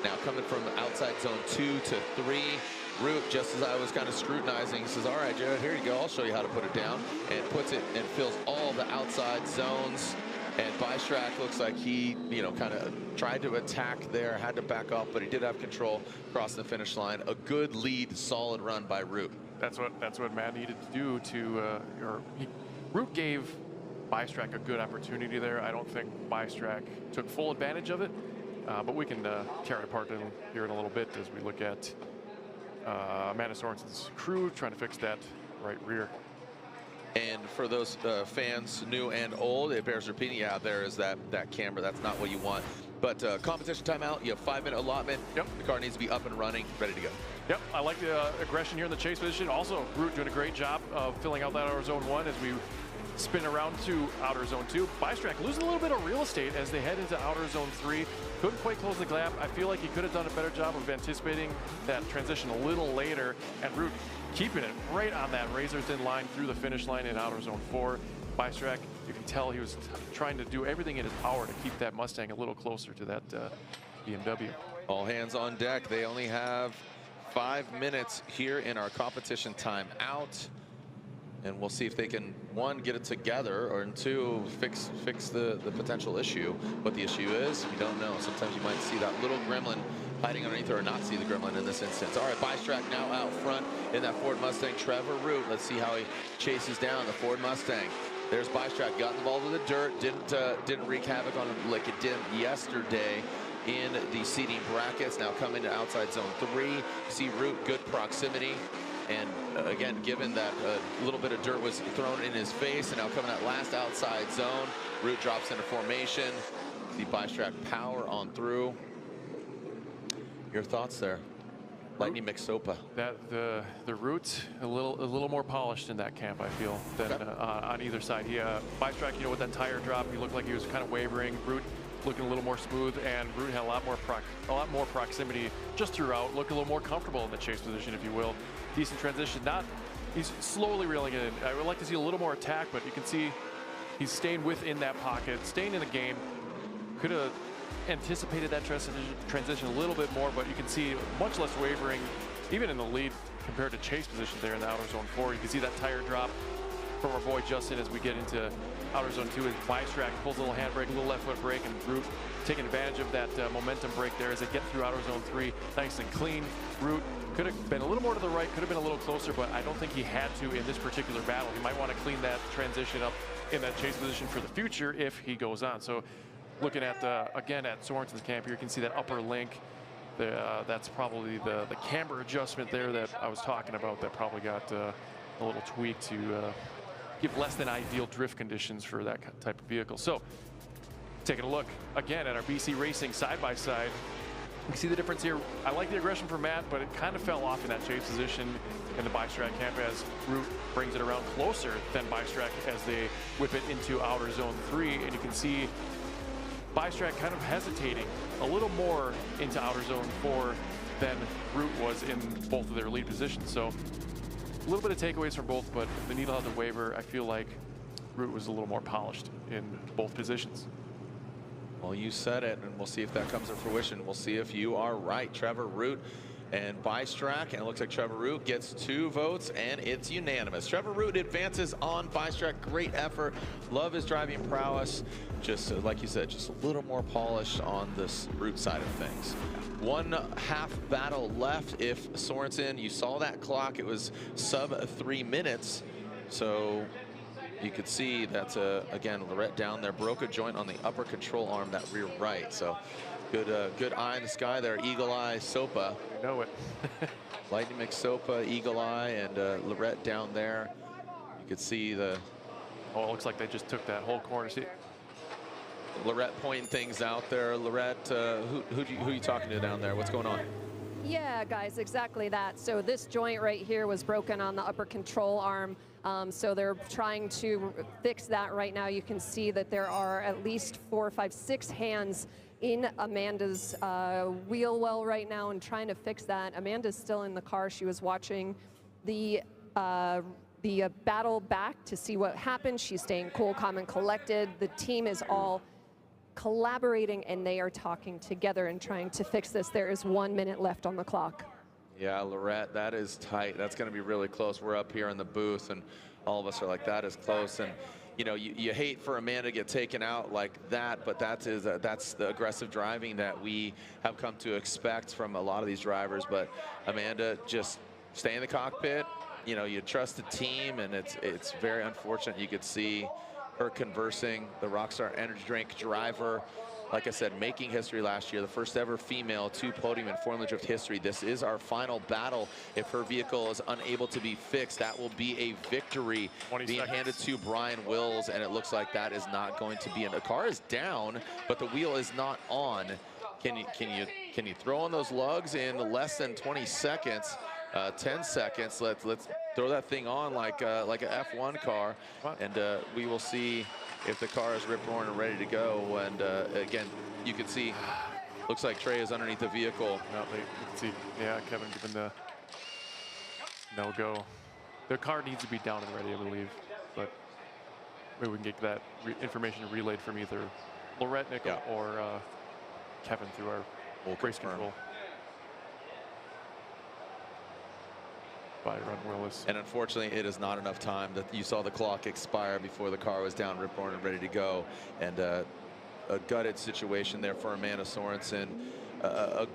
Now coming from outside zone 2 to 3. Root, just as I was kind of scrutinizing, he says, all right, Jared, here you go. I'll show you how to put it down. And puts it and fills all the outside zones. And Bystrack looks like he, you know, kind of tried to attack there, had to back off, but he did have control across the finish line. A good lead, solid run by Root. That's what Matt needed to do to, Root gave Bystrack a good opportunity there. I don't think Bystrack took full advantage of it, but we can tear it apart here in a little bit as we look at Amanda Sorenson's crew trying to fix that right rear. And for those fans, new and old, it bears repeating, yeah, there is that camber. That's not what you want. But competition timeout, you have 5-minute allotment. Yep. The car needs to be up and running, ready to go. Yep, I like the aggression here in the chase position. Also, Root doing a great job of filling out that outer zone 1 as we spin around to outer zone 2. Bystrack losing a little bit of real estate as they head into outer zone 3. Couldn't quite close the gap. I feel like he could have done a better job of anticipating that transition a little later, and Root keeping it right on that razor-thin line through the finish line in outer zone 4. Bystrack, you can tell he was trying to do everything in his power to keep that Mustang a little closer to that BMW. All hands on deck. They only have 5 minutes here in our competition timeout. And we'll see if they can, 1, get it together, or 2, fix the potential issue. What the issue is, we don't know. Sometimes you might see that little gremlin hiding underneath, or not see the gremlin in this instance. All right, Bystrack now out front in that Ford Mustang. Trevor Root, let's see how he chases down the Ford Mustang. There's Bystrack, got involved with the dirt, didn't wreak havoc on him like it did yesterday in the seating brackets. Now coming to outside zone 3. See Root, good proximity. And again, given that a little bit of dirt was thrown in his face, and now coming that last outside zone, Root drops into formation. The Bystrack power on through. Your thoughts there? Lightning McSopa. That the Root a little more polished in that camp, I feel, than on either side. He Bystrack, you know, with that tire drop, he looked like he was kind of wavering. Root looking a little more smooth, and Root had a lot more proximity just throughout. Looked a little more comfortable in the chase position, if you will. Decent transition. He's slowly reeling it in. I would like to see a little more attack, but you can see he's staying within that pocket, staying in the game. Could have anticipated that transition a little bit more, but you can see much less wavering, even in the lead compared to chase position there in the outer zone 4. You can see that tire drop from our boy Justin as we get into outer zone 2 as Bystrack pulls a little handbrake, a little left foot brake, and Root taking advantage of that momentum break there as they get through outer zone 3. Nice and clean. Root could have been a little more to the right, could have been a little closer, but I don't think he had to in this particular battle. He might want to clean that transition up in that chase position for the future if he goes on. So looking at, again, at Sorenson's camp here, you can see that upper link. That's probably the camber adjustment there that I was talking about that probably got a little tweak to give less than ideal drift conditions for that type of vehicle. So taking a look again at our BC Racing side-by-side. You can see the difference here. I like the aggression from Matt, but it kind of fell off in that chase position in the Bystrack camp as Root brings it around closer than Bystrack as they whip it into outer zone 3. And you can see Bystrack kind of hesitating a little more into outer zone 4 than Root was in both of their lead positions. So a little bit of takeaways from both, but the needle had to waver. I feel like Root was a little more polished in both positions. Well, you said it, and we'll see if that comes to fruition. We'll see if you are right. Trevor Root and Bystrack, and it looks like Trevor Root gets 2 votes, and it's unanimous. Trevor Root advances on Bystrack. Great effort. Love his driving prowess. Just like you said, just a little more polished on this Root side of things. 1/2 battle left. If Sorenson, you saw that clock, it was sub 3 minutes. So you could see that, again, Lorette down there broke a joint on the upper control arm, that rear right. So good eye in the sky there. Eagle Eye Sopa. You know it. Lightning McSopa, Eagle Eye, and Lorette down there. You could see the... Oh, it looks like they just took that whole corner. See, Lorette pointing things out there. Lorette, who are you talking to down there? What's going on? Yeah, guys, exactly that. So this joint right here was broken on the upper control arm. So they're trying to fix that right now. You can see that there are at least 4, 5, 6 hands in Amanda's wheel well right now and trying to fix that. Amanda's still in the car. She was watching the battle back to see what happened. She's staying cool, calm, and collected. The team is all collaborating, and they are talking together and trying to fix this. There is 1 minute left on the clock. Yeah, Lorette, that is tight. That's going to be really close. We're up here in the booth, and all of us are like, that is close. And you know, you hate for Amanda to get taken out like that, but that's the aggressive driving that we have come to expect from a lot of these drivers. But Amanda, just stay in the cockpit. You know, you trust the team, and it's very unfortunate. You could see her conversing, the Rockstar Energy Drink driver. Like I said, making history last year, the first ever female to podium in Formula Drift history. This is our final battle. If her vehicle is unable to be fixed, that will be a victory being handed to Brian Wills, and it looks like that is not going to be. And the car is down, but the wheel is not on. Can you throw on those lugs in less than 20 seconds? 10 seconds. Let's throw that thing on like a F1 car, and we will see if the car is rip-roaring and ready to go. And again, you can see, looks like Trey is underneath the vehicle. No, you can see, yeah, Kevin giving the no-go. The car needs to be down and ready, I believe, but maybe we can get that information relayed from either Lorette Nickel or Kevin through our race control. By Ron Willis. And unfortunately, it is not enough time. That you saw the clock expire before the car was down, rip-roaring and ready to go. And a gutted situation there for Amanda Sorenson. A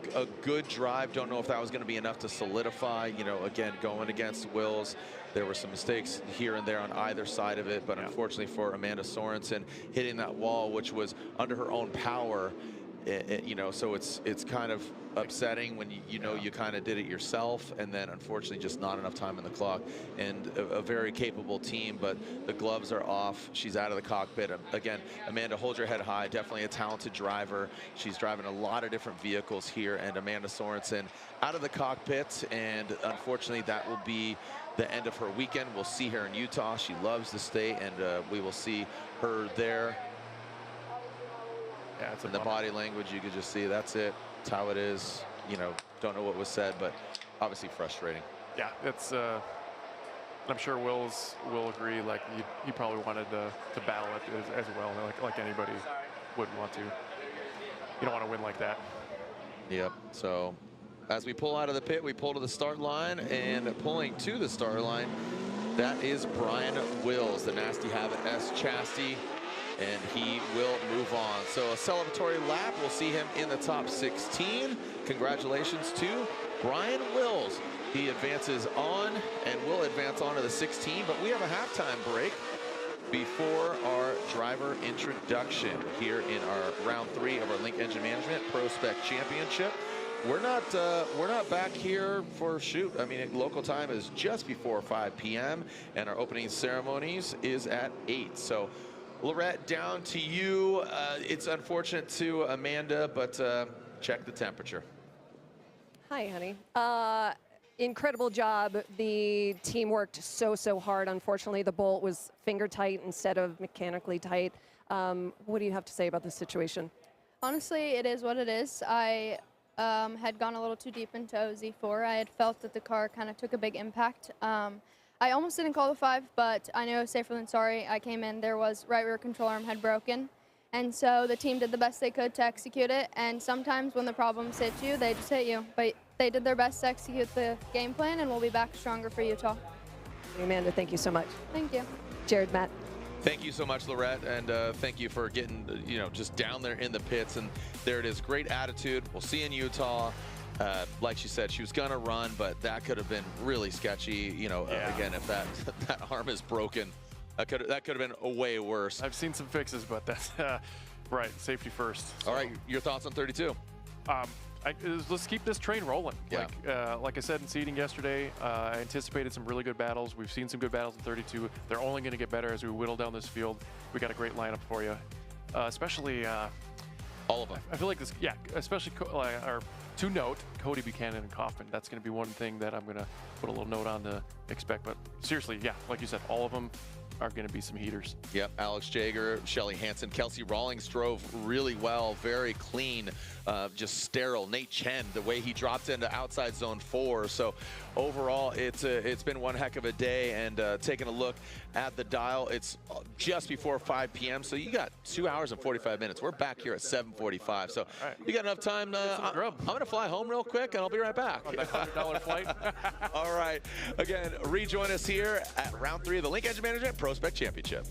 good drive. Don't know if that was going to be enough to solidify. You know, again, going against Wills. There were some mistakes here and there on either side of it, but unfortunately for Amanda Sorenson, hitting that wall, which was under her own power. You know, so it's kind of upsetting when you know you kind of did it yourself, and then unfortunately just not enough time in the clock. And a very capable team, but the gloves are off. She's out of the cockpit. Again, Amanda, hold your head high. Definitely a talented driver. She's driving a lot of different vehicles here, and Amanda Sorenson out of the cockpit, and unfortunately that will be the end of her weekend. We'll see her in Utah. She loves the state, and we will see her there. Yeah, it's in the body language, you could just see that's it. It's how it is. You know, don't know what was said, but obviously frustrating. Yeah, it's. I'm sure Wills will agree. Like he probably wanted to battle it as well, like anybody would want to. You don't want to win like that. Yep. So as we pull out of the pit, we pull to the start line, and pulling to the start line, that is Brian Wills, the Nasty Habit S chassis. And he will move on. So a celebratory lap. We'll see him in the top 16. Congratulations to Brian Wills. He advances on and will advance on to the 16. But we have a halftime break before our driver introduction here in our round 3 of our Link Engine Management ProSpec Championship. We're not back here for shoot. I mean, local time is just before 5 p.m. and our opening ceremonies is at 8. So. Lorette, down to you. It's unfortunate to Amanda, but check the temperature. Hi, honey. Incredible job. The team worked so hard. Unfortunately, the bolt was finger tight instead of mechanically tight. What do you have to say about this situation? Honestly, it is what it is. I had gone a little too deep into OZ4. I had felt that the car kind of took a big impact. I almost didn't call the 5, but I know safer than sorry. I came in, there was right rear control arm had broken. And so the team did the best they could to execute it. And sometimes when the problems hit you, they just hit you. But they did their best to execute the game plan, and we'll be back stronger for Utah. Amanda, thank you so much. Thank you. Jared, Matt. Thank you so much, Lorette, and thank you for getting, just down there in the pits. And there it is, great attitude. We'll see you in Utah. Like she said, she was gonna run, but that could have been really sketchy. Again, if that arm is broken, that could have been way worse. I've seen some fixes, but that's right. Safety first. All right, your thoughts on 32? Let's keep this train rolling. Yeah. Like I said in seating yesterday, I anticipated some really good battles. We've seen some good battles in 32. They're only going to get better as we whittle down this field. We got a great lineup for you, especially all of them. I feel like this, especially our to note, Cody, Buchanan, and Kaufman. That's going to be one thing that I'm going to put a little note on to expect. But seriously, like you said, all of them are going to be some heaters. Yep, Alex Jagger, Shelley, Hansen, Kelsey Rawlings drove really well, very clean, just sterile. Nate Chen, the way he dropped into outside zone 4. So overall, it's been one heck of a day. And taking a look at the dial, it's just before 5 p.m. So you got 2 hours and 45 minutes. We're back here at 7:45. So you got enough time. I'm going to fly home real quick, and I'll be right back. On that $100 flight. All right. Again, rejoin us here at round 3 of the Link Engine Management ProSpec Championship.